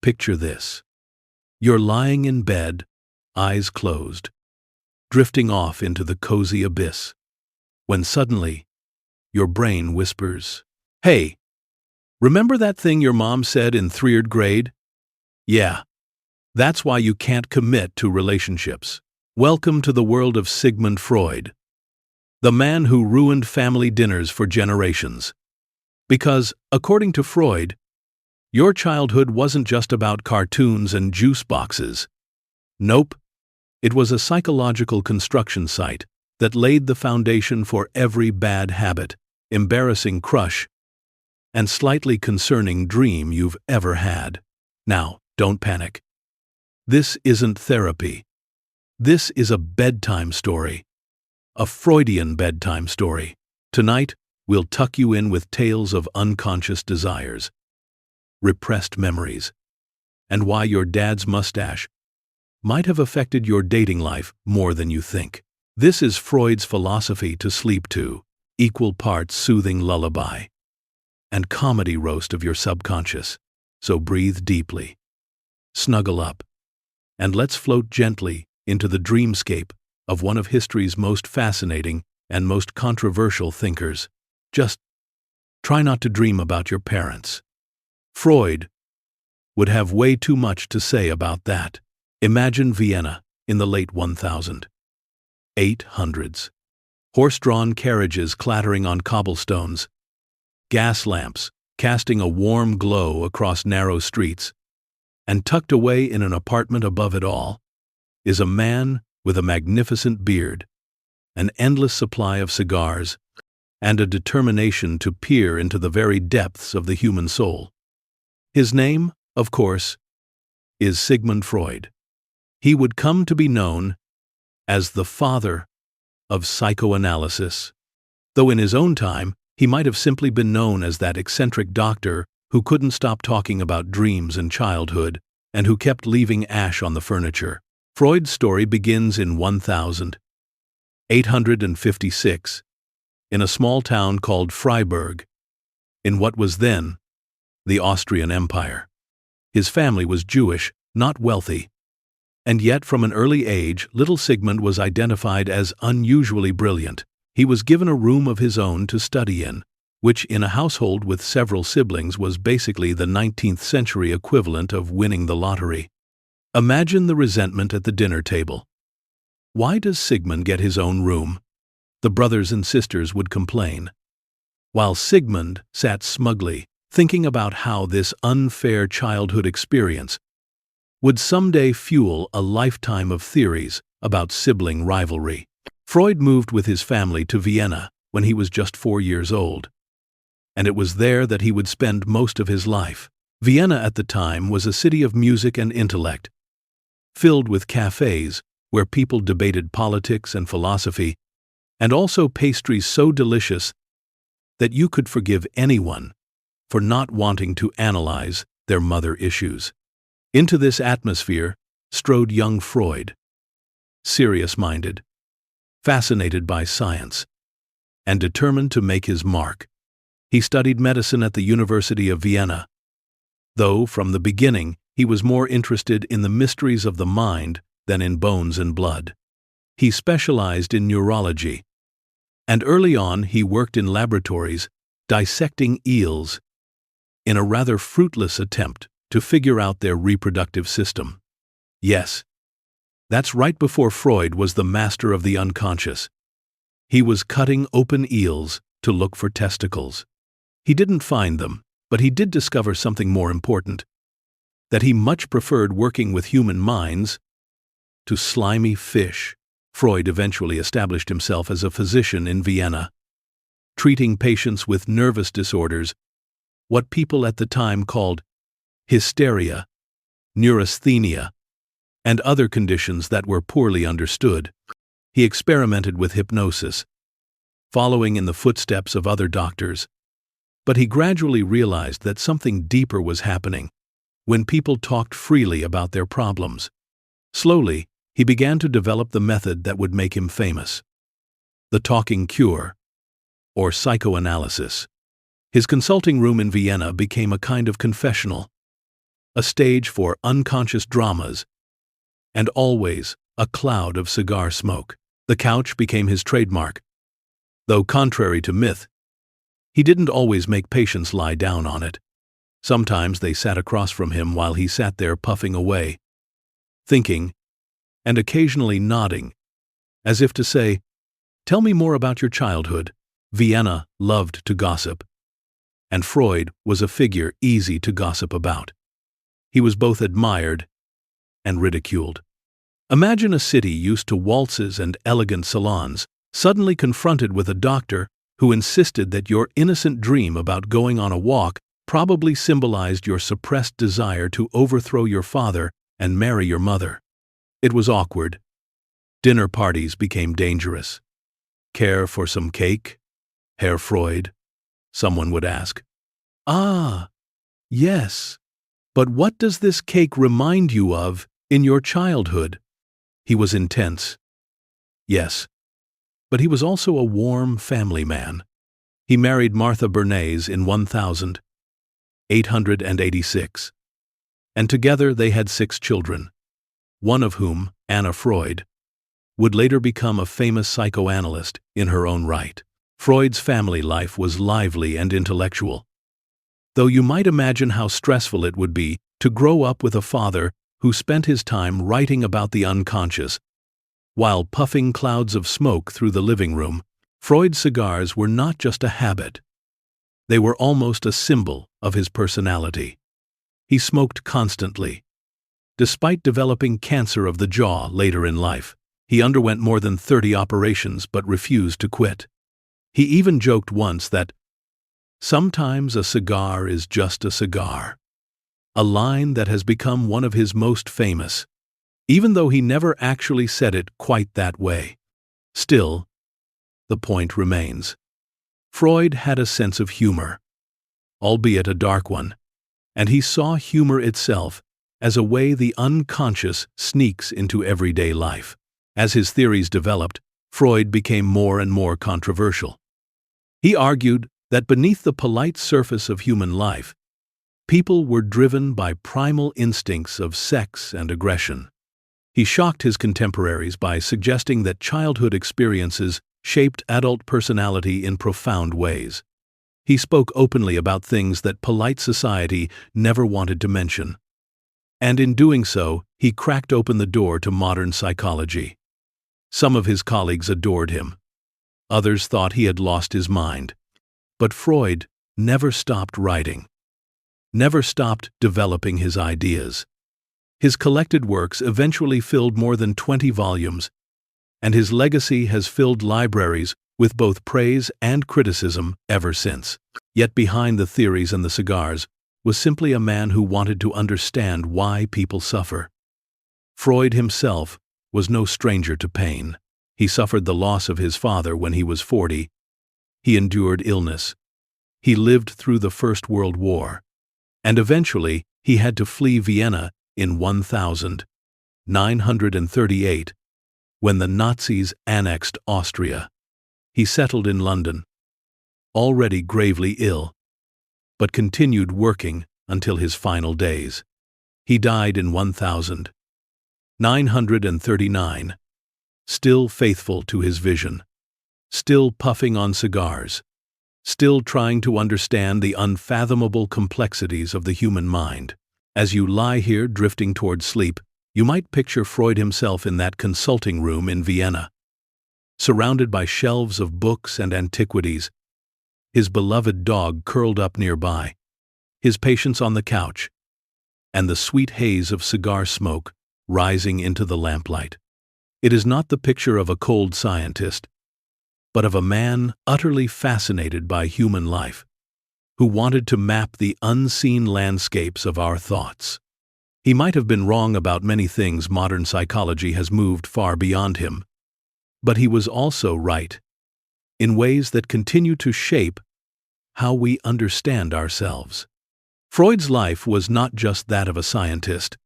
Picture this. You're lying in bed, eyes closed, drifting off into the cozy abyss, when suddenly, your brain whispers, "Hey, remember that thing your mom said in 3rd grade? Yeah, that's why you can't commit to relationships." Welcome to the world of Sigmund Freud, the man who ruined family dinners for generations. Because, according to Freud, your childhood wasn't just about cartoons and juice boxes. Nope, it was a psychological construction site that laid the foundation for every bad habit, embarrassing crush, and slightly concerning dream you've ever had. Now, don't panic. This isn't therapy. This is a bedtime story. A Freudian bedtime story. Tonight, we'll tuck you in with tales of unconscious desires, repressed memories, and why your dad's mustache might have affected your dating life more than you think. This is Freud's philosophy to sleep to, equal parts soothing lullaby and comedy roast of your subconscious. So breathe deeply, snuggle up, and let's float gently into the dreamscape of one of history's most fascinating and most controversial thinkers. Just try not to dream about your parents. Freud would have way too much to say about that. Imagine Vienna in the late 1800s. Horse-drawn carriages clattering on cobblestones, gas lamps casting a warm glow across narrow streets, and tucked away in an apartment above it all is a man with a magnificent beard, an endless supply of cigars, and a determination to peer into the very depths of the human soul. His name, of course, is Sigmund Freud. He would come to be known as the father of psychoanalysis, though in his own time he might have simply been known as that eccentric doctor who couldn't stop talking about dreams and childhood and who kept leaving ash on the furniture. Freud's story begins in 1856 in a small town called Freiburg, in what was then the Austrian Empire. His family was Jewish, not wealthy, and yet from an early age, little Sigmund was identified as unusually brilliant. He was given a room of his own to study in, which in a household with several siblings was basically the 19th century equivalent of winning the lottery. Imagine the resentment at the dinner table. Why does Sigmund get his own room? The brothers and sisters would complain, while Sigmund sat smugly, thinking about how this unfair childhood experience would someday fuel a lifetime of theories about sibling rivalry. Freud moved with his family to Vienna when he was just 4 years old, and it was there that he would spend most of his life. Vienna at the time was a city of music and intellect, filled with cafes where people debated politics and philosophy, and also pastries so delicious that you could forgive anyone for not wanting to analyze their mother issues. Into this atmosphere strode young Freud, serious-minded, fascinated by science, and determined to make his mark. He studied medicine at the University of Vienna, though from the beginning he was more interested in the mysteries of the mind than in bones and blood. He specialized in neurology, and early on he worked in laboratories dissecting eels in a rather fruitless attempt to figure out their reproductive system. Yes, that's right before Freud was the master of the unconscious. He was cutting open eels to look for testicles. He didn't find them, but he did discover something more important, that he much preferred working with human minds to slimy fish. Freud eventually established himself as a physician in Vienna, treating patients with nervous disorders, what people at the time called hysteria, neurasthenia, and other conditions that were poorly understood. He experimented with hypnosis, following in the footsteps of other doctors, but he gradually realized that something deeper was happening when people talked freely about their problems. Slowly, he began to develop the method that would make him famous: the talking cure, or psychoanalysis. His consulting room in Vienna became a kind of confessional, a stage for unconscious dramas, and always a cloud of cigar smoke. The couch became his trademark. Though contrary to myth, he didn't always make patients lie down on it. Sometimes they sat across from him while he sat there puffing away, thinking, and occasionally nodding, as if to say, "Tell me more about your childhood." Vienna loved to gossip, and Freud was a figure easy to gossip about. He was both admired and ridiculed. Imagine a city used to waltzes and elegant salons, suddenly confronted with a doctor who insisted that your innocent dream about going on a walk probably symbolized your suppressed desire to overthrow your father and marry your mother. It was awkward. Dinner parties became dangerous. "Care for some cake, Herr Freud?" someone would ask. "Ah, yes. But what does this cake remind you of in your childhood?" He was intense. Yes, but he was also a warm family man. He married Martha Bernays in 1886, and together they had 6 children, one of whom, Anna Freud, would later become a famous psychoanalyst in her own right. Freud's family life was lively and intellectual, though you might imagine how stressful it would be to grow up with a father who spent his time writing about the unconscious. While puffing clouds of smoke through the living room, Freud's cigars were not just a habit. They were almost a symbol of his personality. He smoked constantly. Despite developing cancer of the jaw later in life, he underwent more than 30 operations but refused to quit. He even joked once that, "Sometimes a cigar is just a cigar," a line that has become one of his most famous, even though he never actually said it quite that way. Still, the point remains. Freud had a sense of humor, albeit a dark one, and he saw humor itself as a way the unconscious sneaks into everyday life. As his theories developed, Freud became more and more controversial. He argued that beneath the polite surface of human life, people were driven by primal instincts of sex and aggression. He shocked his contemporaries by suggesting that childhood experiences shaped adult personality in profound ways. He spoke openly about things that polite society never wanted to mention. And in doing so, he cracked open the door to modern psychology. Some of his colleagues adored him. Others thought he had lost his mind. But Freud never stopped writing, never stopped developing his ideas. His collected works eventually filled more than 20 volumes, and his legacy has filled libraries with both praise and criticism ever since. Yet behind the theories and the cigars was simply a man who wanted to understand why people suffer. Freud himself was no stranger to pain. He suffered the loss of his father when he was 40. He endured illness. He lived through the First World War. And eventually, he had to flee Vienna in 1938, when the Nazis annexed Austria. He settled in London, already gravely ill, but continued working until his final days. He died in 1939, still faithful to his vision, still puffing on cigars, still trying to understand the unfathomable complexities of the human mind. As you lie here drifting toward sleep, you might picture Freud himself in that consulting room in Vienna, surrounded by shelves of books and antiquities, his beloved dog curled up nearby, his patients on the couch, and the sweet haze of cigar smoke rising into the lamplight. It is not the picture of a cold scientist, but of a man utterly fascinated by human life, who wanted to map the unseen landscapes of our thoughts. He might have been wrong about many things. Modern psychology has moved far beyond him, but he was also right in ways that continue to shape how we understand ourselves. Freud's life was not just that of a scientist.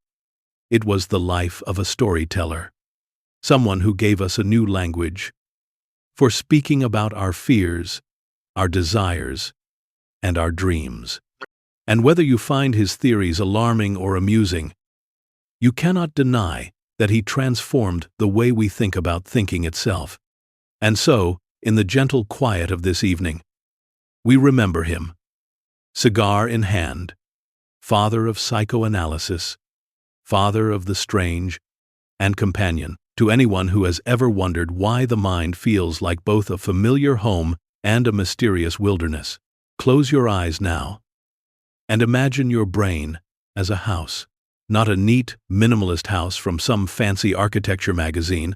It was the life of a storyteller, someone who gave us a new language for speaking about our fears, our desires, and our dreams. And whether you find his theories alarming or amusing, you cannot deny that he transformed the way we think about thinking itself. And so, in the gentle quiet of this evening, we remember him, cigar in hand, father of psychoanalysis, father of the strange, and companion to anyone who has ever wondered why the mind feels like both a familiar home and a mysterious wilderness. Close your eyes now, and imagine your brain as a house. Not a neat, minimalist house from some fancy architecture magazine,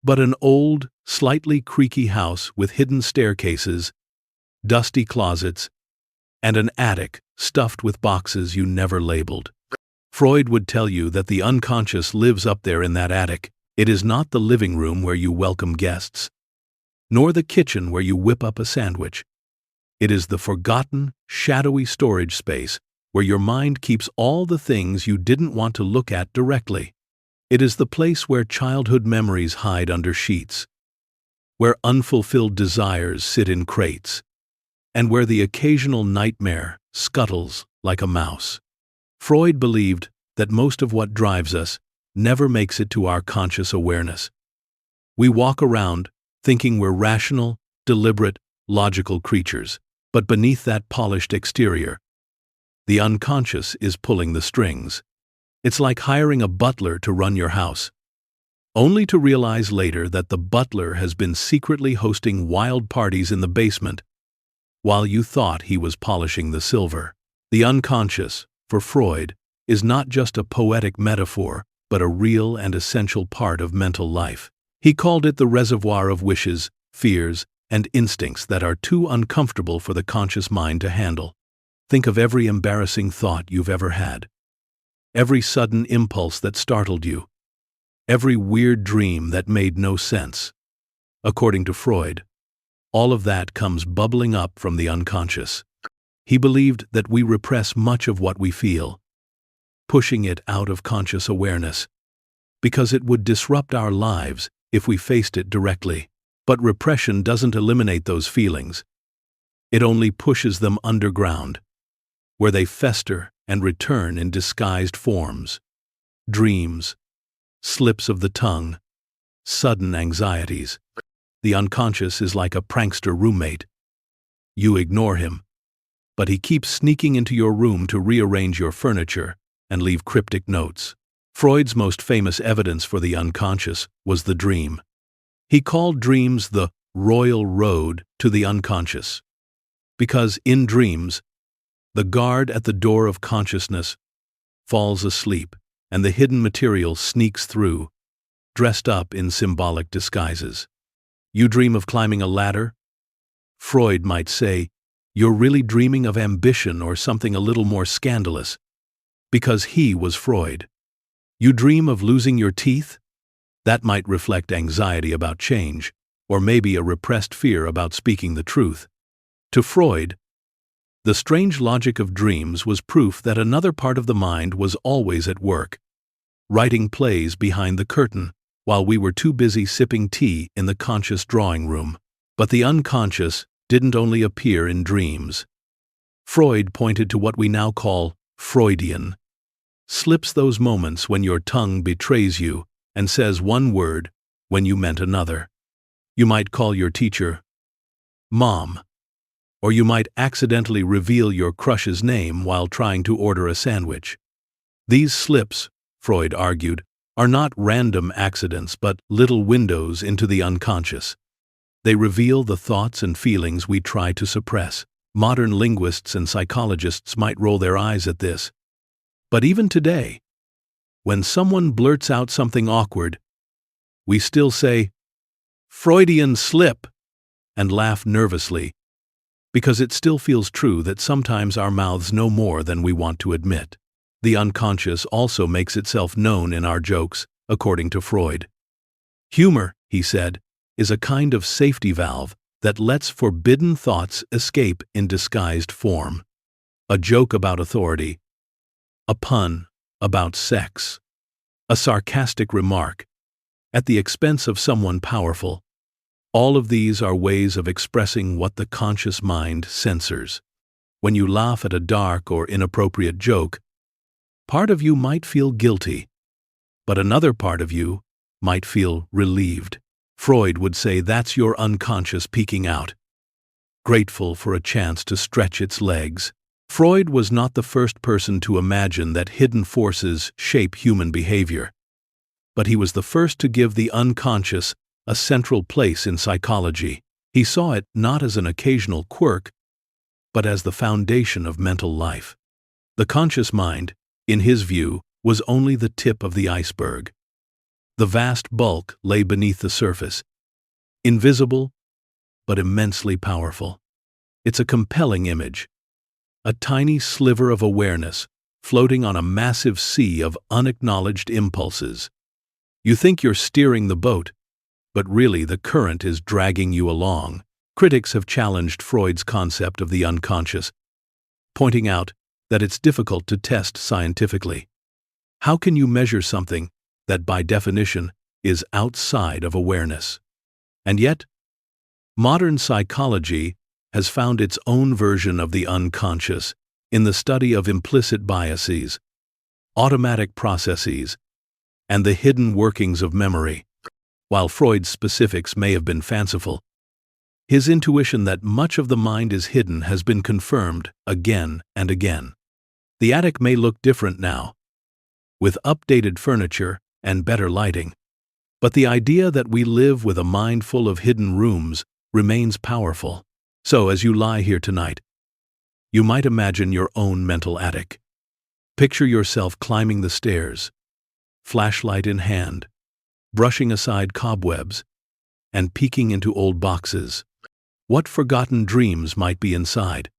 but an old, slightly creaky house with hidden staircases, dusty closets, and an attic stuffed with boxes you never labeled. Freud would tell you that the unconscious lives up there in that attic. It is not the living room where you welcome guests, nor the kitchen where you whip up a sandwich. It is the forgotten, shadowy storage space where your mind keeps all the things you didn't want to look at directly. It is the place where childhood memories hide under sheets, where unfulfilled desires sit in crates, and where the occasional nightmare scuttles like a mouse. Freud believed that most of what drives us never makes it to our conscious awareness. We walk around thinking we're rational, deliberate, logical creatures, but beneath that polished exterior, the unconscious is pulling the strings. It's like hiring a butler to run your house, only to realize later that the butler has been secretly hosting wild parties in the basement while you thought he was polishing the silver. The unconscious, for Freud, is not just a poetic metaphor, but a real and essential part of mental life. He called it the reservoir of wishes, fears, and instincts that are too uncomfortable for the conscious mind to handle. Think of every embarrassing thought you've ever had, every sudden impulse that startled you, every weird dream that made no sense. According to Freud, all of that comes bubbling up from the unconscious. He believed that we repress much of what we feel, pushing it out of conscious awareness, because it would disrupt our lives if we faced it directly. But repression doesn't eliminate those feelings. It only pushes them underground, where they fester and return in disguised forms. Dreams, slips of the tongue, sudden anxieties. The unconscious is like a prankster roommate. You ignore him, but he keeps sneaking into your room to rearrange your furniture and leave cryptic notes. Freud's most famous evidence for the unconscious was the dream. He called dreams the royal road to the unconscious, because in dreams, the guard at the door of consciousness falls asleep, and the hidden material sneaks through, dressed up in symbolic disguises. You dream of climbing a ladder? Freud might say, you're really dreaming of ambition or something a little more scandalous, because he was Freud. You dream of losing your teeth? That might reflect anxiety about change, or maybe a repressed fear about speaking the truth. To Freud, the strange logic of dreams was proof that another part of the mind was always at work, writing plays behind the curtain, while we were too busy sipping tea in the conscious drawing room. But the unconscious didn't only appear in dreams. Freud pointed to what we now call Freudian slips, those moments when your tongue betrays you and says one word when you meant another. You might call your teacher Mom, or you might accidentally reveal your crush's name while trying to order a sandwich. These slips, Freud argued, are not random accidents but little windows into the unconscious. They reveal the thoughts and feelings we try to suppress. Modern linguists and psychologists might roll their eyes at this. But even today, when someone blurts out something awkward, we still say, "Freudian slip," and laugh nervously, because it still feels true that sometimes our mouths know more than we want to admit. The unconscious also makes itself known in our jokes, according to Freud. Humor, he said, is a kind of safety valve that lets forbidden thoughts escape in disguised form. A joke about authority, a pun about sex, a sarcastic remark at the expense of someone powerful. All of these are ways of expressing what the conscious mind censors. When you laugh at a dark or inappropriate joke, part of you might feel guilty, but another part of you might feel relieved. Freud would say that's your unconscious peeking out, grateful for a chance to stretch its legs. Freud was not the first person to imagine that hidden forces shape human behavior, but he was the first to give the unconscious a central place in psychology. He saw it not as an occasional quirk, but as the foundation of mental life. The conscious mind, in his view, was only the tip of the iceberg. The vast bulk lay beneath the surface, invisible but immensely powerful. It's a compelling image, a tiny sliver of awareness floating on a massive sea of unacknowledged impulses. You think you're steering the boat, but really the current is dragging you along. Critics have challenged Freud's concept of the unconscious, pointing out that it's difficult to test scientifically. How can you measure something that by definition is outside of awareness? And yet, modern psychology has found its own version of the unconscious in the study of implicit biases, automatic processes, and the hidden workings of memory. While Freud's specifics may have been fanciful, his intuition that much of the mind is hidden has been confirmed again and again. The attic may look different now, with updated furniture and better lighting, but the idea that we live with a mind full of hidden rooms remains powerful. So, as you lie here tonight, you might imagine your own mental attic. Picture yourself climbing the stairs, flashlight in hand, brushing aside cobwebs, and peeking into old boxes. What forgotten dreams might be inside?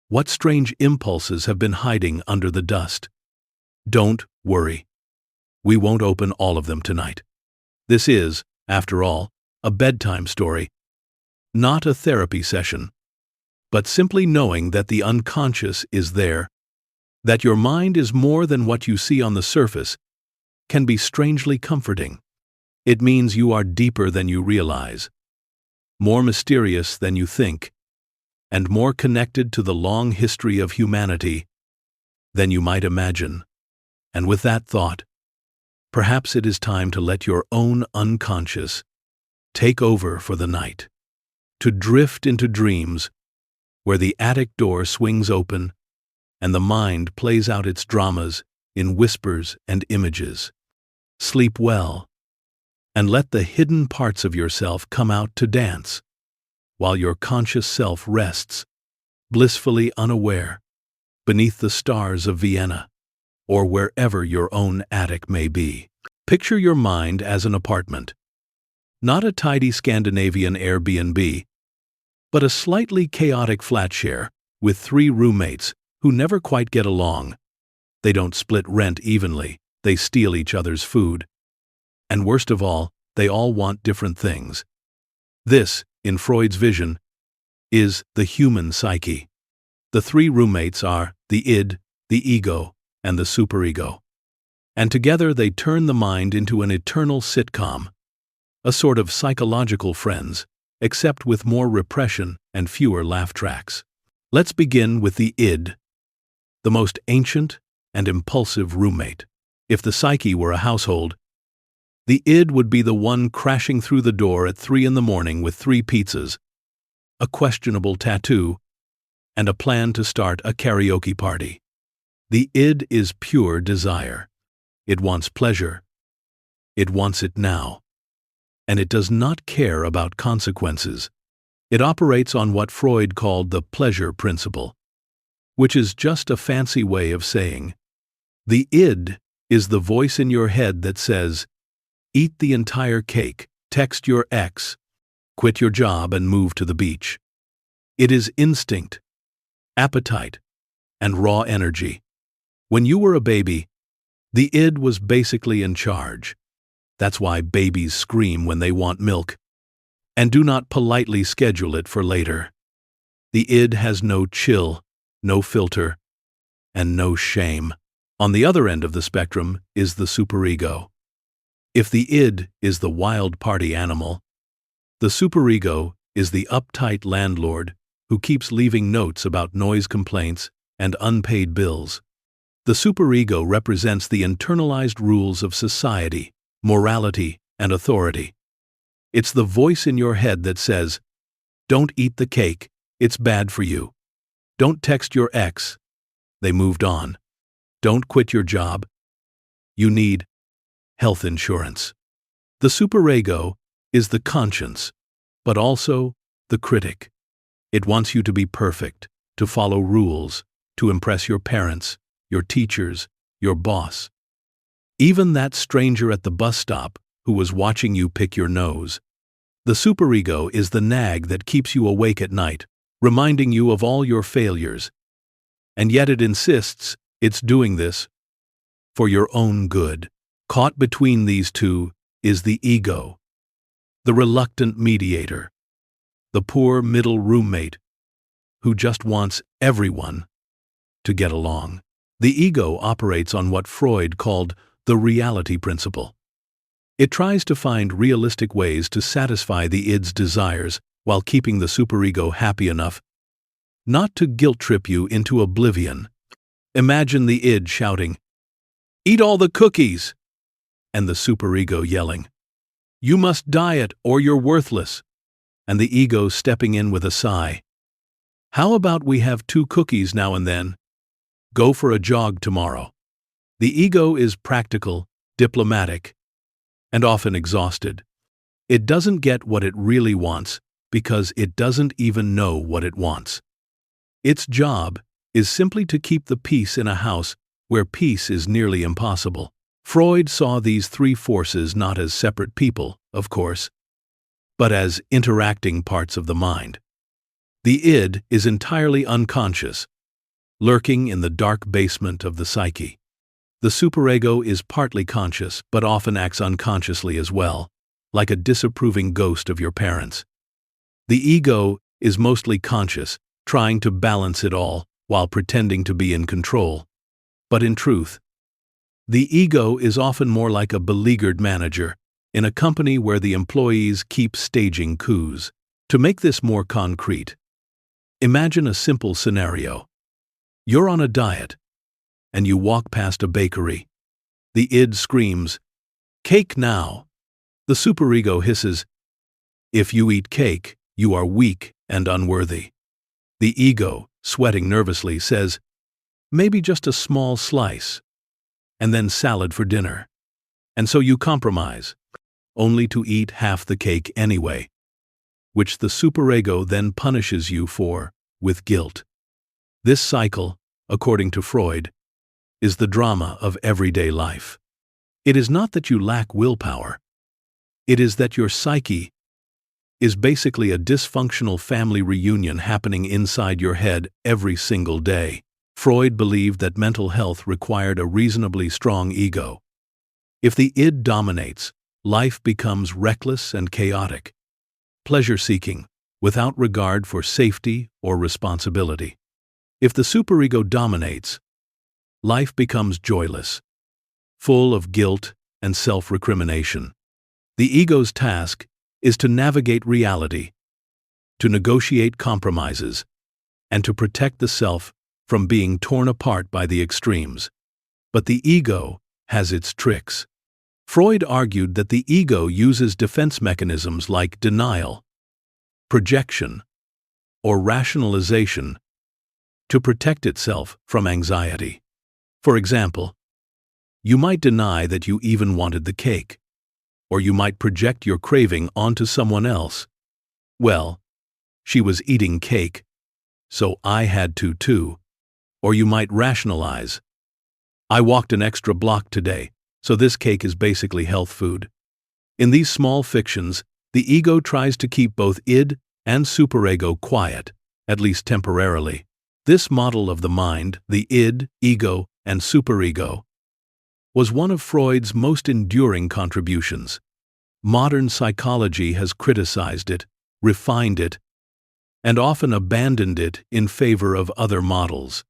What strange impulses have been hiding under the dust? Don't worry. We won't open all of them tonight. This is, after all, a bedtime story, not a therapy session, but simply knowing that the unconscious is there, that your mind is more than what you see on the surface, can be strangely comforting. It means you are deeper than you realize, more mysterious than you think, and more connected to the long history of humanity than you might imagine. And with that thought, perhaps it is time to let your own unconscious take over for the night, to drift into dreams where the attic door swings open and the mind plays out its dramas in whispers and images. Sleep well, and let the hidden parts of yourself come out to dance, while your conscious self rests, blissfully unaware, beneath the stars of Vienna, or wherever your own attic may be. Picture your mind as an apartment, not a tidy Scandinavian Airbnb, but a slightly chaotic flat share with 3 roommates who never quite get along. They don't split rent evenly, they steal each other's food. And worst of all, they all want different things. This, in Freud's vision, is the human psyche. The 3 roommates are the id, the ego, and the superego. And together they turn the mind into an eternal sitcom, a sort of psychological Friends, except with more repression and fewer laugh tracks. Let's begin with the id, the most ancient and impulsive roommate. If the psyche were a household, the id would be the one crashing through the door at 3 in the morning with 3 pizzas, a questionable tattoo, and a plan to start a karaoke party. The id is pure desire. It wants pleasure. It wants it now. And it does not care about consequences. It operates on what Freud called the pleasure principle, which is just a fancy way of saying, the id is the voice in your head that says, eat the entire cake, text your ex, quit your job and move to the beach. It is instinct, appetite, and raw energy. When you were a baby, the id was basically in charge. That's why babies scream when they want milk, and do not politely schedule it for later. The id has no chill, no filter, and no shame. On the other end of the spectrum is the superego. If the id is the wild party animal, the superego is the uptight landlord who keeps leaving notes about noise complaints and unpaid bills. The superego represents the internalized rules of society, morality, and authority. It's the voice in your head that says, "Don't eat the cake, it's bad for you. Don't text your ex, they moved on. Don't quit your job. You need health insurance." The superego is the conscience, but also the critic. It wants you to be perfect, to follow rules, to impress your parents, your teachers, your boss. Even that stranger at the bus stop who was watching you pick your nose. The superego is the nag that keeps you awake at night, reminding you of all your failures. And yet it insists it's doing this for your own good. Caught between these two is the ego, the reluctant mediator, the poor middle roommate who just wants everyone to get along. The ego operates on what Freud called the reality principle. It tries to find realistic ways to satisfy the id's desires while keeping the superego happy enough not to guilt-trip you into oblivion. Imagine the id shouting, "Eat all the cookies!" and the superego yelling, "You must diet or you're worthless," and the ego stepping in with a sigh. "How about we have 2 cookies now and then? Go for a jog tomorrow." The ego is practical, diplomatic, and often exhausted. It doesn't get what it really wants because it doesn't even know what it wants. Its job is simply to keep the peace in a house where peace is nearly impossible. Freud saw these 3 forces not as separate people, of course, but as interacting parts of the mind. The id is entirely unconscious, lurking in the dark basement of the psyche. The superego is partly conscious, but often acts unconsciously as well, like a disapproving ghost of your parents. The ego is mostly conscious, trying to balance it all while pretending to be in control. But in truth, the ego is often more like a beleaguered manager in a company where the employees keep staging coups. To make this more concrete, imagine a simple scenario. You're on a diet, and you walk past a bakery. The id screams, "Cake now!" The superego hisses, "If you eat cake, you are weak and unworthy." The ego, sweating nervously, says, "Maybe just a small slice, and then salad for dinner." And so you compromise, only to eat half the cake anyway, which the superego then punishes you for with guilt. This cycle, according to Freud, is the drama of everyday life. It is not that you lack willpower. It is that your psyche is basically a dysfunctional family reunion happening inside your head every single day. Freud believed that mental health required a reasonably strong ego. If the id dominates, life becomes reckless and chaotic, pleasure-seeking, without regard for safety or responsibility. If the superego dominates, life becomes joyless, full of guilt and self-recrimination. The ego's task is to navigate reality, to negotiate compromises, and to protect the self from being torn apart by the extremes. But the ego has its tricks. Freud argued that the ego uses defense mechanisms like denial, projection, or rationalization to protect itself from anxiety. For example, you might deny that you even wanted the cake, or you might project your craving onto someone else. "Well, she was eating cake, so I had to too." Or you might rationalize, "I walked an extra block today, so this cake is basically health food." In these small fictions, the ego tries to keep both id and superego quiet, at least temporarily. This model of the mind, the id, ego, and superego, was one of Freud's most enduring contributions. Modern psychology has criticized it, refined it, and often abandoned it in favor of other models.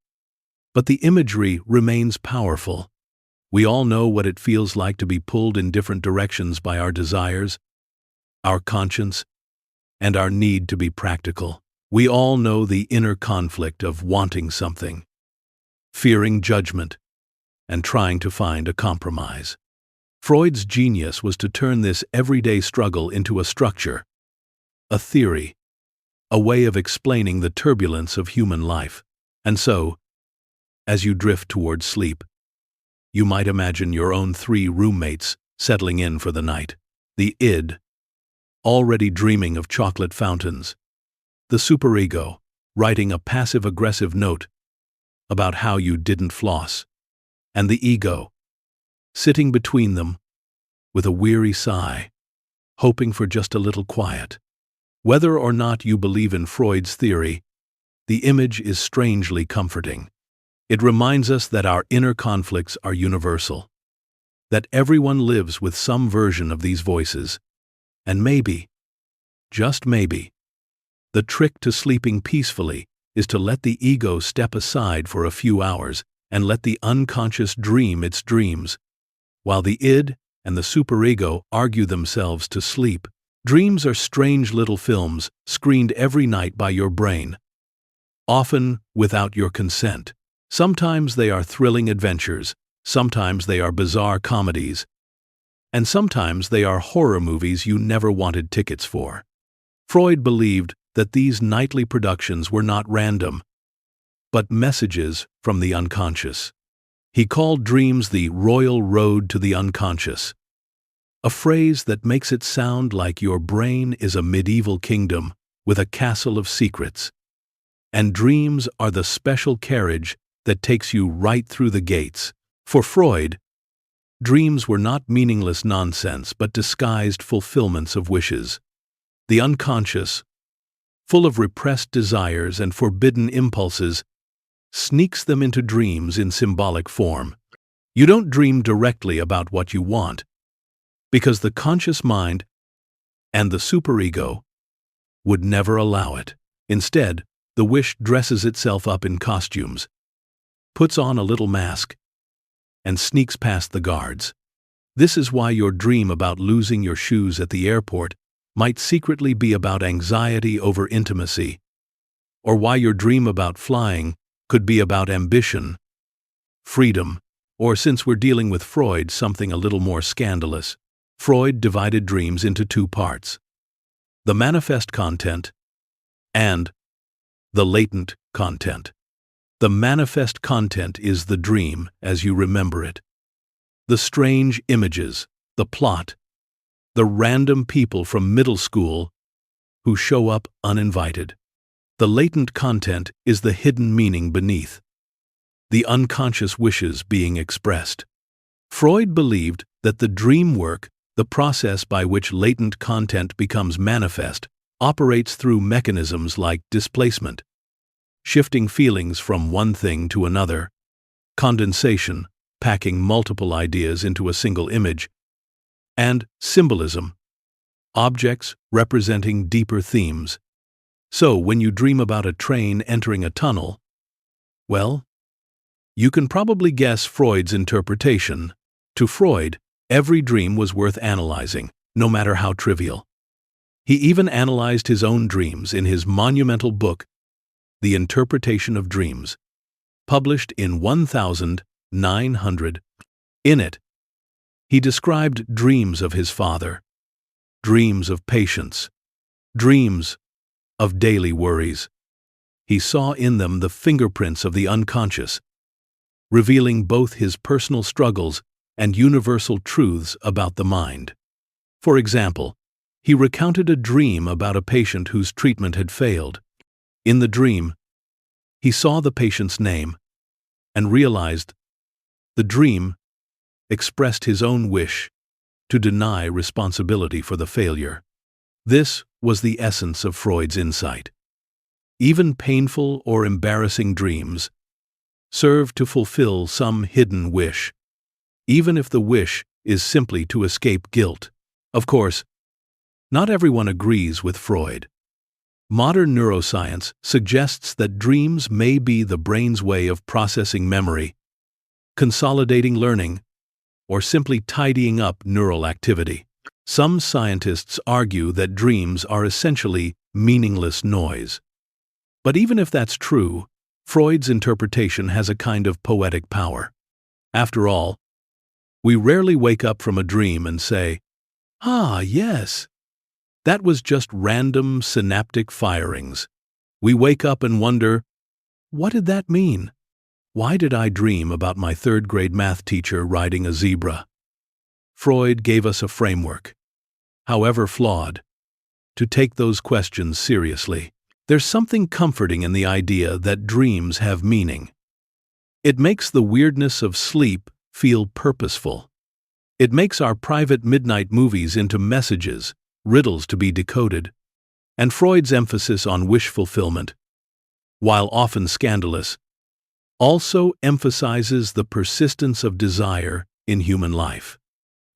But the imagery remains powerful. We all know what it feels like to be pulled in different directions by our desires, our conscience, and our need to be practical. We all know the inner conflict of wanting something, fearing judgment, and trying to find a compromise. Freud's genius was to turn this everyday struggle into a structure, a theory, a way of explaining the turbulence of human life. And so, as you drift towards sleep, you might imagine your own 3 roommates settling in for the night. The id, already dreaming of chocolate fountains. The superego, writing a passive-aggressive note about how you didn't floss. And the ego, sitting between them with a weary sigh, hoping for just a little quiet. Whether or not you believe in Freud's theory, the image is strangely comforting. It reminds us that our inner conflicts are universal, that everyone lives with some version of these voices, and maybe, just maybe, the trick to sleeping peacefully is to let the ego step aside for a few hours and let the unconscious dream its dreams, while the id and the superego argue themselves to sleep. Dreams are strange little films screened every night by your brain, often without your consent. Sometimes they are thrilling adventures, sometimes they are bizarre comedies, and sometimes they are horror movies you never wanted tickets for. Freud believed that these nightly productions were not random, but messages from the unconscious. He called dreams the royal road to the unconscious, a phrase that makes it sound like your brain is a medieval kingdom with a castle of secrets, and dreams are the special carriage that takes you right through the gates. For Freud, dreams were not meaningless nonsense but disguised fulfillments of wishes. The unconscious, full of repressed desires and forbidden impulses, sneaks them into dreams in symbolic form. You don't dream directly about what you want, because the conscious mind and the superego would never allow it. Instead, the wish dresses itself up in costumes, puts on a little mask, and sneaks past the guards. This is why your dream about losing your shoes at the airport might secretly be about anxiety over intimacy, or why your dream about flying could be about ambition, freedom, or, since we're dealing with Freud, something a little more scandalous. Freud divided dreams into 2 parts: the manifest content and the latent content. The manifest content is the dream as you remember it. The strange images, the plot, the random people from middle school who show up uninvited. The latent content is the hidden meaning beneath, the unconscious wishes being expressed. Freud believed that the dream work, the process by which latent content becomes manifest, operates through mechanisms like displacement, shifting feelings from one thing to another, condensation, packing multiple ideas into a single image, and symbolism, objects representing deeper themes. So, when you dream about a train entering a tunnel, well, you can probably guess Freud's interpretation. To Freud, every dream was worth analyzing, no matter how trivial. He even analyzed his own dreams in his monumental book, The Interpretation of Dreams, published in 1900. In it, he described dreams of his father, dreams of patience, dreams of daily worries. He saw in them the fingerprints of the unconscious, revealing both his personal struggles and universal truths about the mind. For example, he recounted a dream about a patient whose treatment had failed. In the dream, he saw the patient's name and realized the dream expressed his own wish to deny responsibility for the failure. This was the essence of Freud's insight. Even painful or embarrassing dreams serve to fulfill some hidden wish, even if the wish is simply to escape guilt. Of course, not everyone agrees with Freud. Modern neuroscience suggests that dreams may be the brain's way of processing memory, consolidating learning, or simply tidying up neural activity. Some scientists argue that dreams are essentially meaningless noise. But even if that's true, Freud's interpretation has a kind of poetic power. After all, we rarely wake up from a dream and say, "Ah, yes, that was just random synaptic firings." We wake up and wonder, what did that mean? Why did I dream about my third-grade math teacher riding a zebra? Freud gave us a framework, however flawed, to take those questions seriously. There's something comforting in the idea that dreams have meaning. It makes the weirdness of sleep feel purposeful. It makes our private midnight movies into messages, riddles to be decoded. And Freud's emphasis on wish fulfillment, while often scandalous, also emphasizes the persistence of desire in human life.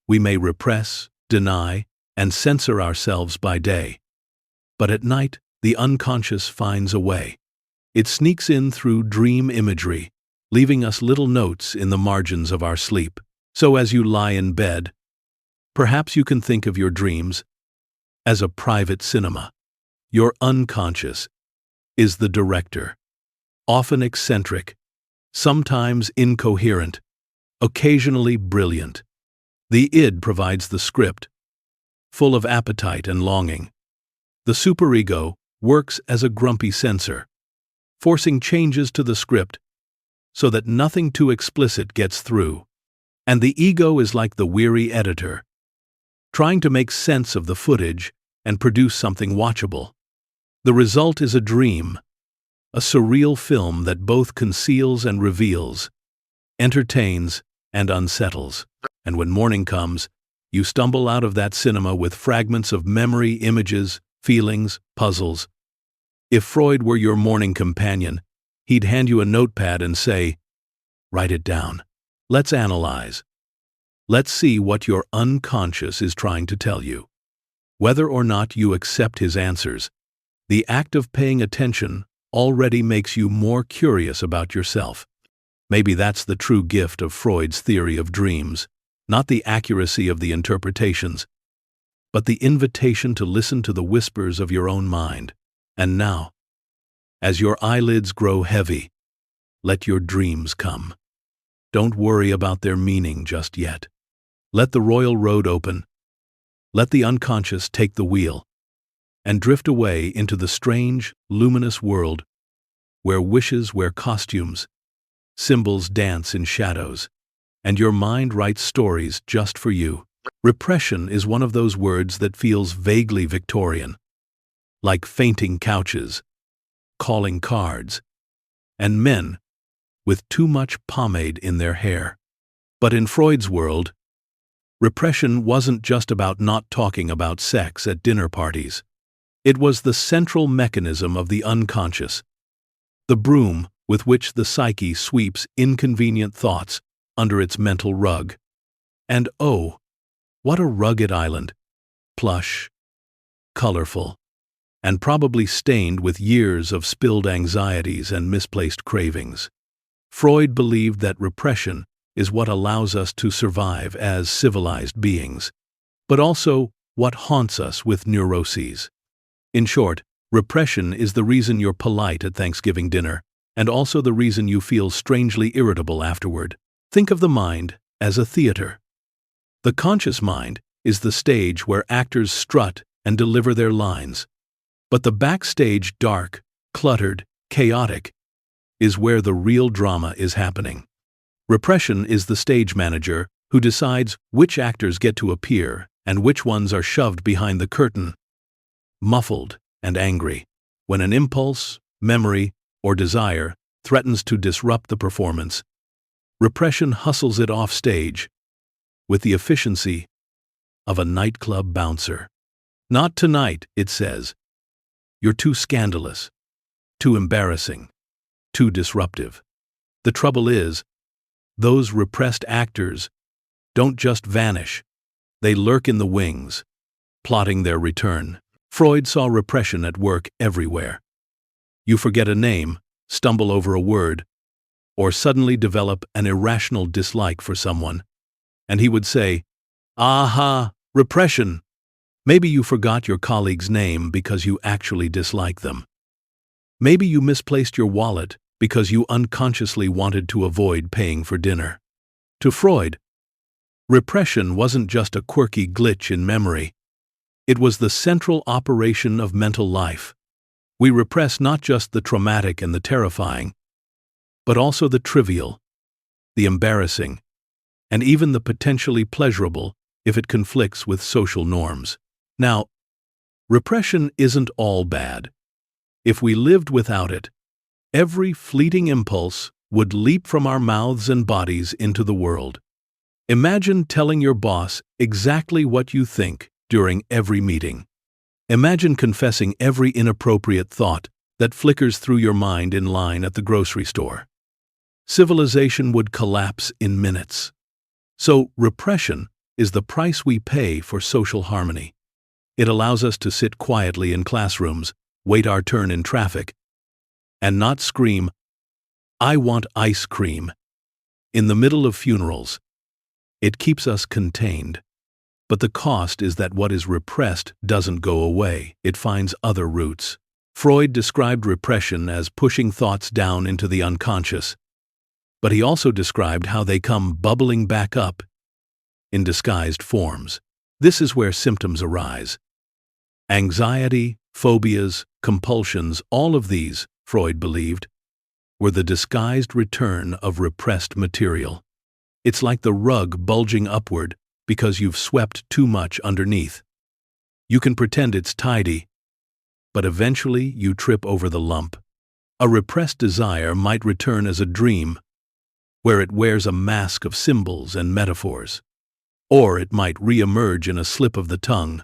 We may repress, deny, and censor ourselves by day, but at night the unconscious finds a way. It sneaks in through dream imagery, leaving us little notes in the margins of our sleep. So as you lie in bed, perhaps you can think of your dreams as a private cinema. Your unconscious is the director, often eccentric, sometimes incoherent, occasionally brilliant. The id provides the script, full of appetite and longing. The superego works as a grumpy censor, forcing changes to the script so that nothing too explicit gets through. And the ego is like the weary editor, trying to make sense of the footage and produce something watchable. The result is a dream, a surreal film that both conceals and reveals, entertains and unsettles. And when morning comes, you stumble out of that cinema with fragments of memory, images, feelings, puzzles. If Freud were your morning companion, he'd hand you a notepad and say, "Write it down. Let's analyze. Let's see what your unconscious is trying to tell you." Whether or not you accept his answers, the act of paying attention already makes you more curious about yourself. Maybe that's the true gift of Freud's theory of dreams, not the accuracy of the interpretations, but the invitation to listen to the whispers of your own mind. And now, as your eyelids grow heavy, let your dreams come. Don't worry about their meaning just yet. Let the royal road open. Let the unconscious take the wheel and drift away into the strange, luminous world where wishes wear costumes, symbols dance in shadows, and your mind writes stories just for you. Repression is one of those words that feels vaguely Victorian, like fainting couches, calling cards, and men with too much pomade in their hair. But in Freud's world, repression wasn't just about not talking about sex at dinner parties. It was the central mechanism of the unconscious, the broom with which the psyche sweeps inconvenient thoughts under its mental rug. And oh, what a rugged island, plush, colorful, and probably stained with years of spilled anxieties and misplaced cravings. Freud believed that repression is what allows us to survive as civilized beings, but also what haunts us with neuroses. In short, repression is the reason you're polite at Thanksgiving dinner, and also the reason you feel strangely irritable afterward. Think of the mind as a theater. The conscious mind is the stage where actors strut and deliver their lines. But the backstage, dark, cluttered, chaotic, is where the real drama is happening. Repression is the stage manager who decides which actors get to appear and which ones are shoved behind the curtain, muffled and angry. When an impulse, memory, or desire threatens to disrupt the performance, repression hustles it off stage with the efficiency of a nightclub bouncer. "Not tonight," it says. "You're too scandalous, too embarrassing, too disruptive." The trouble is, those repressed actors don't just vanish. They lurk in the wings, plotting their return. Freud saw repression at work everywhere. You forget a name, stumble over a word, or suddenly develop an irrational dislike for someone, and he would say, "Aha, repression." Maybe you forgot your colleague's name because you actually dislike them. Maybe you misplaced your wallet because you unconsciously wanted to avoid paying for dinner. To Freud, repression wasn't just a quirky glitch in memory. It was the central operation of mental life. We repress not just the traumatic and the terrifying, but also the trivial, the embarrassing, and even the potentially pleasurable if it conflicts with social norms. Now, repression isn't all bad. If we lived without it, every fleeting impulse would leap from our mouths and bodies into the world. Imagine telling your boss exactly what you think during every meeting. Imagine confessing every inappropriate thought that flickers through your mind in line at the grocery store. Civilization would collapse in minutes. So, repression is the price we pay for social harmony. It allows us to sit quietly in classrooms, wait our turn in traffic, and not scream, "I want ice cream," in the middle of funerals. It keeps us contained. But the cost is that what is repressed doesn't go away, it finds other routes. Freud described repression as pushing thoughts down into the unconscious, but he also described how they come bubbling back up in disguised forms. This is where symptoms arise. Anxiety, phobias, compulsions, all of these, Freud believed, were the disguised return of repressed material. It's like the rug bulging upward because you've swept too much underneath. You can pretend it's tidy, but eventually you trip over the lump. A repressed desire might return as a dream, where it wears a mask of symbols and metaphors. Or it might re-emerge in a slip of the tongue,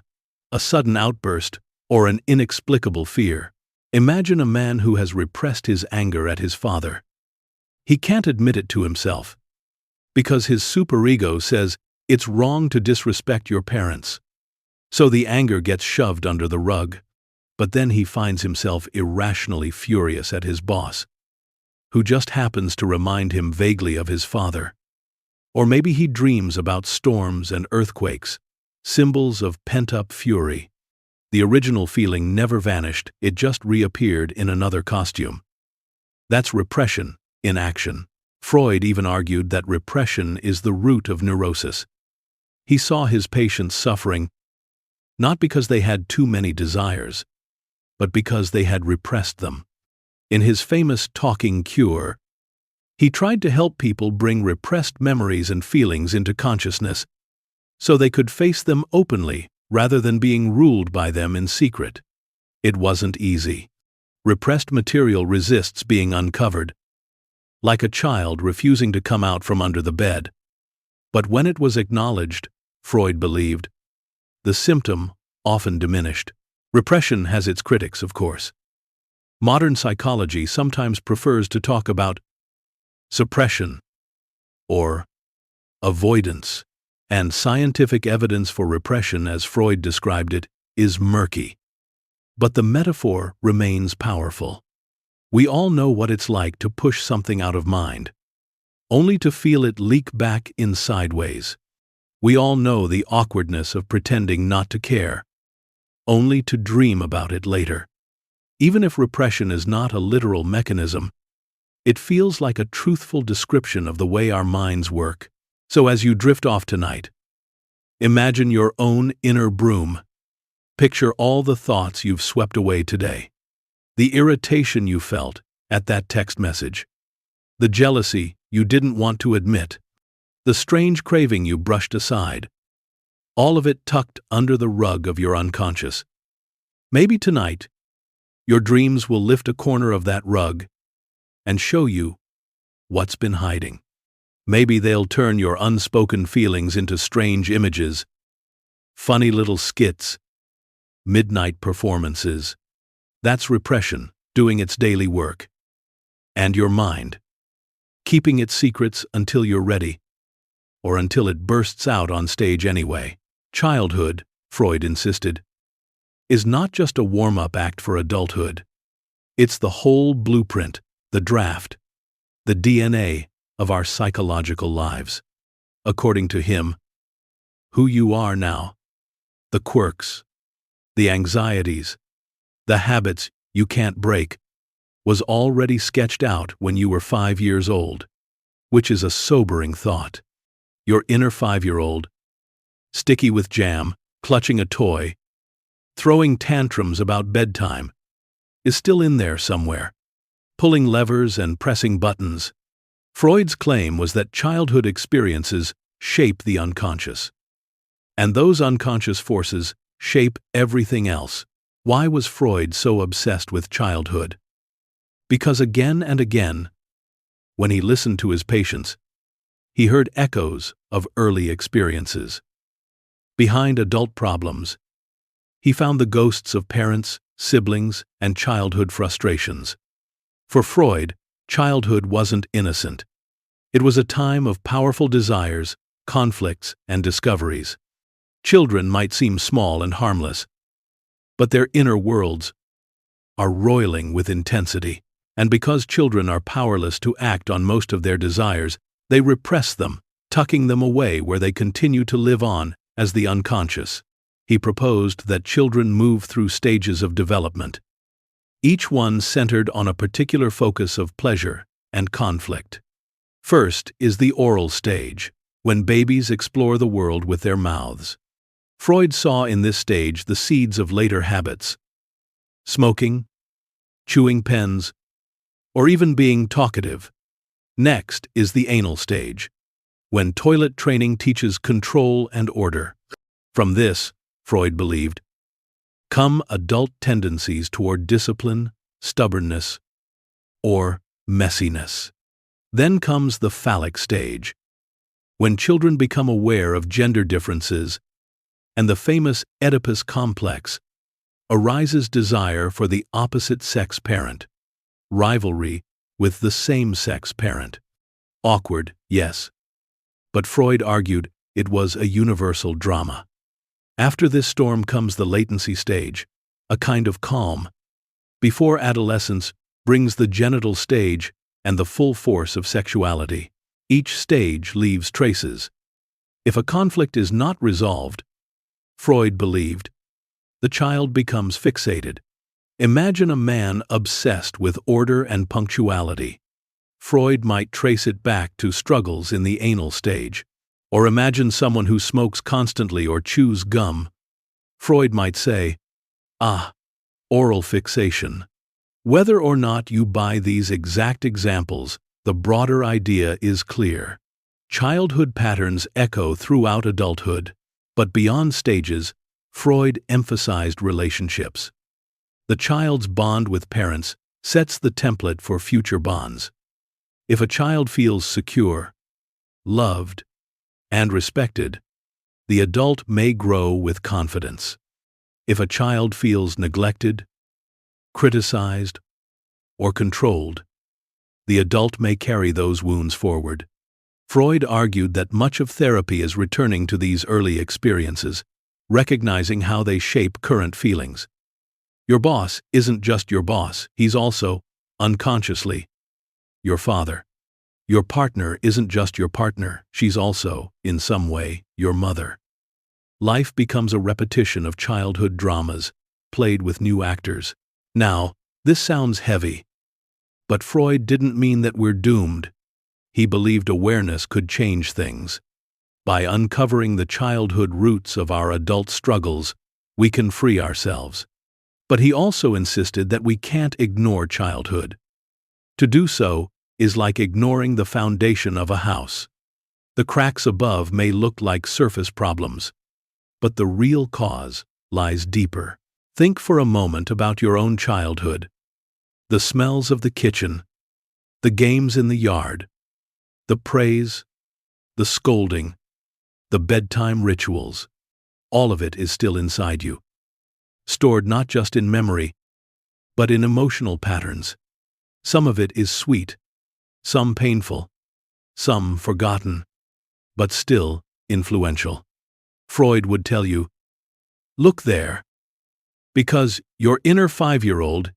a sudden outburst, or an inexplicable fear. Imagine a man who has repressed his anger at his father. He can't admit it to himself, because his superego says it's wrong to disrespect your parents. So the anger gets shoved under the rug, but then he finds himself irrationally furious at his boss, who just happens to remind him vaguely of his father. Or maybe he dreams about storms and earthquakes, symbols of pent-up fury. The original feeling never vanished, it just reappeared in another costume. That's repression in action. Freud even argued that repression is the root of neurosis. He saw his patients suffering not because they had too many desires, but because they had repressed them. In his famous Talking Cure, he tried to help people bring repressed memories and feelings into consciousness so they could face them openly rather than being ruled by them in secret. It wasn't easy. Repressed material resists being uncovered, like a child refusing to come out from under the bed. But when it was acknowledged, Freud believed, the symptom often diminished. Repression has its critics, of course. Modern psychology sometimes prefers to talk about suppression or avoidance, and scientific evidence for repression, as Freud described it, is murky. But the metaphor remains powerful. We all know what it's like to push something out of mind, only to feel it leak back in sideways. We all know the awkwardness of pretending not to care, only to dream about it later. Even if repression is not a literal mechanism, it feels like a truthful description of the way our minds work. So as you drift off tonight, imagine your own inner broom. Picture all the thoughts you've swept away today. The irritation you felt at that text message. The jealousy you didn't want to admit. The strange craving you brushed aside. All of it tucked under the rug of your unconscious. Maybe tonight, your dreams will lift a corner of that rug and show you what's been hiding. Maybe they'll turn your unspoken feelings into strange images, funny little skits, midnight performances. That's repression doing its daily work. And your mind, keeping its secrets until you're ready, or until it bursts out on stage anyway. Childhood, Freud insisted, is not just a warm-up act for adulthood. It's the whole blueprint, the draft, the DNA of our psychological lives. According to him, who you are now, the quirks, the anxieties, the habits you can't break, was already sketched out when you were 5 years old, which is a sobering thought. Your inner 5-year-old, sticky with jam, clutching a toy, throwing tantrums about bedtime, is still in there somewhere, pulling levers and pressing buttons. Freud's claim was that childhood experiences shape the unconscious, and those unconscious forces shape everything else. Why was Freud so obsessed with childhood? Because again and again, when he listened to his patients, he heard echoes of early experiences. Behind adult problems, he found the ghosts of parents, siblings, and childhood frustrations. For Freud, childhood wasn't innocent. It was a time of powerful desires, conflicts, and discoveries. Children might seem small and harmless, but their inner worlds are roiling with intensity. And because children are powerless to act on most of their desires, they repress them, tucking them away where they continue to live on as the unconscious. He proposed that children move through stages of development, each one centered on a particular focus of pleasure and conflict. First is the oral stage, when babies explore the world with their mouths. Freud saw in this stage the seeds of later habits: smoking, chewing pens, or even being talkative. Next is the anal stage, when toilet training teaches control and order. From this, Freud believed, come adult tendencies toward discipline, stubbornness, or messiness. Then comes the phallic stage, when children become aware of gender differences and the famous Oedipus complex, arises desire for the opposite-sex parent, rivalry with the same-sex parent. Awkward, yes, but Freud argued it was a universal drama. After this storm comes the latency stage, a kind of calm, before adolescence brings the genital stage and the full force of sexuality. Each stage leaves traces. If a conflict is not resolved, Freud believed, the child becomes fixated. Imagine a man obsessed with order and punctuality. Freud might trace it back to struggles in the anal stage. Or imagine someone who smokes constantly or chews gum. Freud might say, oral fixation. Whether or not you buy these exact examples, the broader idea is clear. Childhood patterns echo throughout adulthood, but beyond stages, Freud emphasized relationships. The child's bond with parents sets the template for future bonds. If a child feels secure, loved, and respected, the adult may grow with confidence. If a child feels neglected, criticized, or controlled, the adult may carry those wounds forward. Freud argued that much of therapy is returning to these early experiences, recognizing how they shape current feelings. Your boss isn't just your boss, he's also, unconsciously, your father. Your partner isn't just your partner, she's also, in some way, your mother. Life becomes a repetition of childhood dramas, played with new actors. Now, this sounds heavy, but Freud didn't mean that we're doomed. He believed awareness could change things. By uncovering the childhood roots of our adult struggles, we can free ourselves. But he also insisted that we can't ignore childhood. To do so is like ignoring the foundation of a house. The cracks above may look like surface problems, but the real cause lies deeper. Think for a moment about your own childhood. The smells of the kitchen, the games in the yard, the praise, the scolding, the bedtime rituals. All of it is still inside you, stored not just in memory, but in emotional patterns. Some of it is sweet, some painful, some forgotten, but still influential. Freud would tell you, look there, because your inner 5-year-old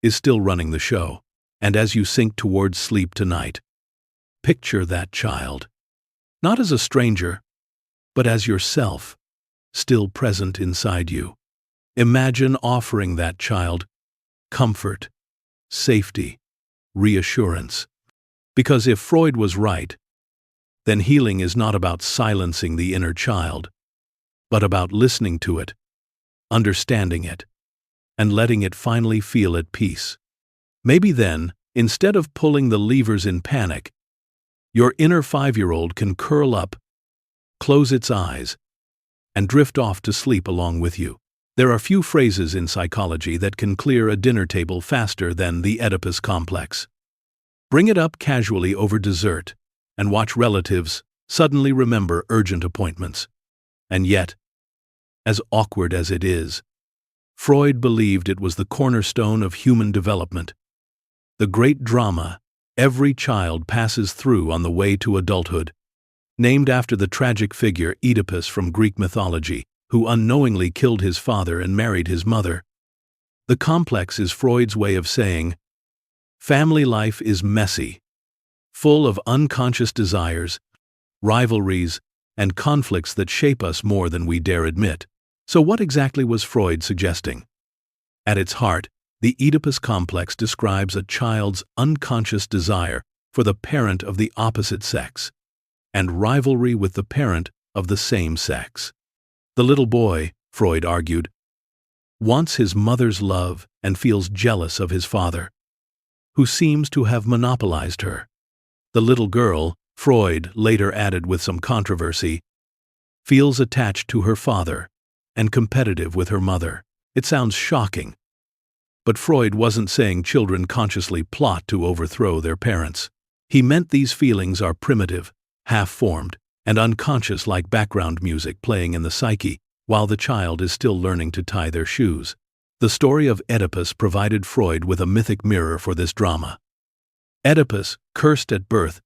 is still running the show. And as you sink towards sleep tonight, picture that child, not as a stranger, but as yourself, still present inside you. Imagine offering that child comfort, safety, reassurance. Because if Freud was right, then healing is not about silencing the inner child, but about listening to it, understanding it, and letting it finally feel at peace. Maybe then, instead of pulling the levers in panic, your inner 5-year-old can curl up, close its eyes, and drift off to sleep along with you. There are few phrases in psychology that can clear a dinner table faster than the Oedipus complex. Bring it up casually over dessert, and watch relatives suddenly remember urgent appointments. And yet, as awkward as it is, Freud believed it was the cornerstone of human development, the great drama every child passes through on the way to adulthood, named after the tragic figure Oedipus from Greek mythology, who unknowingly killed his father and married his mother. The complex is Freud's way of saying, family life is messy, full of unconscious desires, rivalries, and conflicts that shape us more than we dare admit. So what exactly was Freud suggesting? At its heart, the Oedipus complex describes a child's unconscious desire for the parent of the opposite sex, and rivalry with the parent of the same sex. The little boy, Freud argued, wants his mother's love and feels jealous of his father, who seems to have monopolized her. The little girl, Freud later added with some controversy, feels attached to her father and competitive with her mother. It sounds shocking, but Freud wasn't saying children consciously plot to overthrow their parents. He meant these feelings are primitive, half-formed, and unconscious like background music playing in the psyche while the child is still learning to tie their shoes. The story of Oedipus provided Freud with a mythic mirror for this drama. Oedipus, cursed at birth,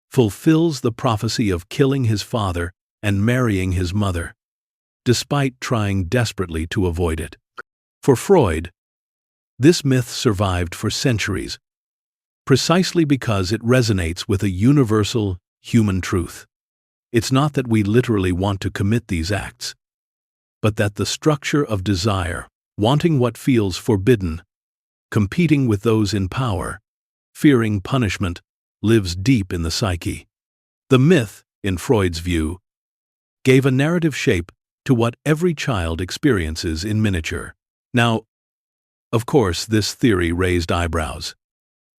fulfills the prophecy of killing his father and marrying his mother, despite trying desperately to avoid it. For Freud, this myth survived for centuries, precisely because it resonates with a universal human truth. It's not that we literally want to commit these acts, but that the structure of desire, wanting what feels forbidden, competing with those in power, fearing punishment, lives deep in the psyche. The myth, in Freud's view, gave a narrative shape to what every child experiences in miniature. Now, of course, this theory raised eyebrows.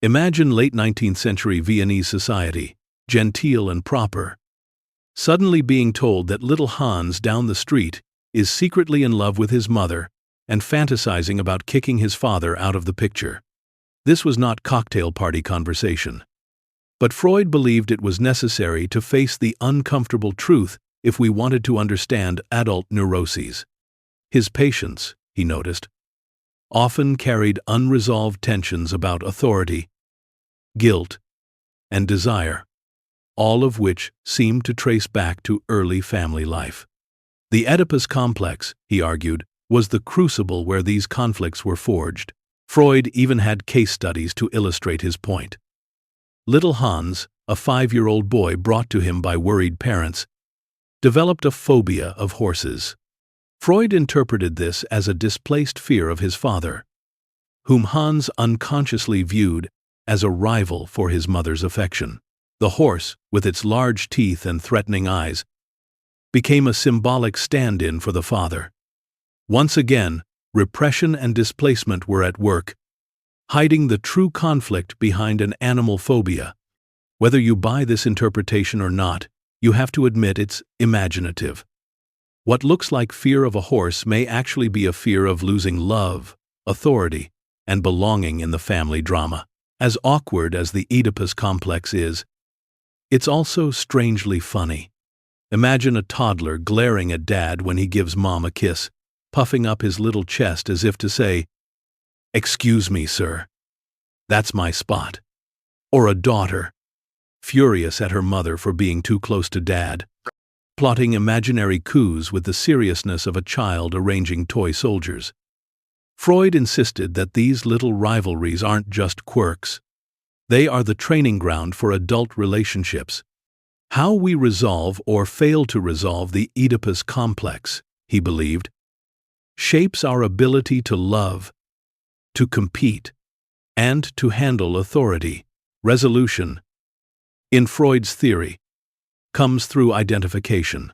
Imagine late 19th century Viennese society, genteel and proper, suddenly being told that little Hans down the street is secretly in love with his mother and fantasizing about kicking his father out of the picture. This was not cocktail party conversation. But Freud believed it was necessary to face the uncomfortable truth if we wanted to understand adult neuroses. His patients, he noticed, often carried unresolved tensions about authority, guilt, and desire, all of which seemed to trace back to early family life. The Oedipus complex, he argued, was the crucible where these conflicts were forged. Freud even had case studies to illustrate his point. Little Hans, a 5-year-old boy brought to him by worried parents, developed a phobia of horses. Freud interpreted this as a displaced fear of his father, whom Hans unconsciously viewed as a rival for his mother's affection. The horse, with its large teeth and threatening eyes, became a symbolic stand-in for the father. Once again, repression and displacement were at work, hiding the true conflict behind an animal phobia. Whether you buy this interpretation or not, you have to admit it's imaginative. What looks like fear of a horse may actually be a fear of losing love, authority, and belonging in the family drama. As awkward as the Oedipus complex is, it's also strangely funny. Imagine a toddler glaring at dad when he gives mom a kiss, puffing up his little chest as if to say, "Excuse me, sir. That's my spot." Or a daughter, furious at her mother for being too close to dad, plotting imaginary coups with the seriousness of a child arranging toy soldiers. Freud insisted that these little rivalries aren't just quirks. They are the training ground for adult relationships. How we resolve or fail to resolve the Oedipus complex, he believed, shapes our ability to love, to compete, and to handle authority. Resolution, in Freud's theory, comes through identification.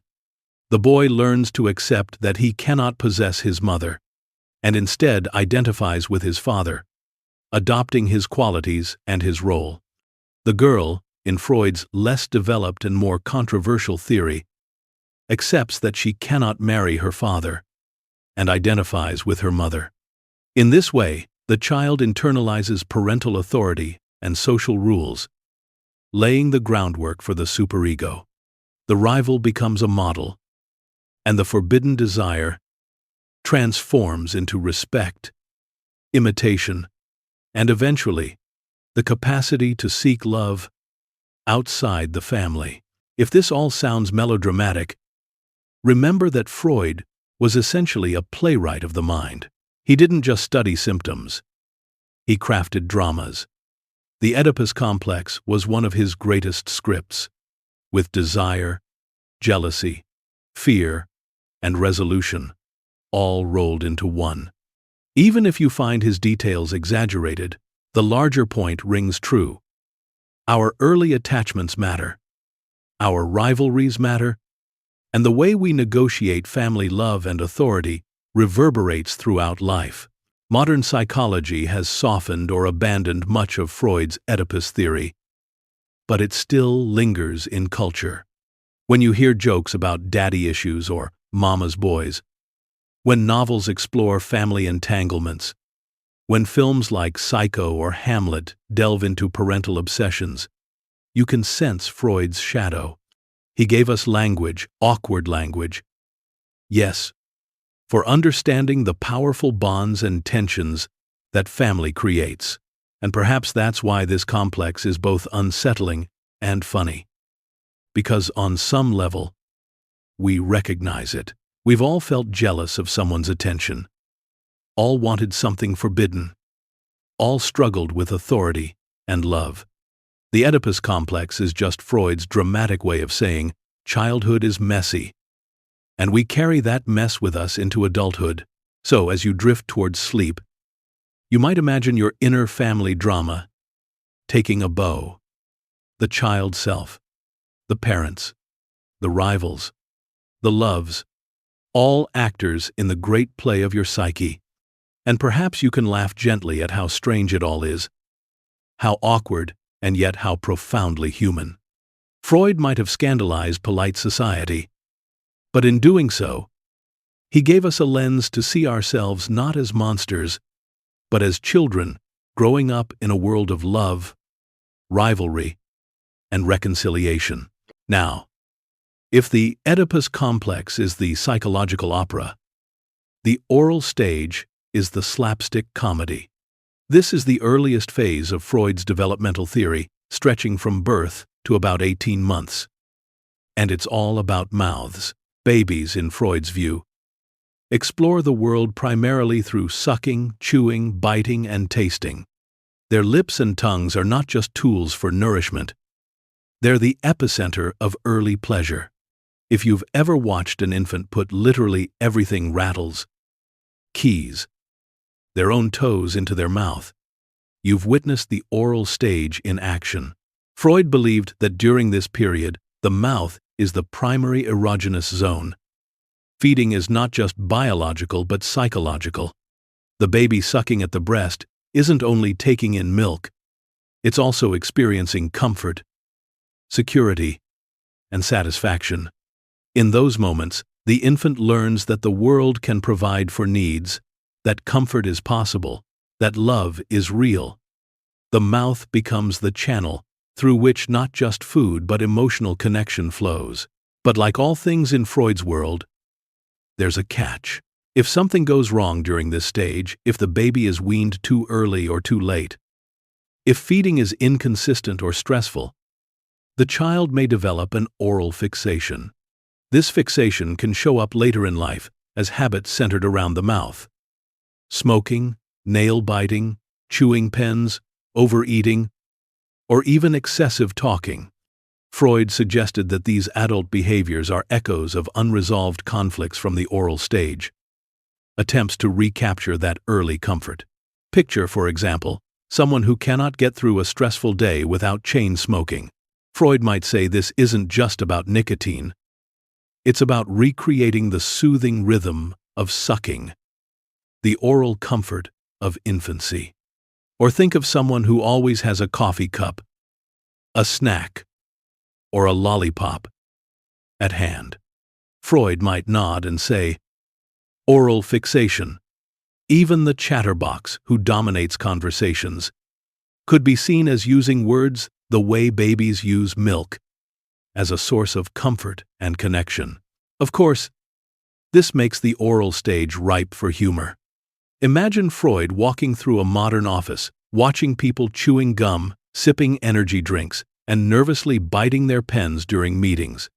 The boy learns to accept that he cannot possess his mother, and instead identifies with his father, adopting his qualities and his role. The girl, in Freud's less developed and more controversial theory, accepts that she cannot marry her father, and identifies with her mother. In this way, the child internalizes parental authority and social rules, laying the groundwork for the superego. The rival becomes a model, and the forbidden desire transforms into respect, imitation, and eventually, the capacity to seek love outside the family. If this all sounds melodramatic, remember that Freud was essentially a playwright of the mind. He didn't just study symptoms. He crafted dramas. The Oedipus complex was one of his greatest scripts, with desire, jealousy, fear, and resolution, all rolled into one. Even if you find his details exaggerated, the larger point rings true. Our early attachments matter, our rivalries matter, and the way we negotiate family love and authority reverberates throughout life. Modern psychology has softened or abandoned much of Freud's Oedipus theory, but it still lingers in culture. When you hear jokes about daddy issues or mama's boys, when novels explore family entanglements, when films like Psycho or Hamlet delve into parental obsessions, you can sense Freud's shadow. He gave us language, awkward language. Yes, for understanding the powerful bonds and tensions that family creates. And perhaps that's why this complex is both unsettling and funny. Because on some level, we recognize it. We've all felt jealous of someone's attention. All wanted something forbidden. All struggled with authority and love. The Oedipus complex is just Freud's dramatic way of saying childhood is messy, and we carry that mess with us into adulthood. So, as you drift towards sleep, you might imagine your inner family drama taking a bow. The child self, the parents, the rivals, the loves, all actors in the great play of your psyche. And perhaps you can laugh gently at how strange it all is, how awkward, and yet how profoundly human. Freud might have scandalized polite society, but in doing so, he gave us a lens to see ourselves not as monsters, but as children growing up in a world of love, rivalry, and reconciliation. Now, if the Oedipus complex is the psychological opera, the oral stage is the slapstick comedy. This is the earliest phase of Freud's developmental theory, stretching from birth to about 18 months. And it's all about mouths. Babies, in Freud's view, explore the world primarily through sucking, chewing, biting, and tasting. Their lips and tongues are not just tools for nourishment. They're the epicenter of early pleasure. If you've ever watched an infant put literally everything rattles, keys, their own toes into their mouth, you've witnessed the oral stage in action. Freud believed that during this period, the mouth is the primary erogenous zone. Feeding is not just biological but psychological. The baby sucking at the breast isn't only taking in milk, it's also experiencing comfort, security, and satisfaction. In those moments, the infant learns that the world can provide for needs, that comfort is possible, that love is real. The mouth becomes the channel through which not just food but emotional connection flows. But like all things in Freud's world, there's a catch. If something goes wrong during this stage, if the baby is weaned too early or too late, if feeding is inconsistent or stressful, the child may develop an oral fixation. This fixation can show up later in life as habits centered around the mouth. Smoking, nail-biting, chewing pens, overeating, or even excessive talking. Freud suggested that these adult behaviors are echoes of unresolved conflicts from the oral stage, attempts to recapture that early comfort. Picture, for example, someone who cannot get through a stressful day without chain smoking. Freud might say this isn't just about nicotine. It's about recreating the soothing rhythm of sucking, the oral comfort of infancy. Or think of someone who always has a coffee cup, a snack, or a lollipop at hand. Freud might nod and say, oral fixation. Even the chatterbox who dominates conversations could be seen as using words the way babies use milk, as a source of comfort and connection. Of course, this makes the oral stage ripe for humor. Imagine Freud walking through a modern office, watching people chewing gum, sipping energy drinks, and nervously biting their pens during meetings.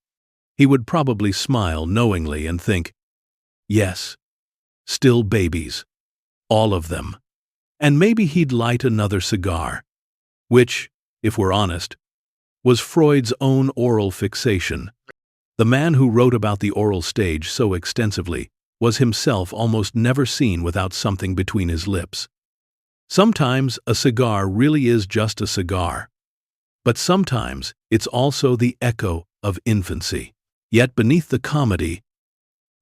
He would probably smile knowingly and think, yes, still babies, all of them. And maybe he'd light another cigar, which, if we're honest, was Freud's own oral fixation. The man who wrote about the oral stage so extensively was himself almost never seen without something between his lips. Sometimes a cigar really is just a cigar, but sometimes it's also the echo of infancy. Yet beneath the comedy,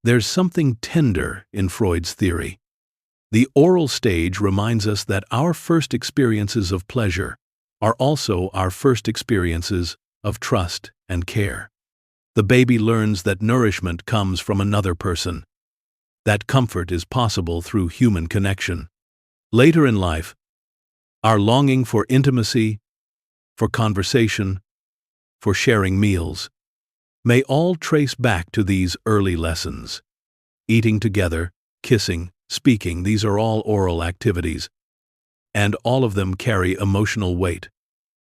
there's something tender in Freud's theory. The oral stage reminds us that our first experiences of pleasure are also our first experiences of trust and care. The baby learns that nourishment comes from another person, that comfort is possible through human connection. Later in life, our longing for intimacy, for conversation, for sharing meals, may all trace back to these early lessons. Eating together, kissing, speaking, these are all oral activities, and all of them carry emotional weight.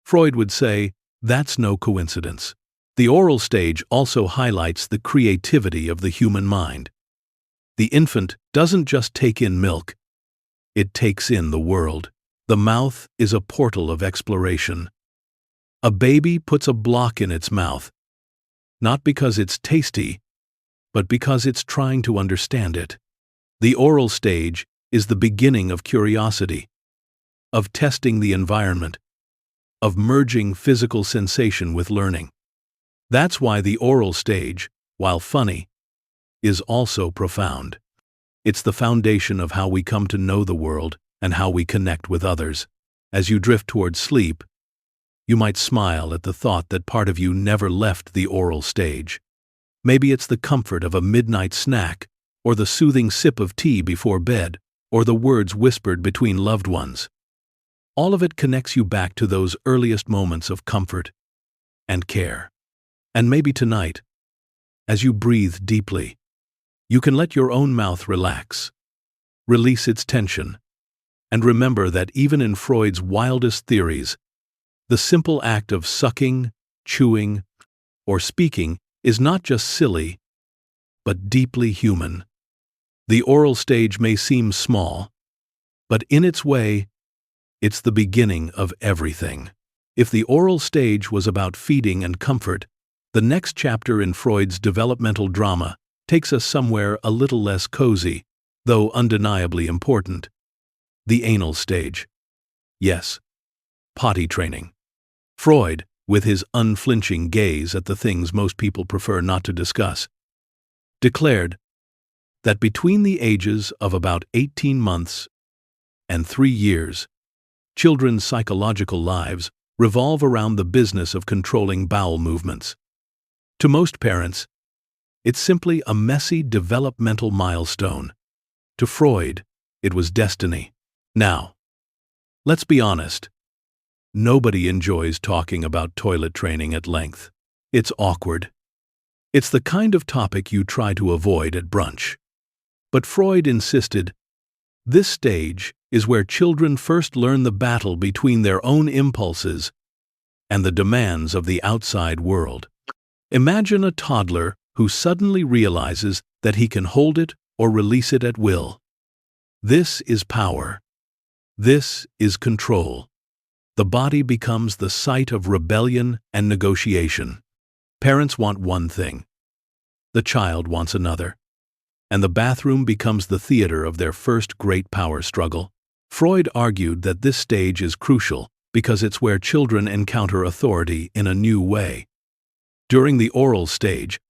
Freud would say, that's no coincidence. The oral stage also highlights the creativity of the human mind. The infant doesn't just take in milk, it takes in the world. The mouth is a portal of exploration. A baby puts a block in its mouth, not because it's tasty, but because it's trying to understand it. The oral stage is the beginning of curiosity, of testing the environment, of merging physical sensation with learning. That's why the oral stage, while funny, is also profound. It's the foundation of how we come to know the world and how we connect with others. As you drift toward sleep, you might smile at the thought that part of you never left the oral stage. Maybe it's the comfort of a midnight snack, or the soothing sip of tea before bed, or the words whispered between loved ones. All of it connects you back to those earliest moments of comfort and care. And maybe tonight, as you breathe deeply, you can let your own mouth relax, release its tension, and remember that even in Freud's wildest theories, the simple act of sucking, chewing, or speaking is not just silly, but deeply human. The oral stage may seem small, but in its way, it's the beginning of everything. If the oral stage was about feeding and comfort, the next chapter in Freud's developmental drama takes us somewhere a little less cozy, though undeniably important. The anal stage. Yes, potty training. Freud, with his unflinching gaze at the things most people prefer not to discuss, declared that between the ages of about 18 months and 3 years, children's psychological lives revolve around the business of controlling bowel movements. To most parents, it's simply a messy developmental milestone. To Freud, it was destiny. Now, let's be honest. Nobody enjoys talking about toilet training at length. It's awkward. It's the kind of topic you try to avoid at brunch. But Freud insisted, this stage is where children first learn the battle between their own impulses and the demands of the outside world. Imagine a toddler who suddenly realizes that he can hold it or release it at will. This is power. This is control. The body becomes the site of rebellion and negotiation. Parents want one thing. The child wants another. And the bathroom becomes the theater of their first great power struggle. Freud argued that this stage is crucial because it's where children encounter authority in a new way. During the oral stage,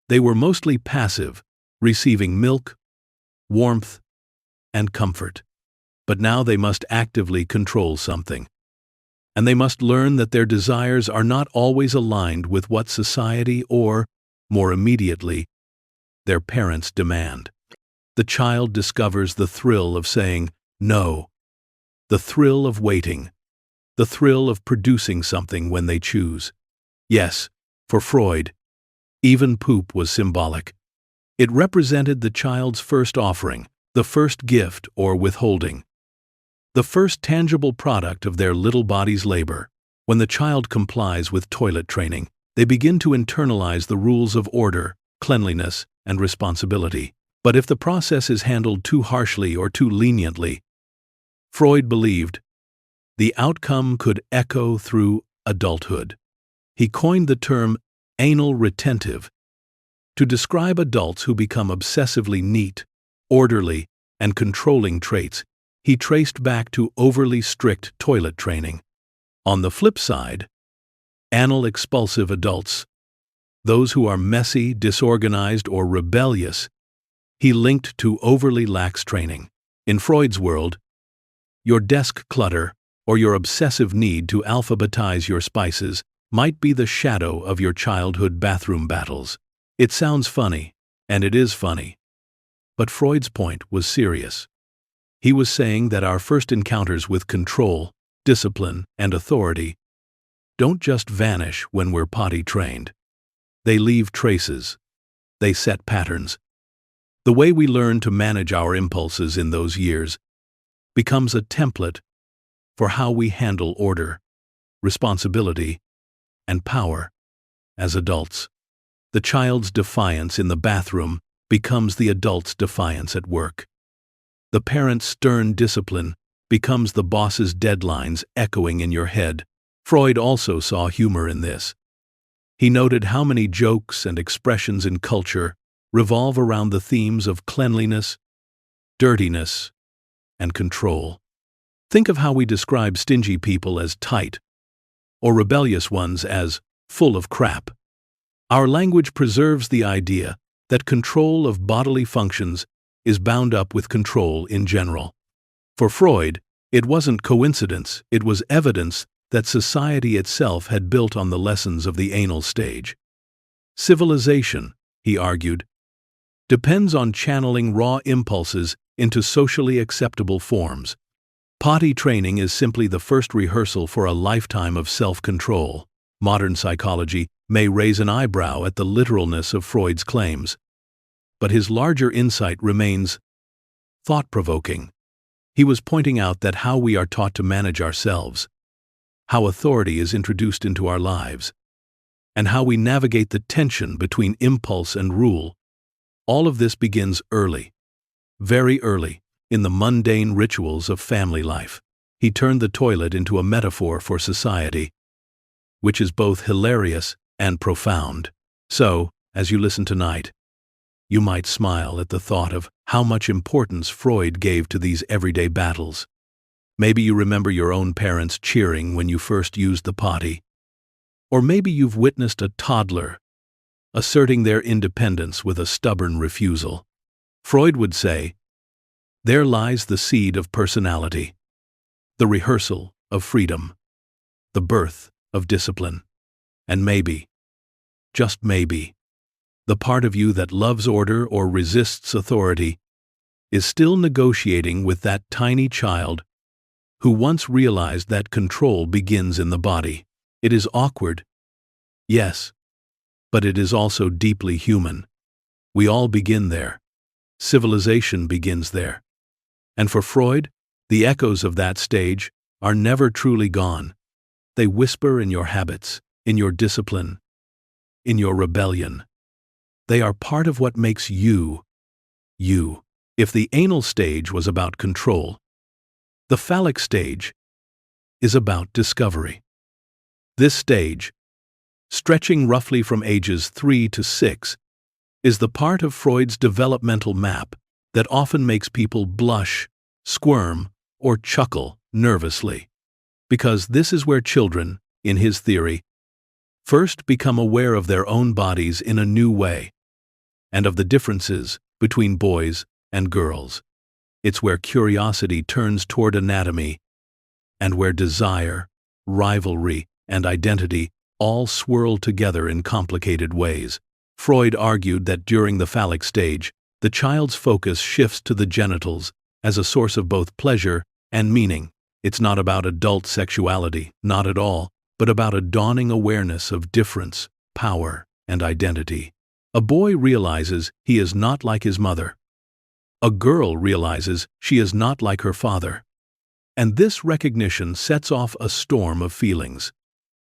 they were mostly passive, receiving milk, warmth, and comfort. But now they must actively control something. And they must learn that their desires are not always aligned with what society or, more immediately, their parents demand. The child discovers the thrill of saying no, the thrill of waiting, the thrill of producing something when they choose. Yes, for Freud, even poop was symbolic. It represented the child's first offering, the first gift or withholding, the first tangible product of their little body's labor. When the child complies with toilet training, they begin to internalize the rules of order, cleanliness, and responsibility. But if the process is handled too harshly or too leniently, Freud believed, the outcome could echo through adulthood. He coined the term anal retentive to describe adults who become obsessively neat, orderly, and controlling traits he traced back to overly strict toilet training. On the flip side, anal expulsive adults, those who are messy, disorganized, or rebellious, he linked to overly lax training. In Freud's world, your desk clutter or your obsessive need to alphabetize your spices might be the shadow of your childhood bathroom battles. It sounds funny, and it is funny. But Freud's point was serious. He was saying that our first encounters with control, discipline, and authority don't just vanish when we're potty trained. They leave traces. They set patterns. The way we learn to manage our impulses in those years becomes a template for how we handle order, responsibility, and power as adults. The child's defiance in the bathroom becomes the adult's defiance at work. The parent's stern discipline becomes the boss's deadlines echoing in your head. Freud also saw humor in this. He noted how many jokes and expressions in culture revolve around the themes of cleanliness, dirtiness, and control. Think of how we describe stingy people as tight, or rebellious ones as full of crap. Our language preserves the idea that control of bodily functions is bound up with control in general. For Freud, it wasn't coincidence, it was evidence that society itself had built on the lessons of the anal stage. Civilization, he argued, depends on channeling raw impulses into socially acceptable forms. Potty training is simply the first rehearsal for a lifetime of self-control. Modern psychology may raise an eyebrow at the literalness of Freud's claims, but his larger insight remains thought-provoking. He was pointing out that how we are taught to manage ourselves, how authority is introduced into our lives, and how we navigate the tension between impulse and rule, all of this begins early, very early, in the mundane rituals of family life. He turned the toilet into a metaphor for society, which is both hilarious and profound. So, as you listen tonight, you might smile at the thought of how much importance Freud gave to these everyday battles. Maybe you remember your own parents cheering when you first used the potty. Or maybe you've witnessed a toddler asserting their independence with a stubborn refusal. Freud would say, there lies the seed of personality, the rehearsal of freedom, the birth of discipline, and maybe, just maybe, the part of you that loves order or resists authority is still negotiating with that tiny child who once realized that control begins in the body. It is awkward, yes, but it is also deeply human. We all begin there. Civilization begins there. And for Freud, the echoes of that stage are never truly gone. They whisper in your habits, in your discipline, in your rebellion. They are part of what makes you, you. If the anal stage was about control, the phallic stage is about discovery. This stage, stretching roughly from ages 3 to 6, is the part of Freud's developmental map that often makes people blush, squirm, or chuckle nervously. Because this is where children, in his theory, first become aware of their own bodies in a new way, and of the differences between boys and girls. It's where curiosity turns toward anatomy, and where desire, rivalry, and identity all swirl together in complicated ways. Freud argued that during the phallic stage, the child's focus shifts to the genitals as a source of both pleasure and meaning. It's not about adult sexuality, not at all, but about a dawning awareness of difference, power, and identity. A boy realizes he is not like his mother. A girl realizes she is not like her father. And this recognition sets off a storm of feelings.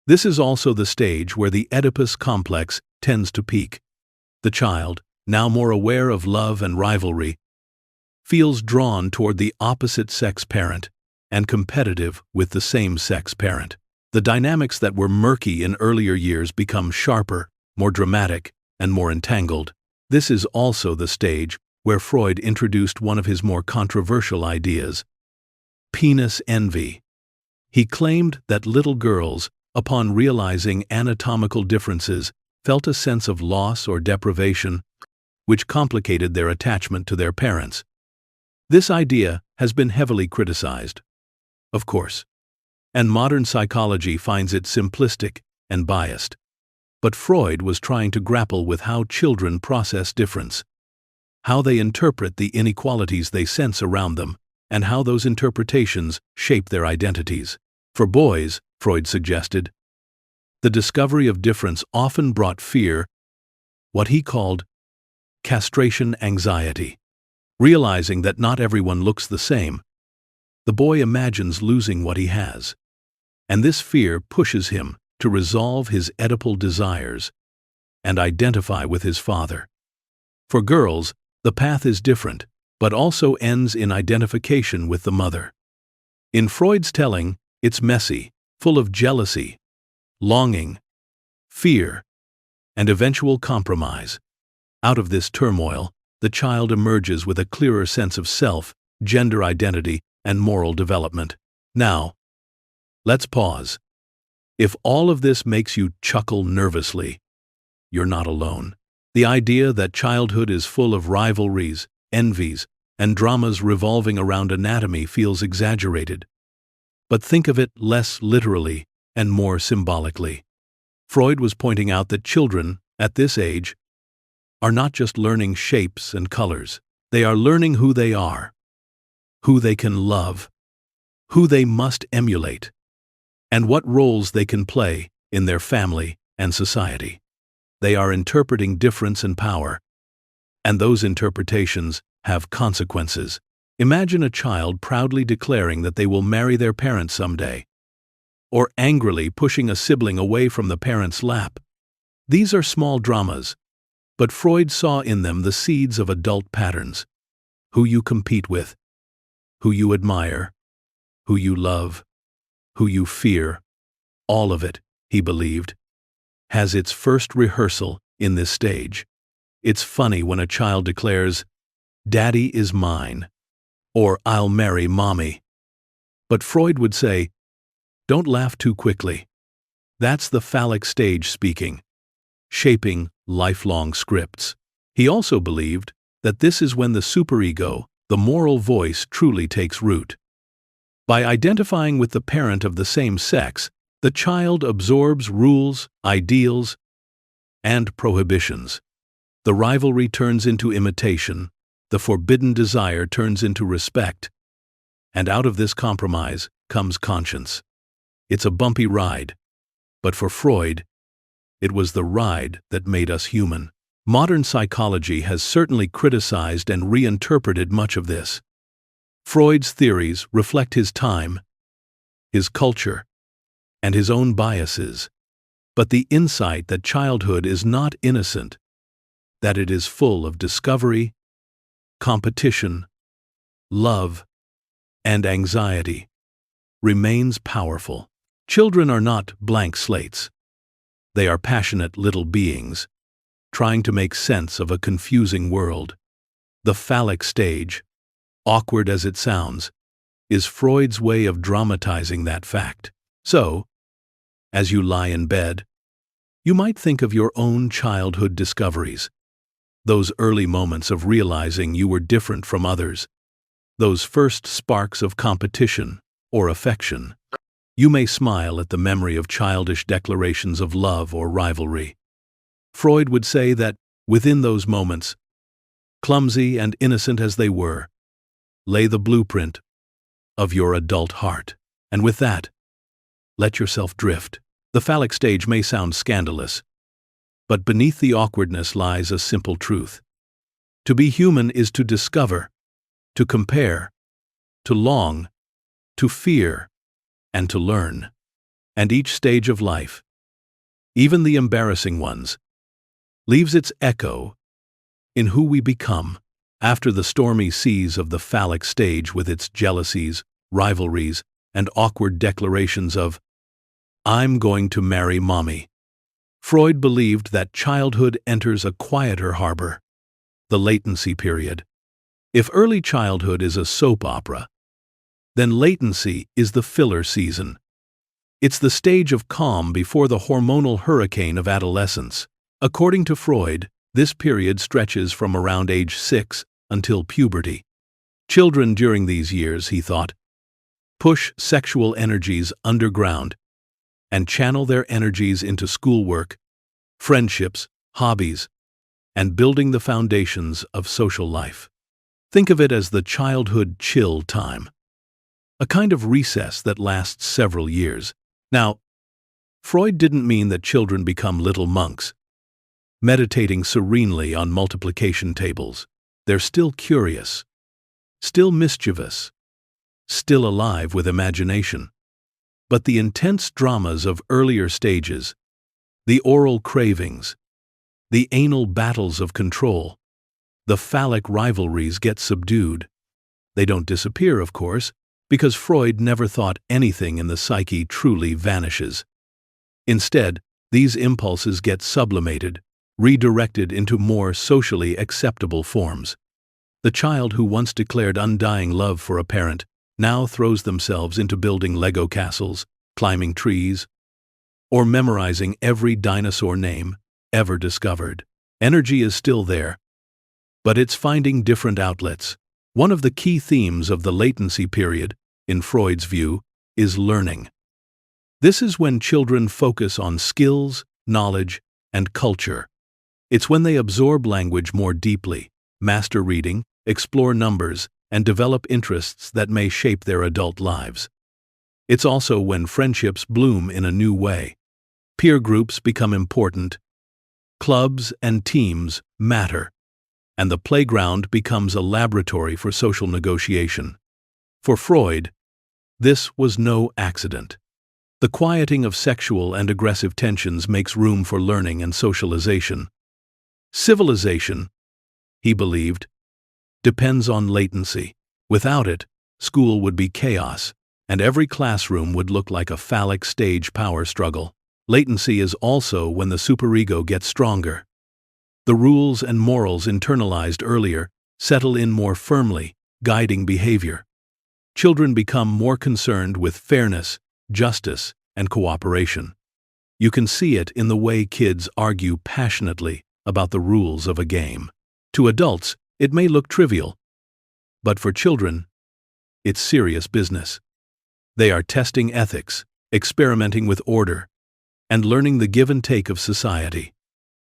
This is also the stage where the Oedipus complex tends to peak. The child, now more aware of love and rivalry, feels drawn toward the opposite-sex parent and competitive with the same-sex parent. The dynamics that were murky in earlier years become sharper, more dramatic, and more entangled. This is also the stage where Freud introduced one of his more controversial ideas: penis envy. He claimed that little girls, upon realizing anatomical differences, felt a sense of loss or deprivation, which complicated their attachment to their parents. This idea has been heavily criticized, of course, and modern psychology finds it simplistic and biased. But Freud was trying to grapple with how children process difference, how they interpret the inequalities they sense around them, and how those interpretations shape their identities. For boys, Freud suggested, the discovery of difference often brought fear, what he called castration anxiety. Realizing that not everyone looks the same, the boy imagines losing what he has, and this fear pushes him to resolve his Oedipal desires and identify with his father. For girls, the path is different, but also ends in identification with the mother. In Freud's telling, it's messy, full of jealousy, longing, fear, and eventual compromise. Out of this turmoil, the child emerges with a clearer sense of self, gender identity, and moral development. Now, let's pause. If all of this makes you chuckle nervously, you're not alone. The idea that childhood is full of rivalries, envies, and dramas revolving around anatomy feels exaggerated. But think of it less literally and more symbolically. Freud was pointing out that children, at this age, are not just learning shapes and colors. They are learning who they are, who they can love, who they must emulate, and what roles they can play in their family and society. They are interpreting difference and power, and those interpretations have consequences. Imagine a child proudly declaring that they will marry their parents someday, or angrily pushing a sibling away from the parent's lap. These are small dramas, but Freud saw in them the seeds of adult patterns: who you compete with, who you admire, who you love, who you fear. All of it, he believed, has its first rehearsal in this stage. It's funny when a child declares, "Daddy is mine," or "I'll marry mommy." But Freud would say, don't laugh too quickly. That's the phallic stage speaking, shaping lifelong scripts. He also believed that this is when the superego, the moral voice, truly takes root. By identifying with the parent of the same sex, the child absorbs rules, ideals, and prohibitions. The rivalry turns into imitation, the forbidden desire turns into respect, and out of this compromise comes conscience. It's a bumpy ride, but for Freud, it was the ride that made us human. Modern psychology has certainly criticized and reinterpreted much of this. Freud's theories reflect his time, his culture, and his own biases. But the insight that childhood is not innocent, that it is full of discovery, competition, love, and anxiety, remains powerful. Children are not blank slates. They are passionate little beings, trying to make sense of a confusing world. The phallic stage, awkward as it sounds, is Freud's way of dramatizing that fact. So, as you lie in bed, you might think of your own childhood discoveries, those early moments of realizing you were different from others, those first sparks of competition or affection. You may smile at the memory of childish declarations of love or rivalry. Freud would say that within those moments, clumsy and innocent as they were, lay the blueprint of your adult heart. And with that, let yourself drift. The phallic stage may sound scandalous, but beneath the awkwardness lies a simple truth. To be human is to discover, to compare, to long, to fear, and to learn. And each stage of life, even the embarrassing ones, leaves its echo in who we become. After the stormy seas of the phallic stage with its jealousies, rivalries, and awkward declarations of, "I'm going to marry mommy," Freud believed that childhood enters a quieter harbor, the latency period. If early childhood is a soap opera, then latency is the filler season. It's the stage of calm before the hormonal hurricane of adolescence. According to Freud, this period stretches from around age 6 until puberty. Children during these years, he thought, push sexual energies underground and channel their energies into schoolwork, friendships, hobbies, and building the foundations of social life. Think of it as the childhood chill time, a kind of recess that lasts several years. Now, Freud didn't mean that children become little monks, meditating serenely on multiplication tables. They're still curious, still mischievous, still alive with imagination. But the intense dramas of earlier stages, the oral cravings, the anal battles of control, the phallic rivalries get subdued. They don't disappear, of course, because Freud never thought anything in the psyche truly vanishes. Instead, these impulses get sublimated, redirected into more socially acceptable forms. The child who once declared undying love for a parent now throws themselves into building Lego castles, climbing trees, or memorizing every dinosaur name ever discovered. Energy is still there, but it's finding different outlets. One of the key themes of the latency period, in Freud's view, is learning. This is when children focus on skills, knowledge, and culture. It's when they absorb language more deeply, master reading, explore numbers, and develop interests that may shape their adult lives. It's also when friendships bloom in a new way. Peer groups become important, clubs and teams matter, and the playground becomes a laboratory for social negotiation. For Freud, this was no accident. The quieting of sexual and aggressive tensions makes room for learning and socialization. Civilization, he believed, depends on latency. Without it, school would be chaos, and every classroom would look like a phallic stage power struggle. Latency is also when the superego gets stronger. The rules and morals internalized earlier settle in more firmly, guiding behavior. Children become more concerned with fairness, justice, and cooperation. You can see it in the way kids argue passionately about the rules of a game. To adults, it may look trivial, but for children, it's serious business. They are testing ethics, experimenting with order, and learning the give and take of society.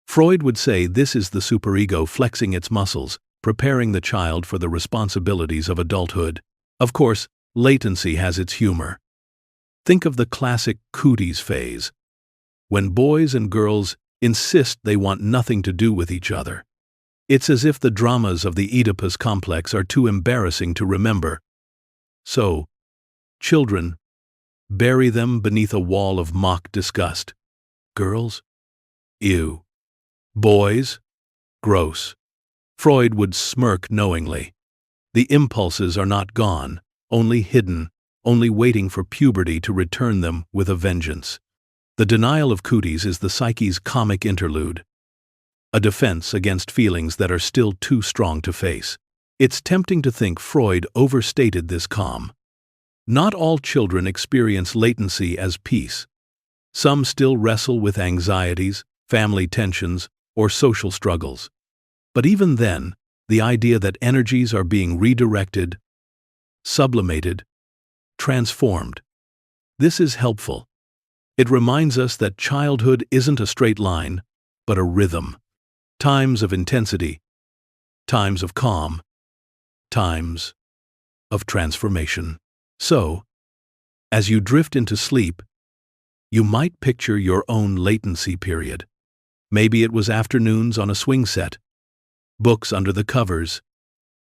Freud would say this is the superego flexing its muscles, preparing the child for the responsibilities of adulthood. Of course, latency has its humor. Think of the classic cooties phase, when boys and girls insist they want nothing to do with each other. It's as if the dramas of the Oedipus complex are too embarrassing to remember. So, children, bury them beneath a wall of mock disgust. Girls? Ew. Boys? Gross. Freud would smirk knowingly. The impulses are not gone, only hidden, only waiting for puberty to return them with a vengeance. The denial of cooties is the psyche's comic interlude, a defense against feelings that are still too strong to face. It's tempting to think Freud overstated this calm. Not all children experience latency as peace. Some still wrestle with anxieties, family tensions, or social struggles. But even then, the idea that energies are being redirected, sublimated, transformed. This is helpful. It reminds us that childhood isn't a straight line, but a rhythm. Times of intensity, times of calm, times of transformation. So, as you drift into sleep, you might picture your own latency period. Maybe it was afternoons on a swing set, books under the covers,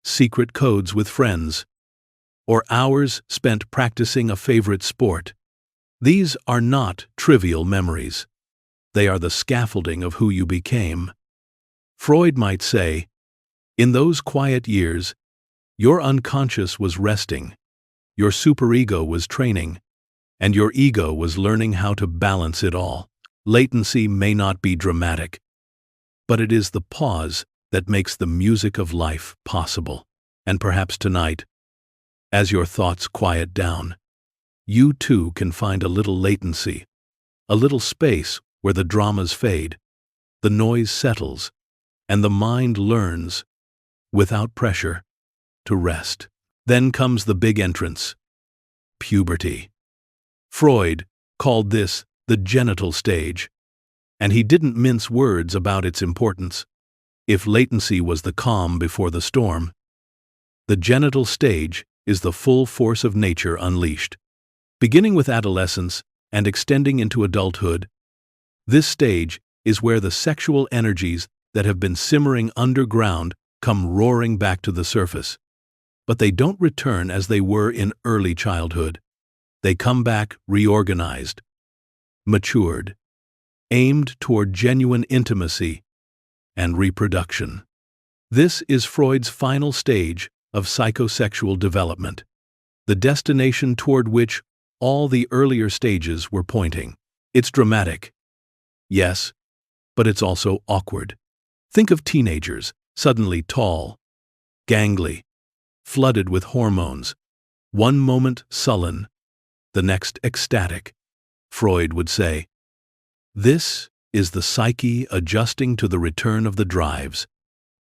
secret codes with friends, or hours spent practicing a favorite sport. These are not trivial memories. They are the scaffolding of who you became. Freud might say, in those quiet years, your unconscious was resting, your superego was training, and your ego was learning how to balance it all. Latency may not be dramatic, but it is the pause that makes the music of life possible. And perhaps tonight, as your thoughts quiet down, you too can find a little latency, a little space where the dramas fade, the noise settles, and the mind learns, without pressure, to rest. Then comes the big entrance, puberty. Freud called this the genital stage, and he didn't mince words about its importance. If latency was the calm before the storm, the genital stage is the full force of nature unleashed. Beginning with adolescence and extending into adulthood, this stage is where the sexual energies that have been simmering underground come roaring back to the surface. But they don't return as they were in early childhood. They come back reorganized, matured, aimed toward genuine intimacy and reproduction. This is Freud's final stage of psychosexual development, the destination toward which all the earlier stages were pointing. It's dramatic, yes, but it's also awkward. Think of teenagers, suddenly tall, gangly, flooded with hormones, one moment sullen, the next ecstatic. Freud would say, this is the psyche adjusting to the return of the drives.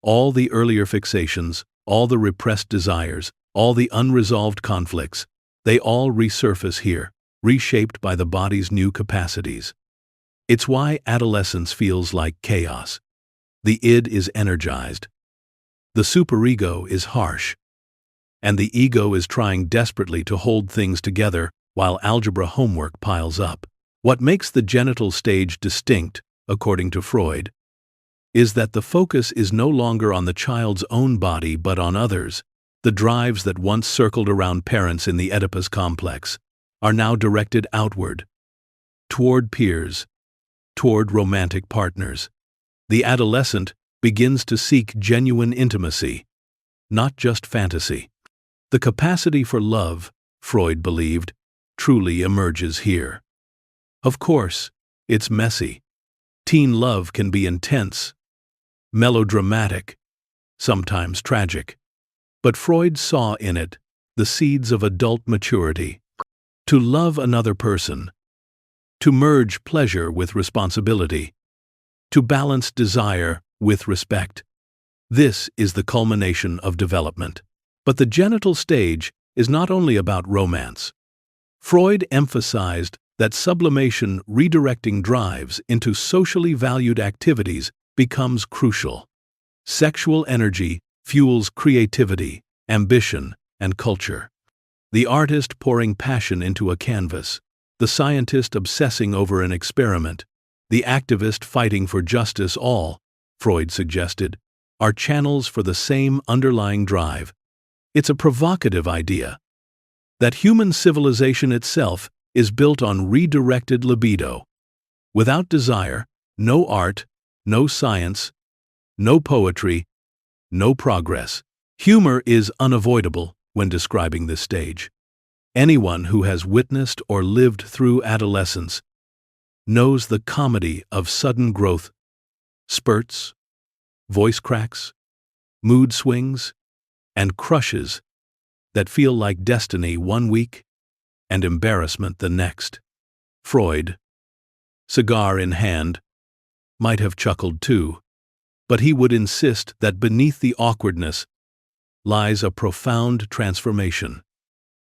All the earlier fixations, all the repressed desires, all the unresolved conflicts, they all resurface here, reshaped by the body's new capacities. It's why adolescence feels like chaos. The id is energized. The superego is harsh. And the ego is trying desperately to hold things together while algebra homework piles up. What makes the genital stage distinct, according to Freud, is that the focus is no longer on the child's own body but on others. The drives that once circled around parents in the Oedipus complex are now directed outward, toward peers, toward romantic partners. The adolescent begins to seek genuine intimacy, not just fantasy. The capacity for love, Freud believed, truly emerges here. Of course, it's messy. Teen love can be intense, melodramatic, sometimes tragic. But Freud saw in it the seeds of adult maturity. To love another person, to merge pleasure with responsibility, to balance desire with respect. This is the culmination of development. But the genital stage is not only about romance. Freud emphasized that sublimation, redirecting drives into socially valued activities, becomes crucial. Sexual energy fuels creativity, ambition, and culture. The artist pouring passion into a canvas, the scientist obsessing over an experiment, the activist fighting for justice, all, Freud suggested, are channels for the same underlying drive. It's a provocative idea that human civilization itself is built on redirected libido. Without desire, no art, no science, no poetry, no progress. Humor is unavoidable when describing this stage. Anyone who has witnessed or lived through adolescence knows the comedy of sudden growth, spurts, voice cracks, mood swings, and crushes that feel like destiny one week and embarrassment the next. Freud, cigar in hand, might have chuckled too, but he would insist that beneath the awkwardness lies a profound transformation.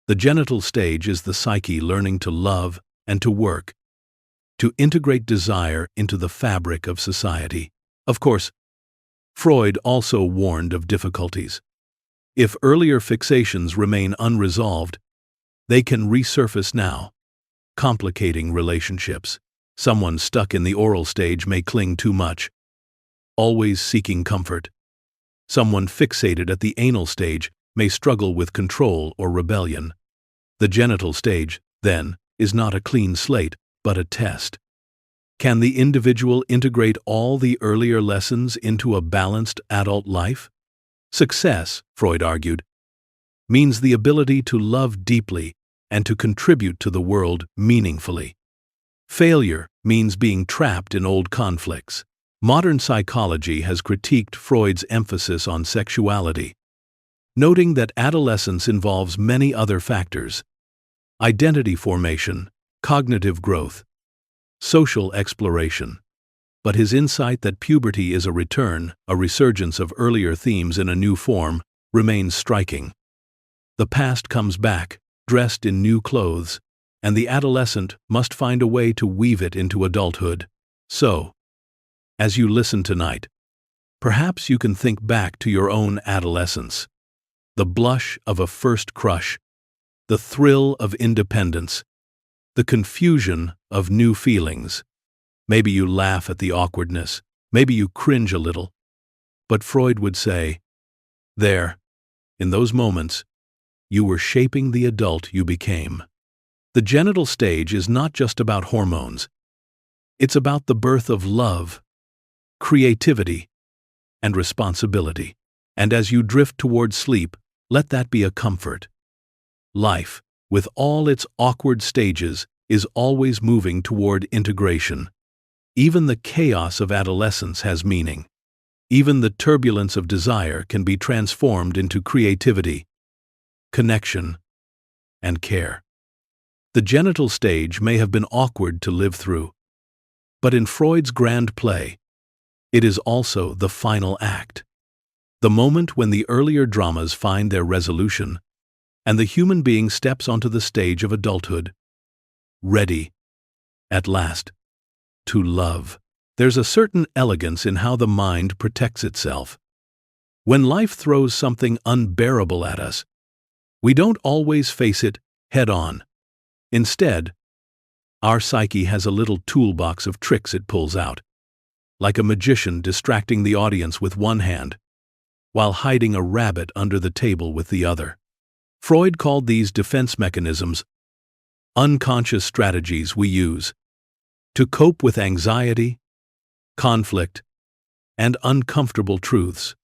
The genital stage is the psyche learning to love and to work, to integrate desire into the fabric of society. Of course, Freud also warned of difficulties. If earlier fixations remain unresolved, they can resurface now, complicating relationships. Someone stuck in the oral stage may cling too much, always seeking comfort. Someone fixated at the anal stage may struggle with control or rebellion. The genital stage, then, is not a clean slate, but a test. Can the individual integrate all the earlier lessons into a balanced adult life? Success, Freud argued, means the ability to love deeply and to contribute to the world meaningfully. Failure means being trapped in old conflicts. Modern psychology has critiqued Freud's emphasis on sexuality, noting that adolescence involves many other factors: identity formation, cognitive growth, social exploration. But his insight that puberty is a return, a resurgence of earlier themes in a new form, remains striking. The past comes back, dressed in new clothes, and the adolescent must find a way to weave it into adulthood. So, as you listen tonight, perhaps you can think back to your own adolescence. The blush of a first crush, the thrill of independence, the confusion of new feelings. Maybe you laugh at the awkwardness, maybe you cringe a little. But Freud would say, there, in those moments, you were shaping the adult you became. The genital stage is not just about hormones. It's about the birth of love, creativity, and responsibility. And as you drift toward sleep, let that be a comfort. Life, with all its awkward stages, is always moving toward integration. Even the chaos of adolescence has meaning. Even the turbulence of desire can be transformed into creativity, connection, and care. The genital stage may have been awkward to live through, but in Freud's grand play, it is also the final act. The moment when the earlier dramas find their resolution, and the human being steps onto the stage of adulthood, ready, at last, to love. There's a certain elegance in how the mind protects itself. When life throws something unbearable at us, we don't always face it head-on. Instead, our psyche has a little toolbox of tricks it pulls out, like a magician distracting the audience with one hand, while hiding a rabbit under the table with the other. Freud called these defense mechanisms unconscious strategies we use to cope with anxiety, conflict, and uncomfortable truths.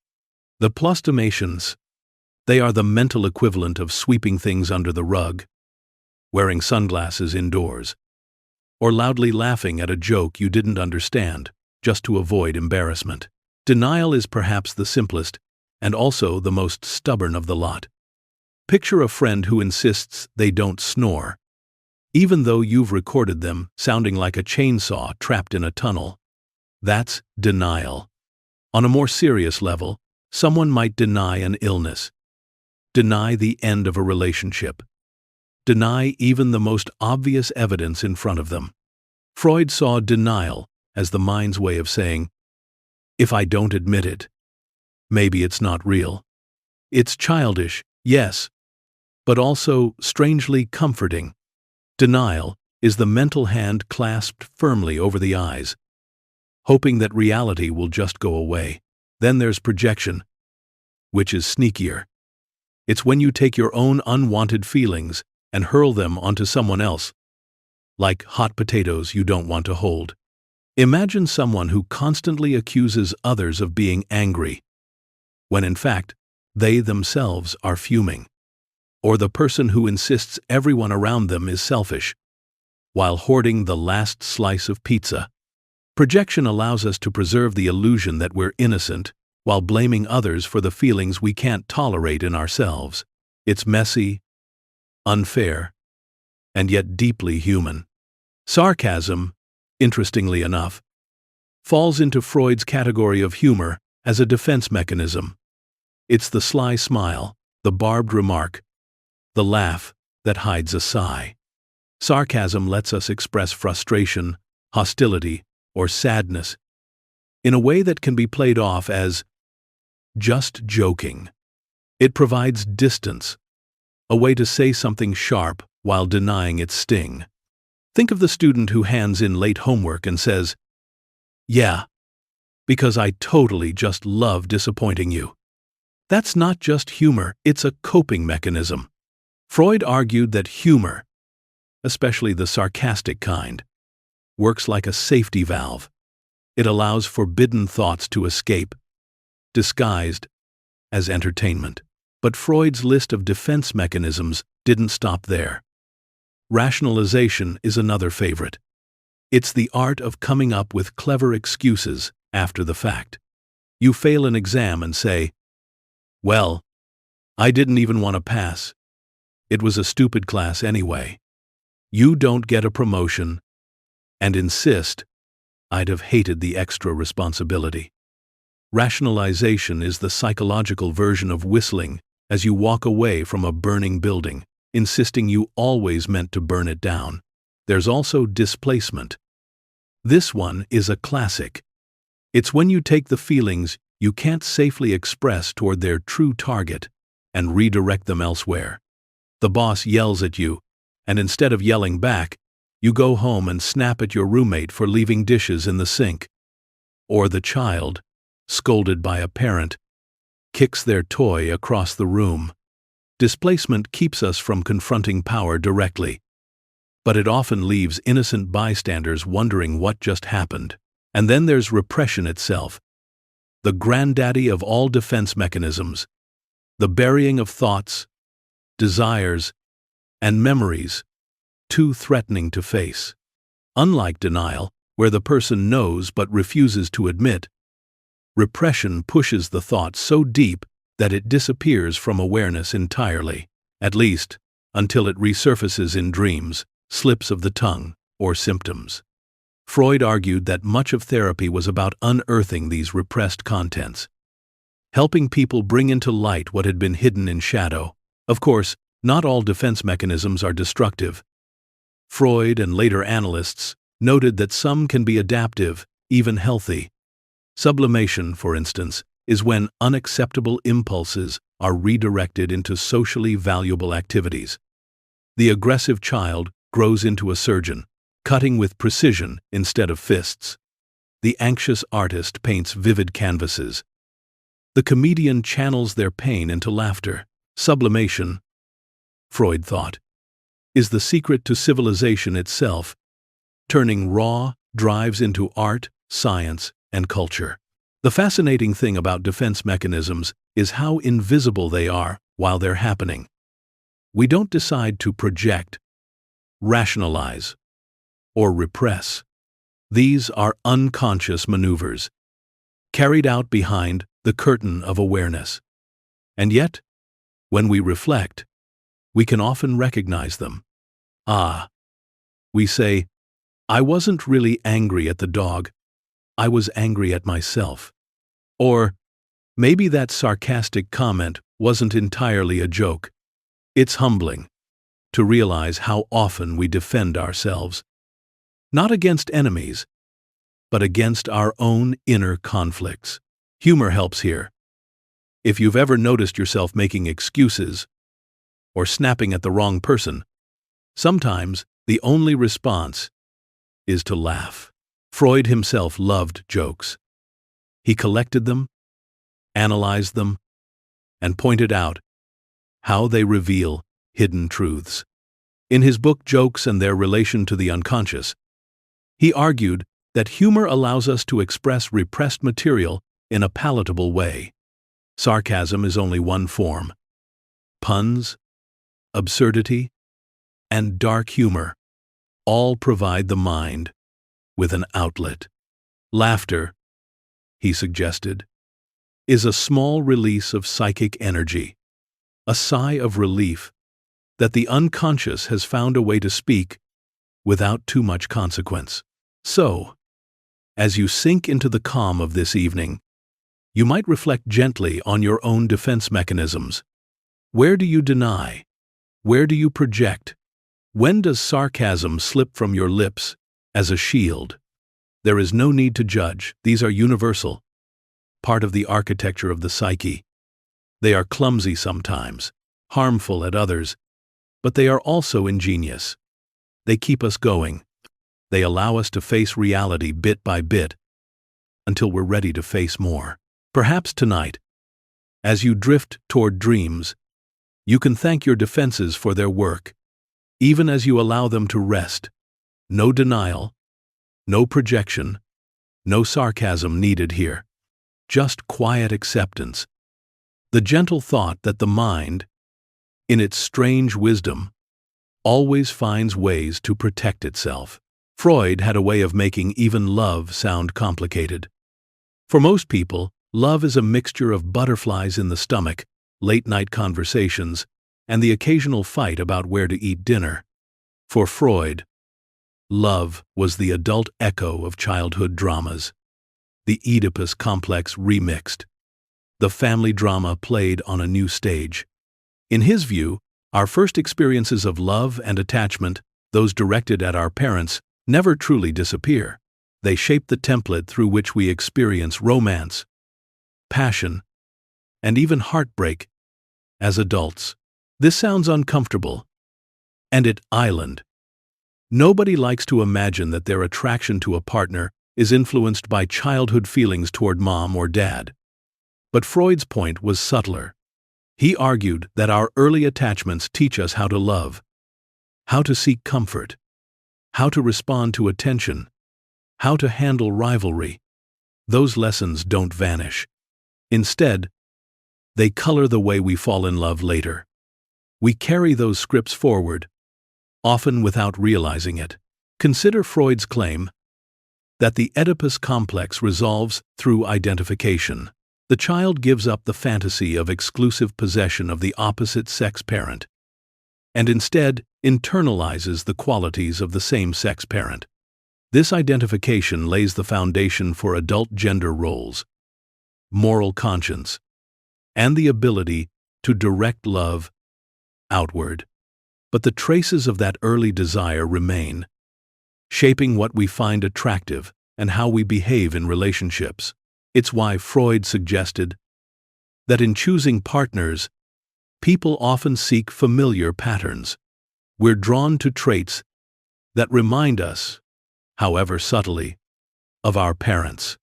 The plustomations, they are the mental equivalent of sweeping things under the rug, wearing sunglasses indoors, or loudly laughing at a joke you didn't understand, just to avoid embarrassment. Denial is perhaps the simplest, and also the most stubborn of the lot. Picture a friend who insists they don't snore, even though you've recorded them sounding like a chainsaw trapped in a tunnel. That's denial. On a more serious level, someone might deny an illness, deny the end of a relationship, deny even the most obvious evidence in front of them. Freud saw denial as the mind's way of saying, if I don't admit it, maybe it's not real. It's childish, yes, but also strangely comforting. Denial is the mental hand clasped firmly over the eyes, hoping that reality will just go away. Then there's projection, which is sneakier. It's when you take your own unwanted feelings and hurl them onto someone else, like hot potatoes you don't want to hold. Imagine someone who constantly accuses others of being angry, when in fact, they themselves are fuming. Or the person who insists everyone around them is selfish, while hoarding the last slice of pizza. Projection allows us to preserve the illusion that we're innocent, while blaming others for the feelings we can't tolerate in ourselves. It's messy, unfair, and yet deeply human. Sarcasm, interestingly enough, falls into Freud's category of humor as a defense mechanism. It's the sly smile, the barbed remark, the laugh that hides a sigh. Sarcasm lets us express frustration, hostility, or sadness in a way that can be played off as just joking. It provides distance, a way to say something sharp while denying its sting. Think of the student who hands in late homework and says, "Yeah, because I totally just love disappointing you." That's not just humor, it's a coping mechanism. Freud argued that humor, especially the sarcastic kind, works like a safety valve. It allows forbidden thoughts to escape, disguised as entertainment. But Freud's list of defense mechanisms didn't stop there. Rationalization is another favorite. It's the art of coming up with clever excuses after the fact. You fail an exam and say, "Well, I didn't even want to pass. It was a stupid class anyway." You don't get a promotion, and insist, "I'd have hated the extra responsibility." Rationalization is the psychological version of whistling as you walk away from a burning building, insisting you always meant to burn it down. There's also displacement. This one is a classic. It's when you take the feelings you can't safely express toward their true target and redirect them elsewhere. The boss yells at you, and instead of yelling back, you go home and snap at your roommate for leaving dishes in the sink. Or the child, scolded by a parent, kicks their toy across the room. Displacement keeps us from confronting power directly, but it often leaves innocent bystanders wondering what just happened. And then there's repression itself, the granddaddy of all defense mechanisms, the burying of thoughts, desires, and memories too threatening to face. Unlike denial, where the person knows but refuses to admit, repression pushes the thought so deep that it disappears from awareness entirely, at least until it resurfaces in dreams, slips of the tongue, or symptoms. Freud argued that much of therapy was about unearthing these repressed contents, helping people bring into light what had been hidden in shadow. Of course, not all defense mechanisms are destructive. Freud and later analysts noted that some can be adaptive, even healthy. Sublimation, for instance, is when unacceptable impulses are redirected into socially valuable activities. The aggressive child grows into a surgeon, cutting with precision instead of fists. The anxious artist paints vivid canvases. The comedian channels their pain into laughter. Sublimation, Freud thought, is the secret to civilization itself, turning raw drives into art, science, and culture. The fascinating thing about defense mechanisms is how invisible they are while they're happening. We don't decide to project, rationalize, or repress. These are unconscious maneuvers, carried out behind the curtain of awareness. And yet, when we reflect, we can often recognize them. We say, "I wasn't really angry at the dog, I was angry at myself." Or, maybe that sarcastic comment wasn't entirely a joke. It's humbling to realize how often we defend ourselves, not against enemies, but against our own inner conflicts. Humor helps here. If you've ever noticed yourself making excuses or snapping at the wrong person, sometimes the only response is to laugh. Freud himself loved jokes. He collected them, analyzed them, and pointed out how they reveal hidden truths. In his book Jokes and Their Relation to the Unconscious, he argued that humor allows us to express repressed material in a palatable way. Sarcasm is only one form. Puns, absurdity, and dark humor all provide the mind with an outlet. Laughter, he suggested, is a small release of psychic energy, a sigh of relief that the unconscious has found a way to speak without too much consequence. So, as you sink into the calm of this evening, you might reflect gently on your own defense mechanisms. Where do you deny? Where do you project? When does sarcasm slip from your lips as a shield? There is no need to judge. These are universal, part of the architecture of the psyche. They are clumsy sometimes, harmful at others, but they are also ingenious. They keep us going. They allow us to face reality bit by bit until we're ready to face more. Perhaps tonight, as you drift toward dreams, you can thank your defenses for their work, even as you allow them to rest. No denial, no projection, no sarcasm needed here. Just quiet acceptance. The gentle thought that the mind, in its strange wisdom, always finds ways to protect itself. Freud had a way of making even love sound complicated. For most people, love is a mixture of butterflies in the stomach, late-night conversations, and the occasional fight about where to eat dinner. For Freud, love was the adult echo of childhood dramas, the Oedipus complex remixed, the family drama played on a new stage. In his view, our first experiences of love and attachment, those directed at our parents, never truly disappear. They shape the template through which we experience romance, passion, and even heartbreak as adults. This sounds uncomfortable, and it island. Nobody likes to imagine that their attraction to a partner is influenced by childhood feelings toward mom or dad. But Freud's point was subtler. He argued that our early attachments teach us how to love, how to seek comfort, how to respond to attention, how to handle rivalry. Those lessons don't vanish. Instead, they color the way we fall in love later. We carry those scripts forward, often without realizing it. Consider Freud's claim that the Oedipus complex resolves through identification. The child gives up the fantasy of exclusive possession of the opposite-sex parent, and instead internalizes the qualities of the same-sex parent. This identification lays the foundation for adult gender roles, moral conscience, and the ability to direct love outward. But the traces of that early desire remain, shaping what we find attractive and how we behave in relationships. It's why Freud suggested that in choosing partners, people often seek familiar patterns. We're drawn to traits that remind us, however subtly, of our parents.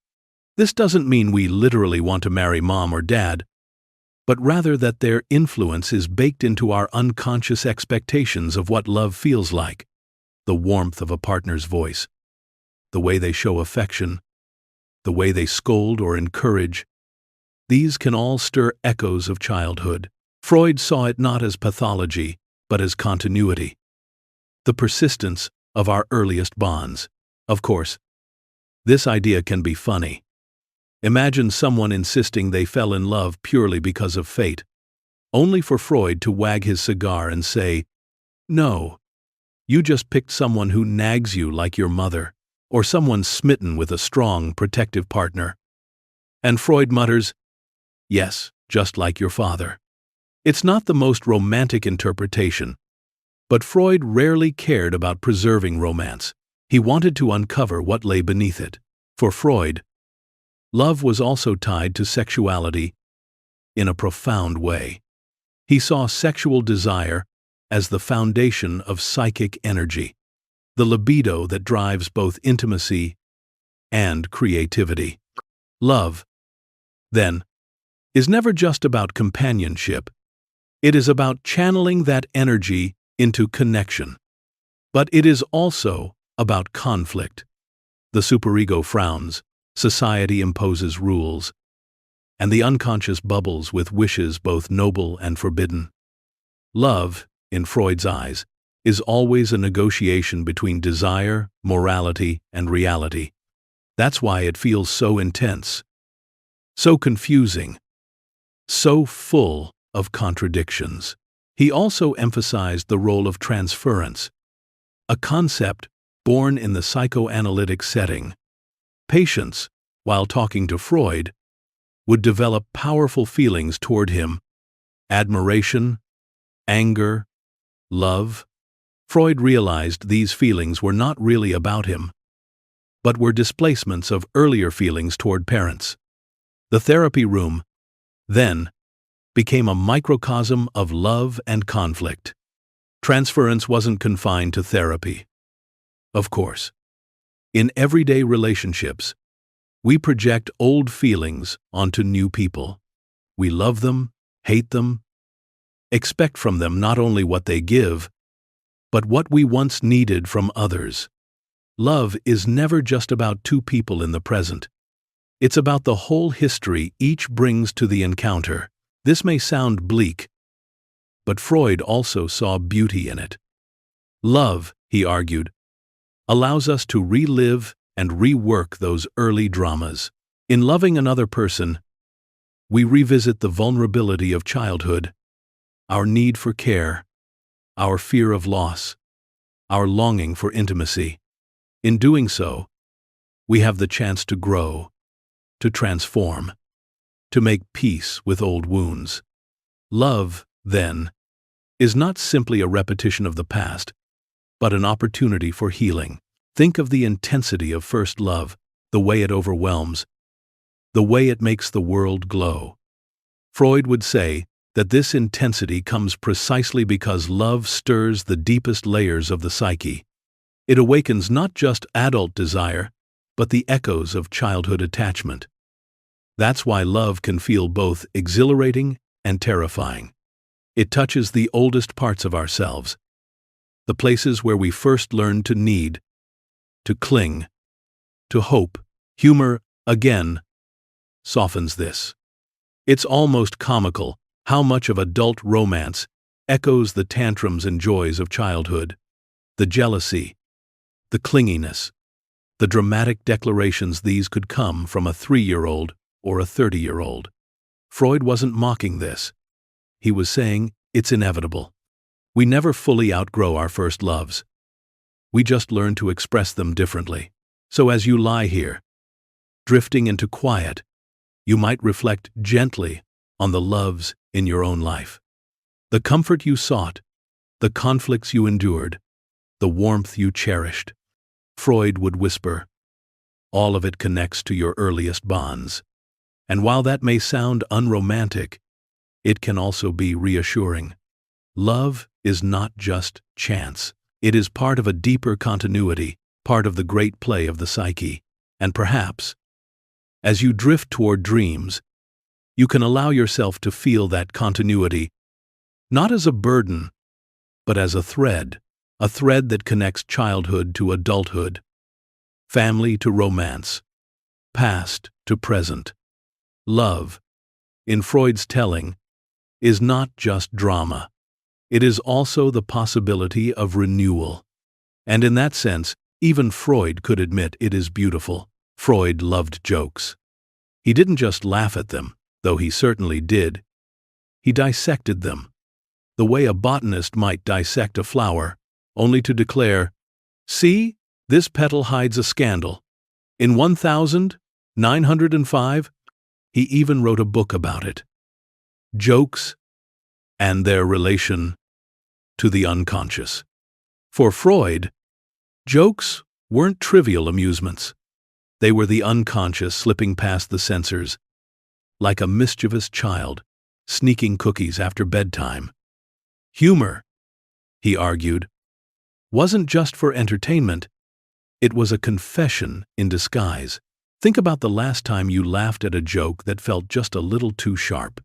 This doesn't mean we literally want to marry mom or dad, but rather that their influence is baked into our unconscious expectations of what love feels like. The warmth of a partner's voice, the way they show affection, the way they scold or encourage. These can all stir echoes of childhood. Freud saw it not as pathology, but as continuity, the persistence of our earliest bonds. Of course, this idea can be funny. Imagine someone insisting they fell in love purely because of fate, only for Freud to wag his cigar and say, "No, you just picked someone who nags you like your mother, or someone smitten with a strong, protective partner." And Freud mutters, "Yes, just like your father." It's not the most romantic interpretation, but Freud rarely cared about preserving romance. He wanted to uncover what lay beneath it. For Freud, love was also tied to sexuality in a profound way. He saw sexual desire as the foundation of psychic energy, the libido that drives both intimacy and creativity. Love, then, is never just about companionship. It is about channeling that energy into connection. But it is also about conflict. The superego frowns, society imposes rules, and the unconscious bubbles with wishes both noble and forbidden. Love, in Freud's eyes, is always a negotiation between desire, morality, and reality. That's why it feels so intense, so confusing, so full of contradictions. He also emphasized the role of transference, a concept born in the psychoanalytic setting. Patients, while talking to Freud, would develop powerful feelings toward him: admiration, anger, love. Freud realized these feelings were not really about him, but were displacements of earlier feelings toward parents. The therapy room, then, became a microcosm of love and conflict. Transference wasn't confined to therapy. Of course, in everyday relationships, we project old feelings onto new people. We love them, hate them, expect from them not only what they give, but what we once needed from others. Love is never just about two people in the present. It's about the whole history each brings to the encounter. This may sound bleak, but Freud also saw beauty in it. Love, he argued, allows us to relive and rework those early dramas. In loving another person, we revisit the vulnerability of childhood, our need for care, our fear of loss, our longing for intimacy. In doing so, we have the chance to grow, to transform, to make peace with old wounds. Love, then, is not simply a repetition of the past, but an opportunity for healing. Think of the intensity of first love, the way it overwhelms, the way it makes the world glow. Freud would say that this intensity comes precisely because love stirs the deepest layers of the psyche. It awakens not just adult desire, but the echoes of childhood attachment. That's why love can feel both exhilarating and terrifying. It touches the oldest parts of ourselves, the places where we first learned to need, to cling, to hope. Humor, again, softens this. It's almost comical how much of adult romance echoes the tantrums and joys of childhood. The jealousy, the clinginess, the dramatic declarations. These could come from a 3-year-old or a 30-year-old. Freud wasn't mocking this. He was saying it's inevitable. We never fully outgrow our first loves. We just learn to express them differently. So as you lie here, drifting into quiet, you might reflect gently on the loves in your own life. The comfort you sought, the conflicts you endured, the warmth you cherished. Freud would whisper, all of it connects to your earliest bonds. And while that may sound unromantic, it can also be reassuring. Love is not just chance. It is part of a deeper continuity, part of the great play of the psyche. And perhaps, as you drift toward dreams, you can allow yourself to feel that continuity, not as a burden, but as a thread that connects childhood to adulthood, family to romance, past to present. Love, in Freud's telling, is not just drama. It is also the possibility of renewal. And in that sense, even Freud could admit it is beautiful. Freud loved jokes. He didn't just laugh at them, though he certainly did. He dissected them, the way a botanist might dissect a flower, only to declare, "See, this petal hides a scandal. In 1905, he even wrote a book about it. Jokes and their relation to the unconscious. For Freud, jokes weren't trivial amusements. They were the unconscious slipping past the censors, like a mischievous child sneaking cookies after bedtime. Humor, he argued, wasn't just for entertainment. It was a confession in disguise. Think about the last time you laughed at a joke that felt just a little too sharp.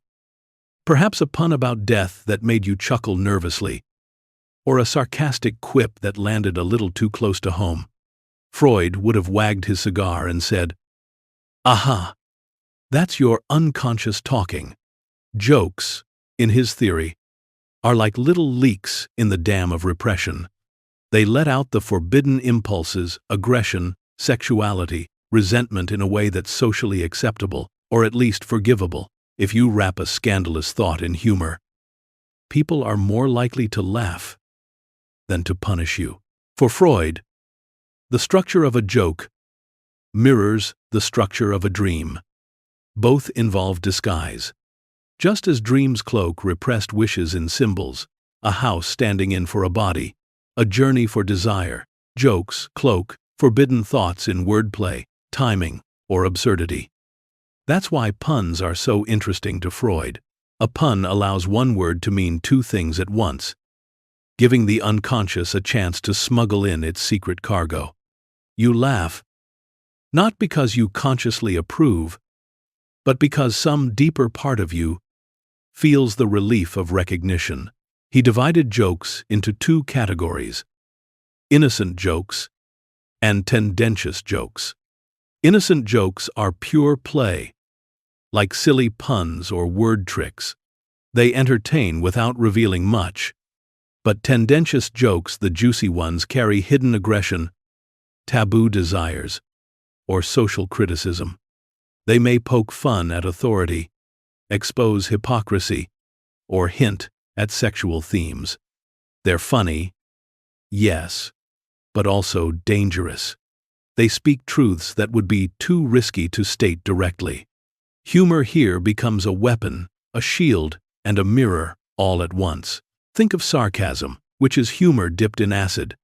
Perhaps a pun about death that made you chuckle nervously, or a sarcastic quip that landed a little too close to home. Freud would have wagged his cigar and said, "Aha, that's your unconscious talking." Jokes, in his theory, are like little leaks in the dam of repression. They let out the forbidden impulses, aggression, sexuality, resentment in a way that's socially acceptable, or at least forgivable. If you wrap a scandalous thought in humor, people are more likely to laugh than to punish you. For Freud, the structure of a joke mirrors the structure of a dream. Both involve disguise. Just as dreams cloak repressed wishes in symbols, a house standing in for a body, a journey for desire, jokes cloak forbidden thoughts in wordplay, timing, or absurdity. That's why puns are so interesting to Freud. A pun allows one word to mean two things at once, giving the unconscious a chance to smuggle in its secret cargo. You laugh, not because you consciously approve, but because some deeper part of you feels the relief of recognition. He divided jokes into two categories: innocent jokes and tendentious jokes. Innocent jokes are pure play, like silly puns or word tricks. They entertain without revealing much. But tendentious jokes, the juicy ones, carry hidden aggression, taboo desires, or social criticism. They may poke fun at authority, expose hypocrisy, or hint at sexual themes. They're funny, yes, but also dangerous. They speak truths that would be too risky to state directly. Humor here becomes a weapon, a shield, and a mirror all at once. Think of sarcasm, which is humor dipped in acid.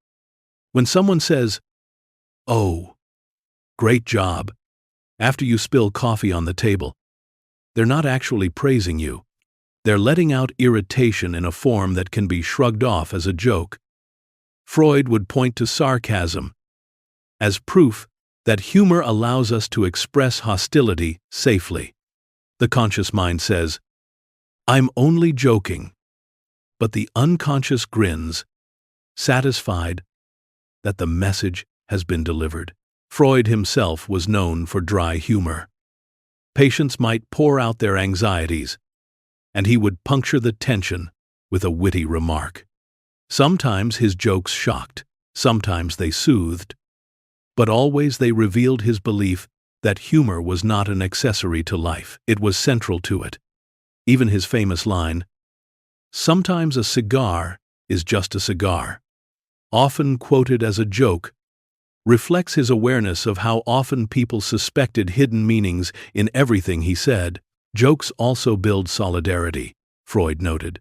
When someone says, "Oh, great job," after you spill coffee on the table, they're not actually praising you. They're letting out irritation in a form that can be shrugged off as a joke. Freud would point to sarcasm as proof that humor allows us to express hostility safely. The conscious mind says, "I'm only joking," but the unconscious grins, satisfied that the message has been delivered. Freud himself was known for dry humor. Patients might pour out their anxieties, and he would puncture the tension with a witty remark. Sometimes his jokes shocked, sometimes they soothed, but always they revealed his belief that humor was not an accessory to life, it was central to it. Even his famous line, "Sometimes a cigar is just a cigar," often quoted as a joke, reflects his awareness of how often people suspected hidden meanings in everything he said. Jokes also build solidarity, Freud noted.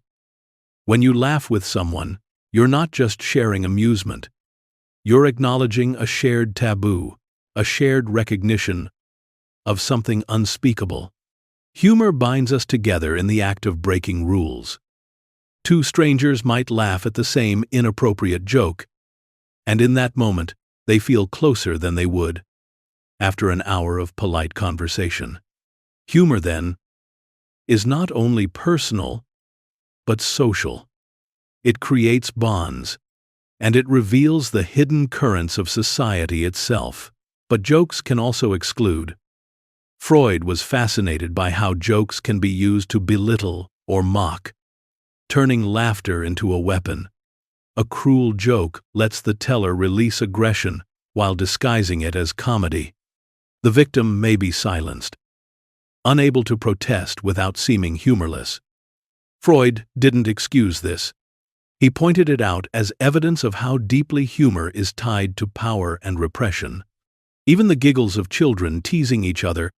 When you laugh with someone, you're not just sharing amusement. You're acknowledging a shared taboo, a shared recognition of something unspeakable. Humor binds us together in the act of breaking rules. Two strangers might laugh at the same inappropriate joke, and in that moment, they feel closer than they would after an hour of polite conversation. Humor, then, is not only personal, but social. It creates bonds, and it reveals the hidden currents of society itself. But jokes can also exclude. Freud was fascinated by how jokes can be used to belittle or mock, turning laughter into a weapon. A cruel joke lets the teller release aggression while disguising it as comedy. The victim may be silenced, unable to protest without seeming humorless. Freud didn't excuse this. He pointed it out as evidence of how deeply humor is tied to power and repression. Even the giggles of children teasing each other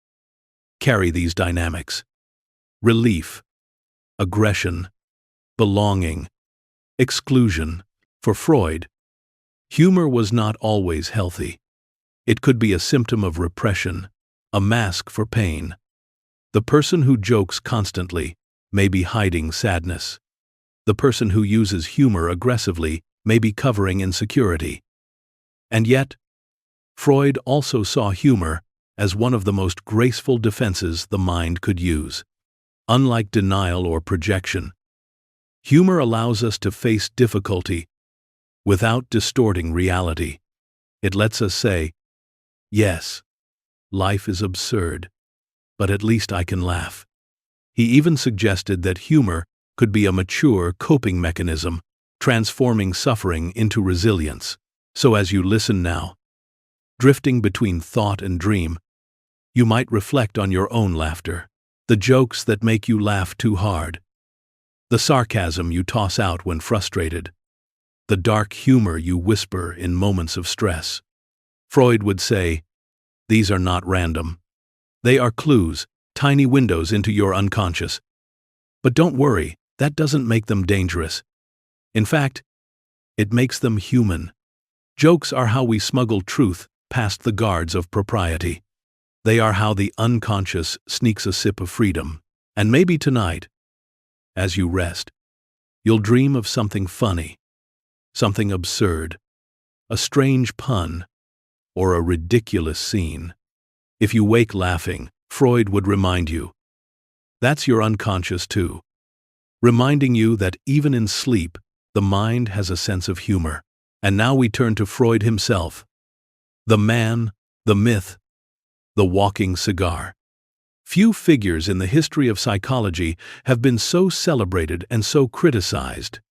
carry these dynamics: relief, aggression, belonging, exclusion. For Freud, humor was not always healthy. It could be a symptom of repression, a mask for pain. The person who jokes constantly may be hiding sadness. The person who uses humor aggressively may be covering insecurity. And yet, Freud also saw humor as one of the most graceful defenses the mind could use. Unlike denial or projection, humor allows us to face difficulty without distorting reality. It lets us say, "Yes, life is absurd, but at least I can laugh." He even suggested that humor could be a mature coping mechanism, transforming suffering into resilience. So as you listen now, drifting between thought and dream, you might reflect on your own laughter, the jokes that make you laugh too hard, the sarcasm you toss out when frustrated, the dark humor you whisper in moments of stress. Freud would say, "These are not random. They are clues, tiny windows into your unconscious. But don't worry, that doesn't make them dangerous. In fact, it makes them human. Jokes are how we smuggle truth past the guards of propriety. They are how the unconscious sneaks a sip of freedom. And maybe tonight, as you rest, you'll dream of something funny, something absurd, a strange pun, or a ridiculous scene. If you wake laughing, Freud would remind you, that's your unconscious too, reminding you that even in sleep, the mind has a sense of humor." And now we turn to Freud himself, the man, the myth, the walking cigar. Few figures in the history of psychology have been so celebrated and so criticized.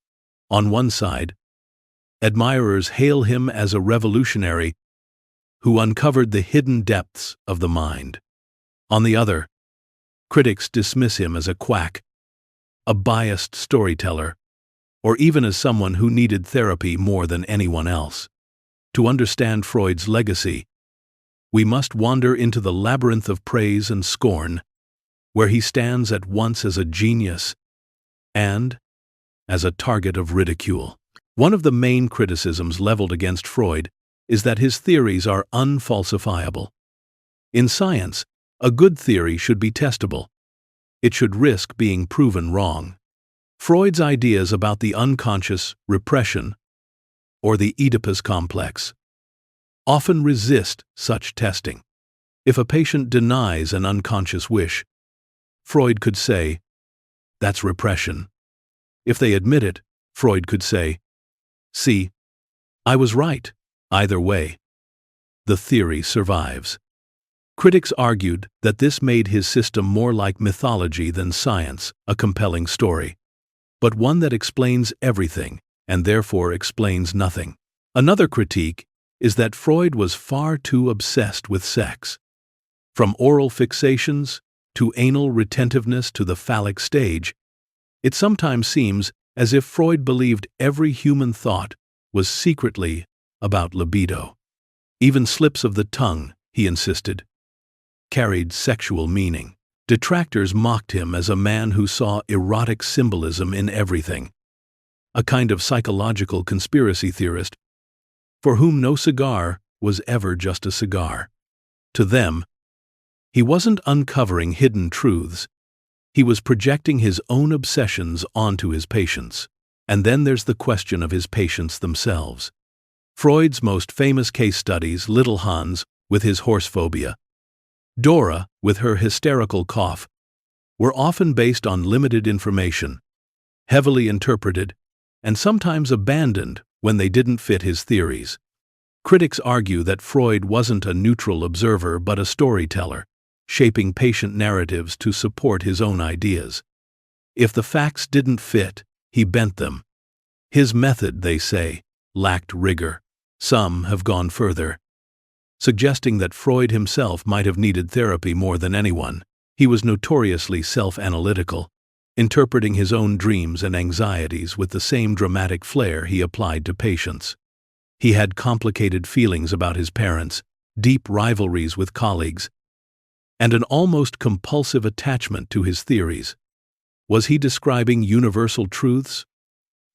On one side, admirers hail him as a revolutionary who uncovered the hidden depths of the mind. On the other, critics dismiss him as a quack, a biased storyteller, or even as someone who needed therapy more than anyone else. To understand Freud's legacy, we must wander into the labyrinth of praise and scorn, where he stands at once as a genius and as a target of ridicule. One of the main criticisms leveled against Freud is that his theories are unfalsifiable. In science, a good theory should be testable. It should risk being proven wrong. Freud's ideas about the unconscious, repression, or the Oedipus complex often resist such testing. If a patient denies an unconscious wish, Freud could say, "That's repression." If they admit it, Freud could say, "See, I was right." Either way, the theory survives. Critics argued that this made his system more like mythology than science, a compelling story, but one that explains everything and therefore explains nothing. Another critique is that Freud was far too obsessed with sex. From oral fixations to anal retentiveness to the phallic stage, it sometimes seems as if Freud believed every human thought was secretly about libido. Even slips of the tongue, he insisted, carried sexual meaning. Detractors mocked him as a man who saw erotic symbolism in everything, a kind of psychological conspiracy theorist for whom no cigar was ever just a cigar. To them, he wasn't uncovering hidden truths, he was projecting his own obsessions onto his patients. And then there's the question of his patients themselves. Freud's most famous case studies, little Hans with his horse phobia, Dora with her hysterical cough, were often based on limited information, heavily interpreted, and sometimes abandoned when they didn't fit his theories. Critics argue that Freud wasn't a neutral observer but a storyteller, shaping patient narratives to support his own ideas. If the facts didn't fit, he bent them. His method, they say, lacked rigor. Some have gone further, suggesting that Freud himself might have needed therapy more than anyone. He was notoriously self-analytical, interpreting his own dreams and anxieties with the same dramatic flair he applied to patients. He had complicated feelings about his parents, deep rivalries with colleagues, and an almost compulsive attachment to his theories. Was he describing universal truths,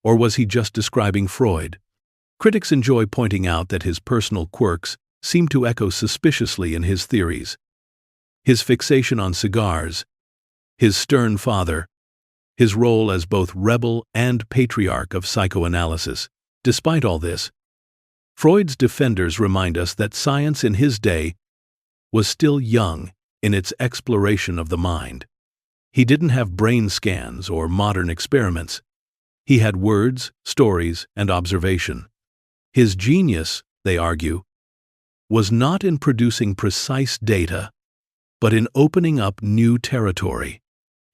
or was he just describing Freud? Critics enjoy pointing out that his personal quirks seem to echo suspiciously in his theories. His fixation on cigars, his stern father, his role as both rebel and patriarch of psychoanalysis. Despite all this, Freud's defenders remind us that science in his day was still young in its exploration of the mind. He didn't have brain scans or modern experiments. He had words, stories, and observation. His genius, they argue, was not in producing precise data, but in opening up new territory.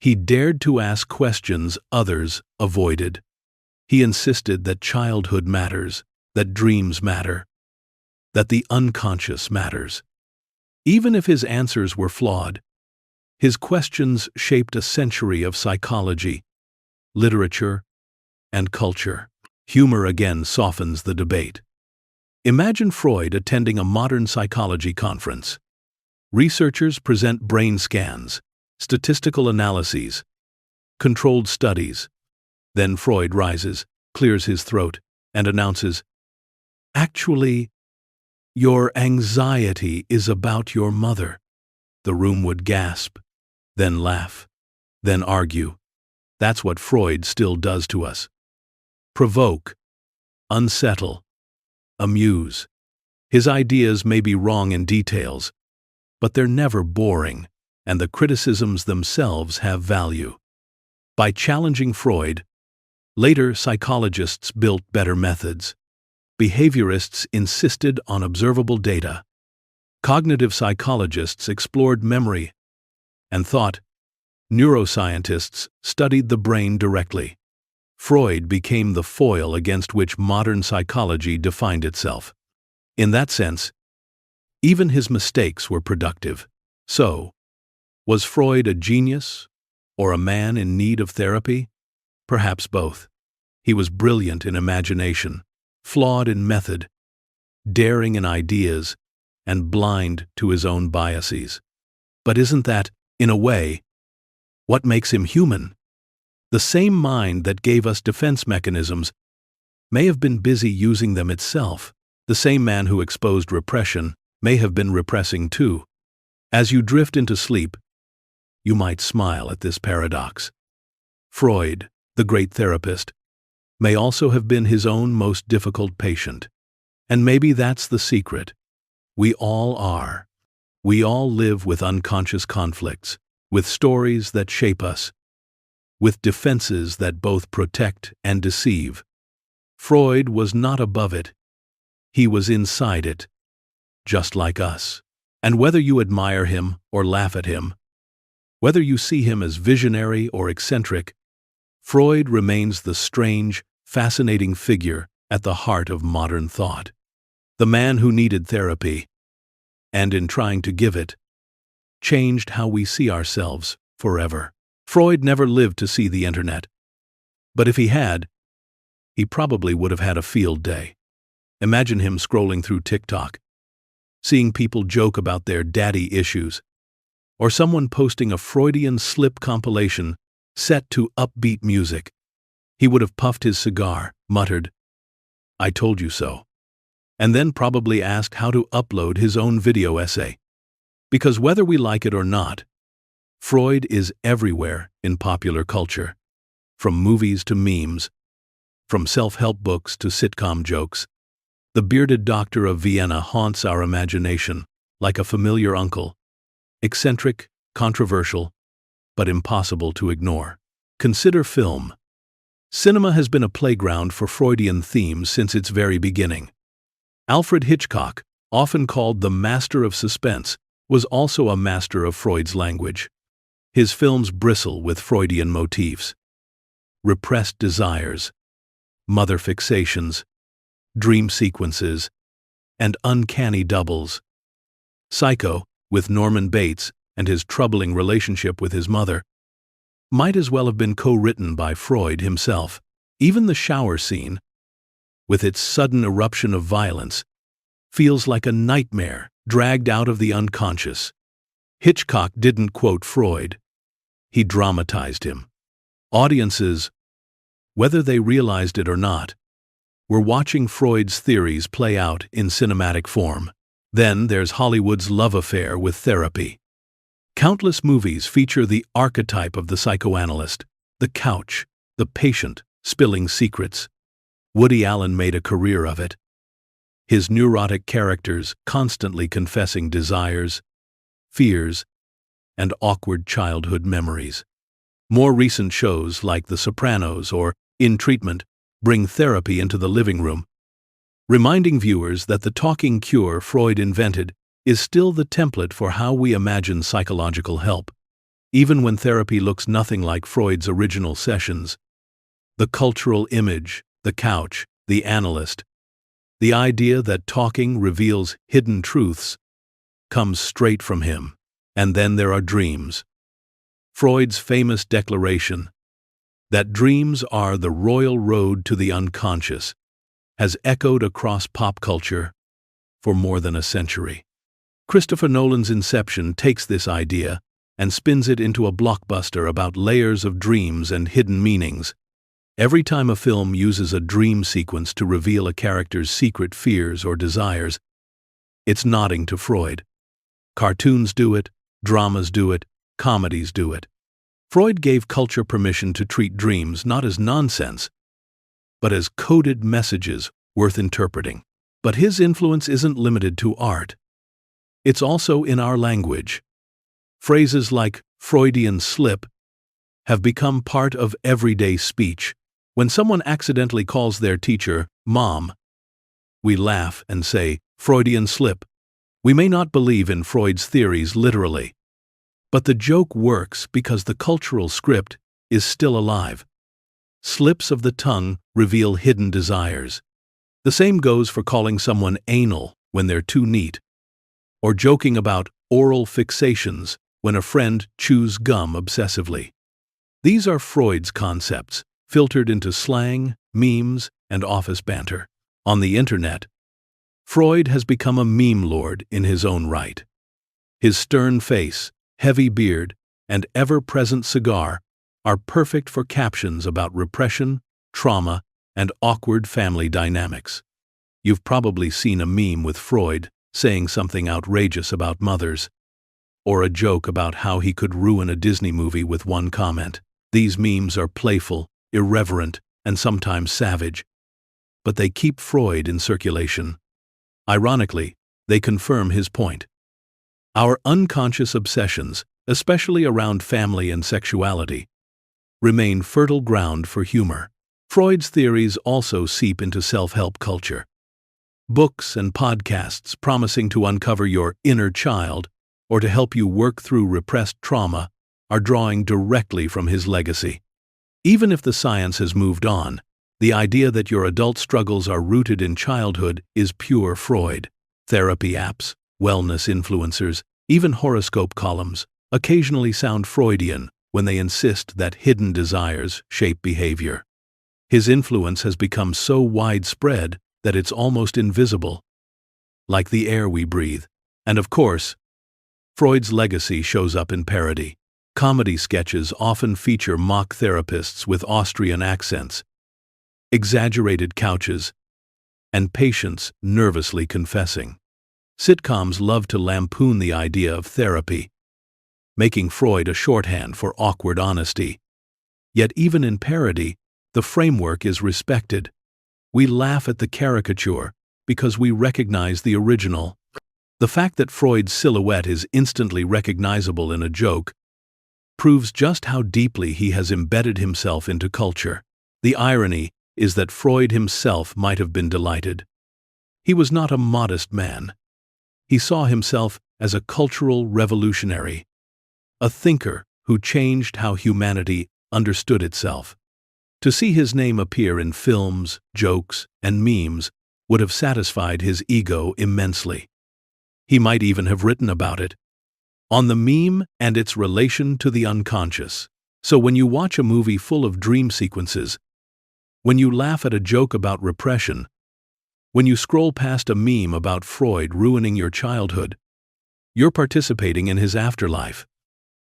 He dared to ask questions others avoided. He insisted that childhood matters, that dreams matter, that the unconscious matters. Even if his answers were flawed, his questions shaped a century of psychology, literature, and culture. Humor again softens the debate. Imagine Freud attending a modern psychology conference. Researchers present brain scans, statistical analyses, controlled studies. Then Freud rises, clears his throat, and announces, "Actually, your anxiety is about your mother." The room would gasp, then laugh, then argue. That's what Freud still does to us. Provoke, unsettle, amuse. His ideas may be wrong in details, but they're never boring, and the criticisms themselves have value. By challenging Freud, later psychologists built better methods. Behaviorists insisted on observable data. Cognitive psychologists explored memory and thought. Neuroscientists studied the brain directly. Freud became the foil against which modern psychology defined itself. In that sense, even his mistakes were productive. So, was Freud a genius or a man in need of therapy? Perhaps both. He was brilliant in imagination, flawed in method, daring in ideas, and blind to his own biases. But isn't that, in a way, what makes him human? The same mind that gave us defense mechanisms may have been busy using them itself. The same man who exposed repression may have been repressing too. As you drift into sleep, you might smile at this paradox. Freud, the great therapist, may also have been his own most difficult patient. And maybe that's the secret. We all are. We all live with unconscious conflicts, with stories that shape us, with defenses that both protect and deceive. Freud was not above it. He was inside it, just like us. And whether you admire him or laugh at him, whether you see him as visionary or eccentric, Freud remains the strange, fascinating figure at the heart of modern thought. The man who needed therapy, and in trying to give it, changed how we see ourselves forever. Freud never lived to see the internet. But if he had, he probably would have had a field day. Imagine him scrolling through TikTok, seeing people joke about their daddy issues, or someone posting a Freudian slip compilation set to upbeat music. He would have puffed his cigar, muttered, "I told you so," and then probably asked how to upload his own video essay. Because whether we like it or not, Freud is everywhere in popular culture, from movies to memes, from self-help books to sitcom jokes. The bearded doctor of Vienna haunts our imagination like a familiar uncle, eccentric, controversial, but impossible to ignore. Consider film. Cinema has been a playground for Freudian themes since its very beginning. Alfred Hitchcock, often called the master of suspense, was also a master of Freud's language. His films bristle with Freudian motifs: repressed desires, mother fixations, dream sequences, and uncanny doubles. Psycho, with Norman Bates and his troubling relationship with his mother, might as well have been co-written by Freud himself. Even the shower scene, with its sudden eruption of violence, feels like a nightmare dragged out of the unconscious. Hitchcock didn't quote Freud. He dramatized him. Audiences, whether they realized it or not, were watching Freud's theories play out in cinematic form. Then there's Hollywood's love affair with therapy. Countless movies feature the archetype of the psychoanalyst, the couch, the patient, spilling secrets. Woody Allen made a career of it. His neurotic characters constantly confessing desires, fears, and awkward childhood memories. More recent shows like The Sopranos or In Treatment bring therapy into the living room, reminding viewers that the talking cure Freud invented is still the template for how we imagine psychological help. Even when therapy looks nothing like Freud's original sessions, the cultural image, the couch, the analyst, the idea that talking reveals hidden truths, comes straight from him. And then there are dreams. Freud's famous declaration, That dreams are the royal road to the unconscious has echoed across pop culture for more than a century. Christopher Nolan's Inception takes this idea and spins it into a blockbuster about layers of dreams and hidden meanings. Every time a film uses a dream sequence to reveal a character's secret fears or desires, it's nodding to Freud. Cartoons do it, dramas do it, comedies do it. Freud gave culture permission to treat dreams not as nonsense, but as coded messages worth interpreting. But his influence isn't limited to art. It's also in our language. Phrases like Freudian slip have become part of everyday speech. When someone accidentally calls their teacher mom, we laugh and say, Freudian slip. We may not believe in Freud's theories literally, but the joke works because the cultural script is still alive. Slips of the tongue reveal hidden desires. The same goes for calling someone anal when they're too neat, or joking about oral fixations when a friend chews gum obsessively. These are Freud's concepts, filtered into slang, memes, and office banter. On the internet, Freud has become a meme lord in his own right. His stern face, heavy beard, and ever-present cigar are perfect for captions about repression, trauma, and awkward family dynamics. You've probably seen a meme with Freud saying something outrageous about mothers, or a joke about how he could ruin a Disney movie with one comment. These memes are playful, irreverent, and sometimes savage, but they keep Freud in circulation. Ironically, they confirm his point. Our unconscious obsessions, especially around family and sexuality, remain fertile ground for humor. Freud's theories also seep into self-help culture. Books and podcasts promising to uncover your inner child or to help you work through repressed trauma are drawing directly from his legacy. Even if the science has moved on, the idea that your adult struggles are rooted in childhood is pure Freud. Therapy apps, wellness influencers, even horoscope columns occasionally sound Freudian when they insist that hidden desires shape behavior. His influence has become so widespread that it's almost invisible, like the air we breathe. And of course, Freud's legacy shows up in parody. Comedy sketches often feature mock therapists with Austrian accents, exaggerated couches, and patients nervously confessing. Sitcoms love to lampoon the idea of therapy, making Freud a shorthand for awkward honesty. Yet even in parody, the framework is respected. We laugh at the caricature because we recognize the original. The fact that Freud's silhouette is instantly recognizable in a joke proves just how deeply he has embedded himself into culture. The irony is that Freud himself might have been delighted. He was not a modest man. He saw himself as a cultural revolutionary, a thinker who changed how humanity understood itself. To see his name appear in films, jokes, and memes would have satisfied his ego immensely. He might even have written about it, on the meme and its relation to the unconscious. So when you watch a movie full of dream sequences, when you laugh at a joke about repression, when you scroll past a meme about Freud ruining your childhood, you're participating in his afterlife.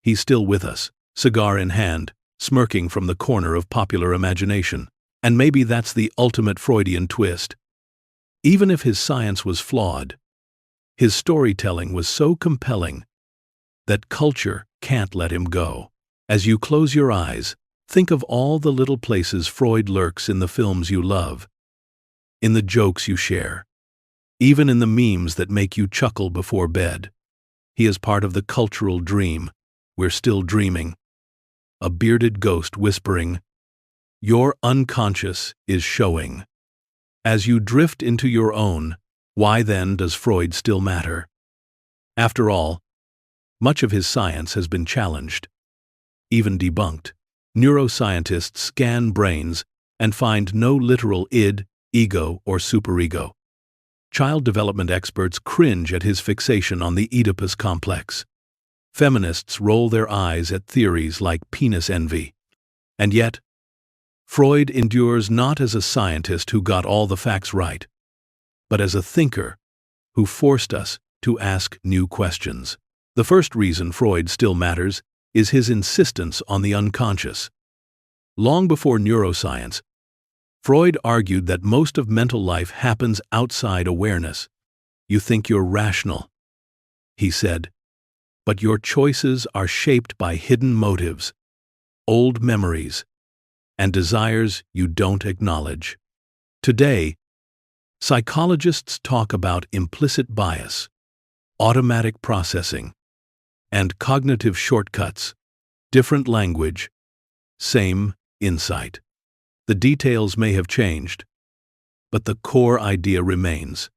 He's still with us, cigar in hand, smirking from the corner of popular imagination. And maybe that's the ultimate Freudian twist. Even if his science was flawed, his storytelling was so compelling that culture can't let him go. As you close your eyes, think of all the little places Freud lurks in the films you love, in the jokes you share, even in the memes that make you chuckle before bed. He is part of the cultural dream. We're still dreaming. A bearded ghost whispering, "Your unconscious is showing." As you drift into your own, why then does Freud still matter? After all, much of his science has been challenged, even debunked. Neuroscientists scan brains and find no literal id, ego, or superego. Child development experts cringe at his fixation on the Oedipus complex. Feminists roll their eyes at theories like penis envy. And yet, Freud endures not as a scientist who got all the facts right, but as a thinker who forced us to ask new questions. The first reason Freud still matters is his insistence on the unconscious. Long before neuroscience, Freud argued that most of mental life happens outside awareness. You think you're rational, he said, but your choices are shaped by hidden motives, old memories, and desires you don't acknowledge. Today, psychologists talk about implicit bias, automatic processing, and cognitive shortcuts. Different language, same insight. The details may have changed, but the core idea remains.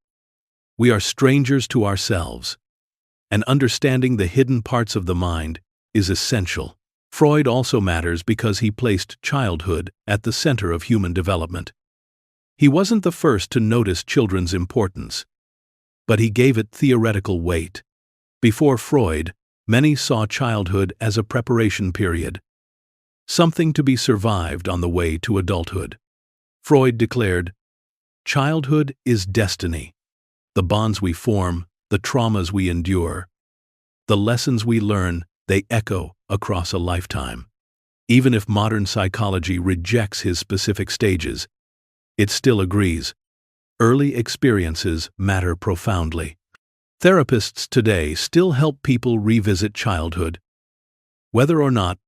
We are strangers to ourselves, and understanding the hidden parts of the mind is essential. Freud also matters because he placed childhood at the center of human development. He wasn't the first to notice children's importance, but he gave it theoretical weight. Before Freud, many saw childhood as a preparation period, something to be survived on the way to adulthood. Freud declared, "Childhood is destiny. The bonds we form, the traumas we endure, the lessons we learn, they echo across a lifetime." Even if modern psychology rejects his specific stages, it still agrees. Early experiences matter profoundly. Therapists today still help people revisit childhood, whether or not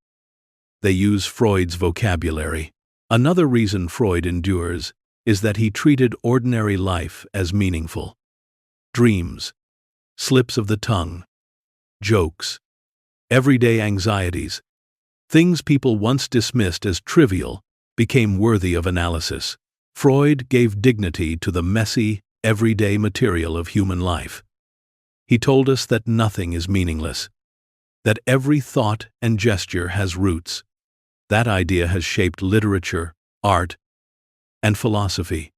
they use Freud's vocabulary. Another reason Freud endures is that he treated ordinary life as meaningful. Dreams, slips of the tongue, jokes, everyday anxieties, things people once dismissed as trivial became worthy of analysis. Freud gave dignity to the messy, everyday material of human life. He told us that nothing is meaningless, that every thought and gesture has roots. That idea has shaped literature, art, and philosophy,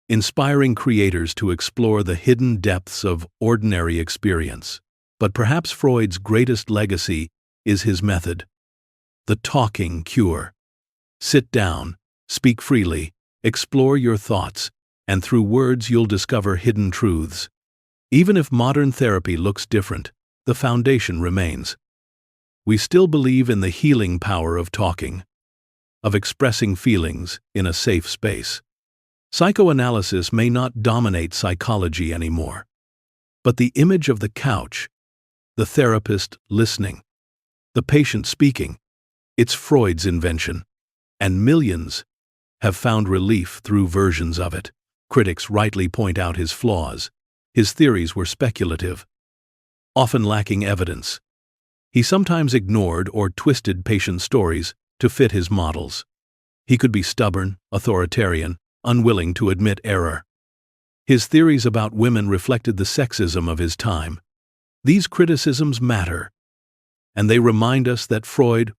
inspiring creators to explore the hidden depths of ordinary experience. But perhaps Freud's greatest legacy is his method, the talking cure. Sit down, speak freely, explore your thoughts, and through words you'll discover hidden truths. Even if modern therapy looks different, the foundation remains. We still believe in the healing power of talking, of expressing feelings in a safe space. Psychoanalysis may not dominate psychology anymore, but the image of the couch, the therapist listening, the patient speaking, it's Freud's invention, and millions have found relief through versions of it. Critics rightly point out his flaws. His theories were speculative, often lacking evidence. He sometimes ignored or twisted patient stories to fit his models. He could be stubborn, authoritarian, unwilling to admit error. His theories about women reflected the sexism of his time. These criticisms matter, and they remind us that Freud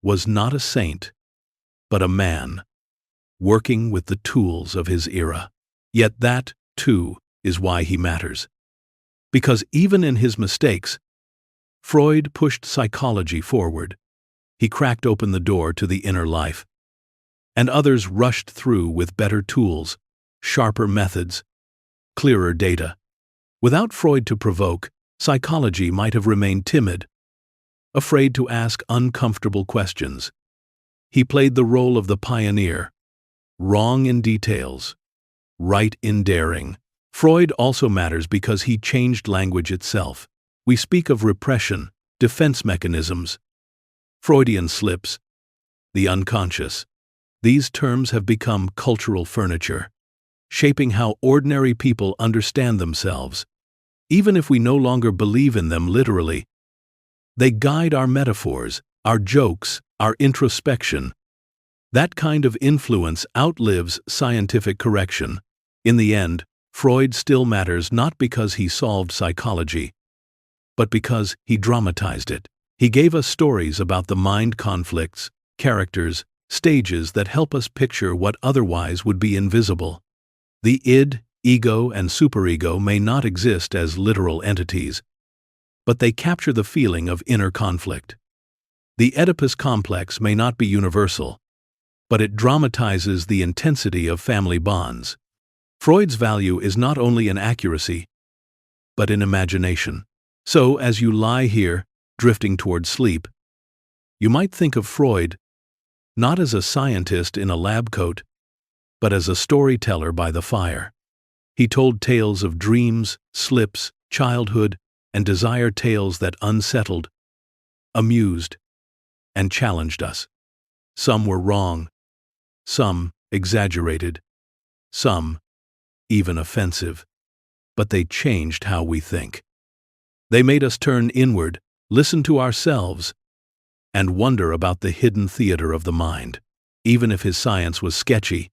was not a saint, but a man, working with the tools of his era. Yet that, too, is why he matters. Because even in his mistakes, Freud pushed psychology forward. He cracked open the door to the inner life, and others rushed through with better tools, sharper methods, clearer data. Without Freud to provoke, psychology might have remained timid, afraid to ask uncomfortable questions. He played the role of the pioneer, wrong in details, right in daring. Freud also matters because he changed language itself. We speak of repression, defense mechanisms, Freudian slips, the unconscious. These terms have become cultural furniture, shaping how ordinary people understand themselves. Even if we no longer believe in them literally, they guide our metaphors, our jokes, our introspection. That kind of influence outlives scientific correction. In the end, Freud still matters not because he solved psychology, but because he dramatized it. He gave us stories about the mind conflicts, characters, stages that help us picture what otherwise would be invisible. The id, ego, and superego may not exist as literal entities, but they capture the feeling of inner conflict. The Oedipus complex may not be universal, but it dramatizes the intensity of family bonds. Freud's value is not only in accuracy, but in imagination. So, as you lie here, drifting toward sleep, you might think of Freud not as a scientist in a lab coat, but as a storyteller by the fire. He told tales of dreams, slips, childhood, and desire, tales that unsettled, amused, and challenged us. Some were wrong, some exaggerated, some even offensive, but they changed how we think. They made us turn inward, listen to ourselves, and wonder about the hidden theater of the mind. Even if his science was sketchy,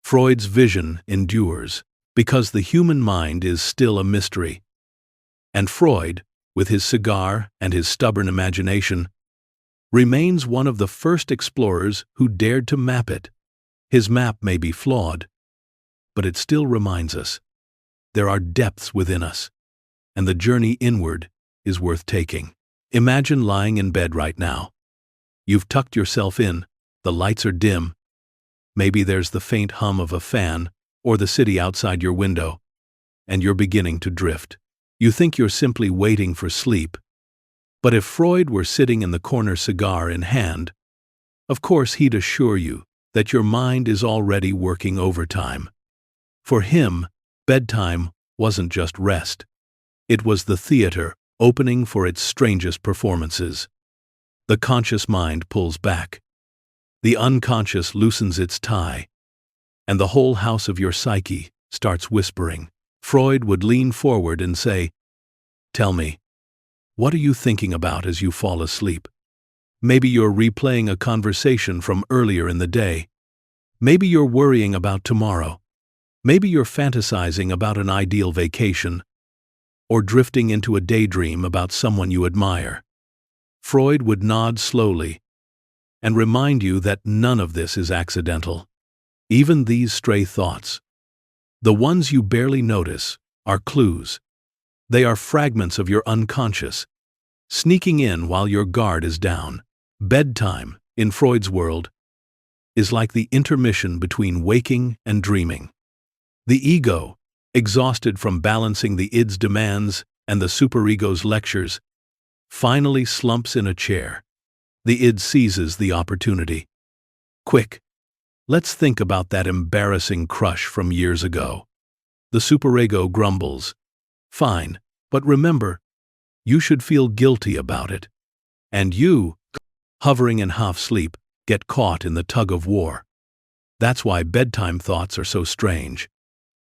Freud's vision endures, because the human mind is still a mystery. And Freud, with his cigar and his stubborn imagination, remains one of the first explorers who dared to map it. His map may be flawed, but it still reminds us there are depths within us, and the journey inward is worth taking. Imagine lying in bed right now. You've tucked yourself in, the lights are dim. Maybe there's the faint hum of a fan or the city outside your window, and you're beginning to drift. You think you're simply waiting for sleep. But if Freud were sitting in the corner, cigar in hand, of course he'd assure you that your mind is already working overtime. For him, bedtime wasn't just rest. It was the theater opening for its strangest performances. The conscious mind pulls back. The unconscious loosens its tie, and the whole house of your psyche starts whispering. Freud would lean forward and say, "Tell me, what are you thinking about as you fall asleep? Maybe you're replaying a conversation from earlier in the day. Maybe you're worrying about tomorrow. Maybe you're fantasizing about an ideal vacation, or drifting into a daydream about someone you admire." Freud would nod slowly and remind you that none of this is accidental. Even these stray thoughts, the ones you barely notice, are clues. They are fragments of your unconscious, sneaking in while your guard is down. Bedtime, in Freud's world, is like the intermission between waking and dreaming. The ego, exhausted from balancing the id's demands and the superego's lectures, finally slumps in a chair. The id seizes the opportunity. Quick, let's think about that embarrassing crush from years ago. The superego grumbles. Fine, but remember, you should feel guilty about it. And you, hovering in half-sleep, get caught in the tug-of-war. That's why bedtime thoughts are so strange.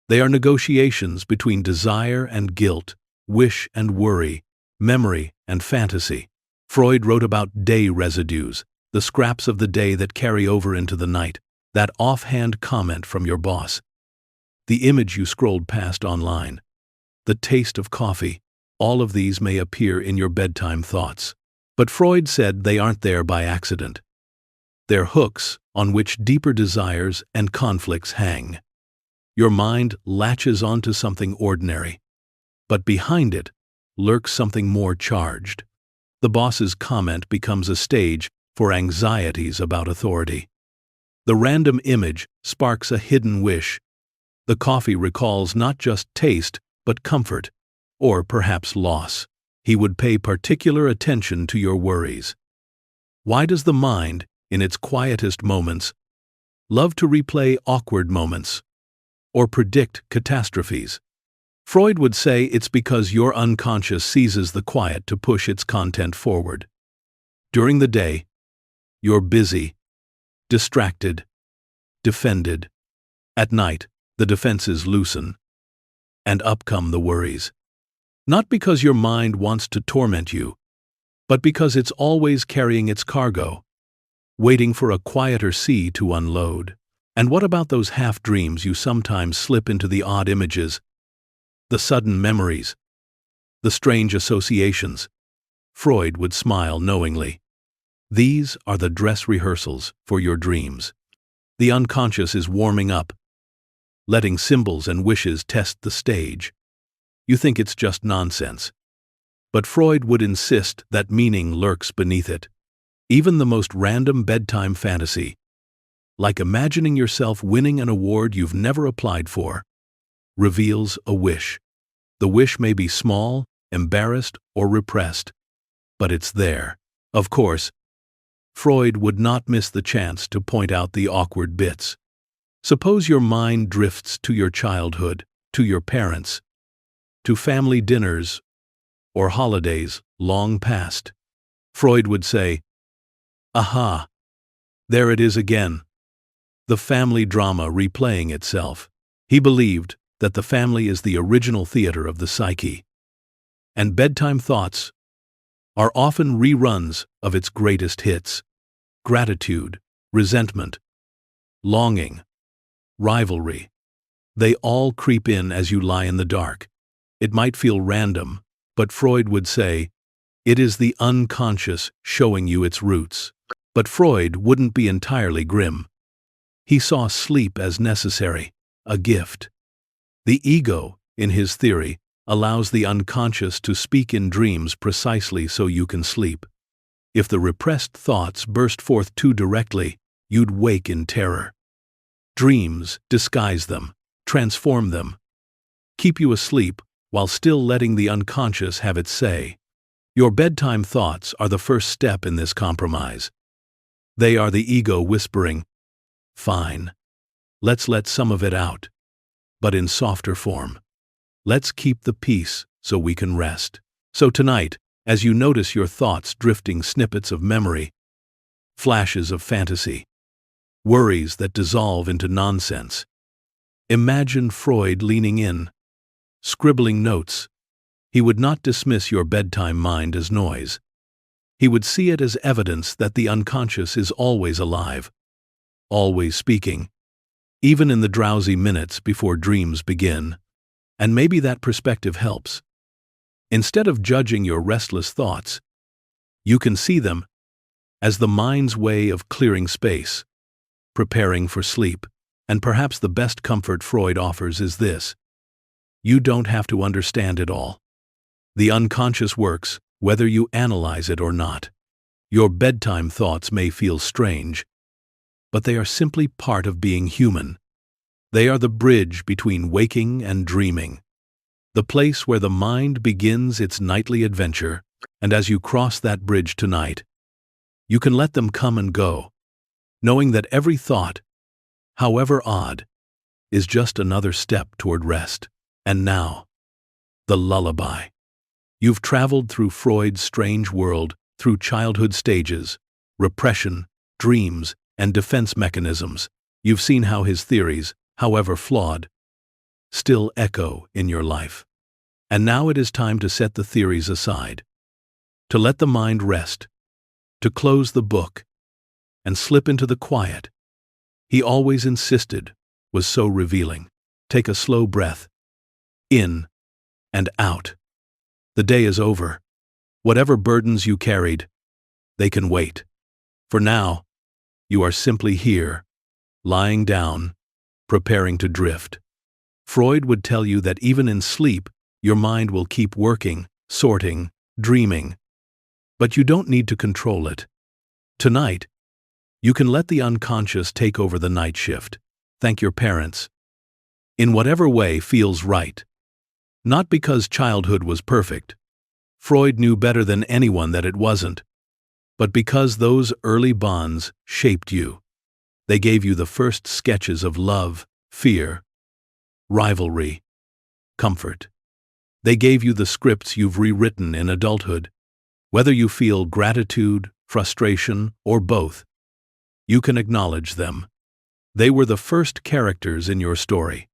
They are negotiations between desire and guilt, wish and worry, memory and fantasy. Freud wrote about day residues, the scraps of the day that carry over into the night, that offhand comment from your boss, the image you scrolled past online, the taste of coffee. All of these may appear in your bedtime thoughts. But Freud said they aren't there by accident. They're hooks on which deeper desires and conflicts hang. Your mind latches onto something ordinary, but behind it lurks something more charged. The boss's comment becomes a stage for anxieties about authority. The random image sparks a hidden wish. The coffee recalls not just taste, but comfort, or perhaps loss. He would pay particular attention to your worries. Why does the mind, in its quietest moments, love to replay awkward moments or predict catastrophes? Freud would say it's because your unconscious seizes the quiet to push its content forward. During the day, you're busy, distracted, defended. At night, the defenses loosen, and up come the worries. Not because your mind wants to torment you, but because it's always carrying its cargo, waiting for a quieter sea to unload. And what about those half-dreams you sometimes slip into, the odd images, the sudden memories, the strange associations? Freud would smile knowingly. These are the dress rehearsals for your dreams. The unconscious is warming up, letting symbols and wishes test the stage. You think it's just nonsense, but Freud would insist that meaning lurks beneath it. Even the most random bedtime fantasy, like imagining yourself winning an award you've never applied for, reveals a wish. The wish may be small, embarrassed, or repressed, but it's there. Of course, Freud would not miss the chance to point out the awkward bits. Suppose your mind drifts to your childhood, to your parents, to family dinners or holidays long past. Freud would say, "Aha, there it is again. The family drama replaying itself." He believed that the family is the original theater of the psyche, and bedtime thoughts are often reruns of its greatest hits. Gratitude, resentment, longing, rivalry. They all creep in as you lie in the dark. It might feel random, but Freud would say, it is the unconscious showing you its roots. But Freud wouldn't be entirely grim. He saw sleep as necessary, a gift. The ego, in his theory, allows the unconscious to speak in dreams precisely so you can sleep. If the repressed thoughts burst forth too directly, you'd wake in terror. Dreams disguise them, transform them, keep you asleep while still letting the unconscious have its say. Your bedtime thoughts are the first step in this compromise. They are the ego whispering, "Fine, let's let some of it out, but in softer form. Let's keep the peace so we can rest." So tonight, as you notice your thoughts drifting, snippets of memory, flashes of fantasy, worries that dissolve into nonsense, imagine Freud leaning in, scribbling notes. He would not dismiss your bedtime mind as noise. He would see it as evidence that the unconscious is always alive, always speaking, even in the drowsy minutes before dreams begin. And maybe that perspective helps. Instead of judging your restless thoughts, you can see them as the mind's way of clearing space, preparing for sleep. And perhaps the best comfort Freud offers is this: you don't have to understand it all. The unconscious works, whether you analyze it or not. Your bedtime thoughts may feel strange, but they are simply part of being human. They are the bridge between waking and dreaming, the place where the mind begins its nightly adventure, and as you cross that bridge tonight, you can let them come and go, knowing that every thought, however odd, is just another step toward rest. And now, the lullaby. You've traveled through Freud's strange world, through childhood stages, repression, dreams, and defense mechanisms. You've seen how his theories, however flawed, still echo in your life. And now it is time to set the theories aside, to let the mind rest, to close the book, and slip into the quiet he always insisted was so revealing. Take a slow breath, in and out. The day is over. Whatever burdens you carried, they can wait. For now, you are simply here, lying down, preparing to drift. Freud would tell you that even in sleep, your mind will keep working, sorting, dreaming. But you don't need to control it. Tonight, you can let the unconscious take over the night shift. Thank your parents, in whatever way feels right. Not because childhood was perfect. Freud knew better than anyone that it wasn't. But because those early bonds shaped you. They gave you the first sketches of love, fear, rivalry, comfort. They gave you the scripts you've rewritten in adulthood. Whether you feel gratitude, frustration, or both, you can acknowledge them. They were the first characters in your story.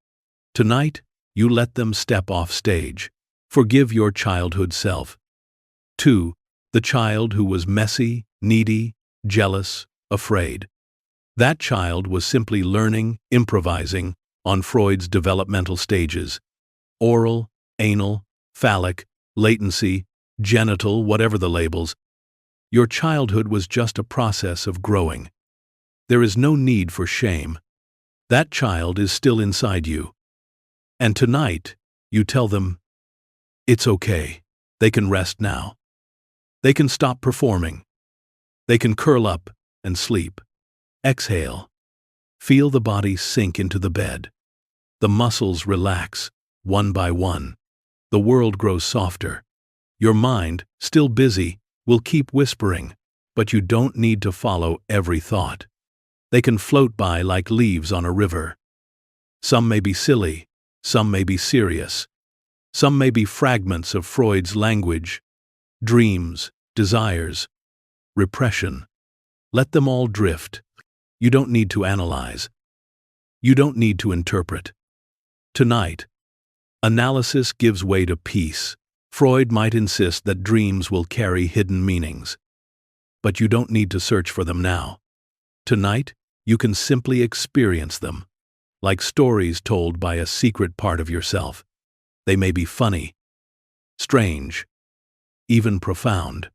Tonight, you let them step off stage. Forgive your childhood self. 2. The child who was messy, needy, jealous, afraid. That child was simply learning, improvising, on Freud's developmental stages. Oral, anal, phallic, latency, genital, whatever the labels. Your childhood was just a process of growing. There is no need for shame. That child is still inside you. And tonight, you tell them, it's okay. They can rest now. They can stop performing. They can curl up and sleep. Exhale. Feel the body sink into the bed. The muscles relax, one by one. The world grows softer. Your mind, still busy, will keep whispering, but you don't need to follow every thought. They can float by like leaves on a river. Some may be silly, some may be serious. Some may be fragments of Freud's language, dreams, desires, repression. Let them all drift. You don't need to analyze. You don't need to interpret. Tonight, analysis gives way to peace. Freud might insist that dreams will carry hidden meanings. But you don't need to search for them now. Tonight, you can simply experience them, like stories told by a secret part of yourself. They may be funny, strange, even profound,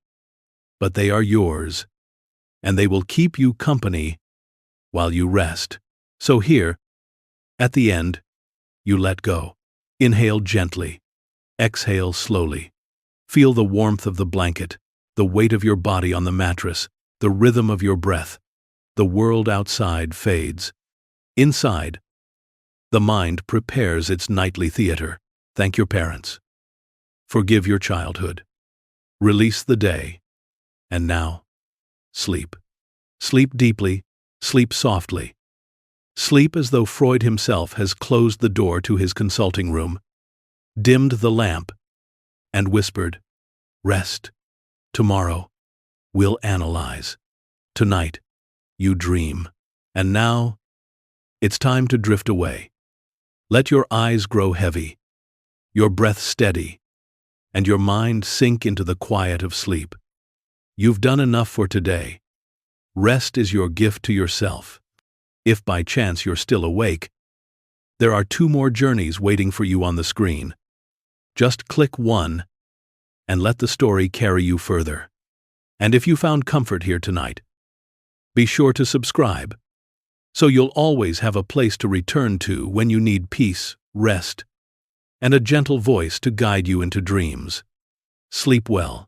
but they are yours, and they will keep you company while you rest. So here, at the end, you let go. Inhale gently. Exhale slowly. Feel the warmth of the blanket, the weight of your body on the mattress, the rhythm of your breath. The world outside fades. Inside, the mind prepares its nightly theater. Thank your parents. Forgive your childhood. Release the day. And now, sleep. Sleep deeply, sleep softly. Sleep as though Freud himself has closed the door to his consulting room, dimmed the lamp, and whispered, "Rest. Tomorrow, we'll analyze. Tonight, you dream. And now, it's time to drift away. Let your eyes grow heavy, your breath steady, and your mind sink into the quiet of sleep. You've done enough for today. Rest is your gift to yourself. If by chance you're still awake, there are 2 more journeys waiting for you on the screen. Just click one and let the story carry you further. And if you found comfort here tonight, be sure to subscribe, so you'll always have a place to return to when you need peace, rest, and a gentle voice to guide you into dreams. Sleep well.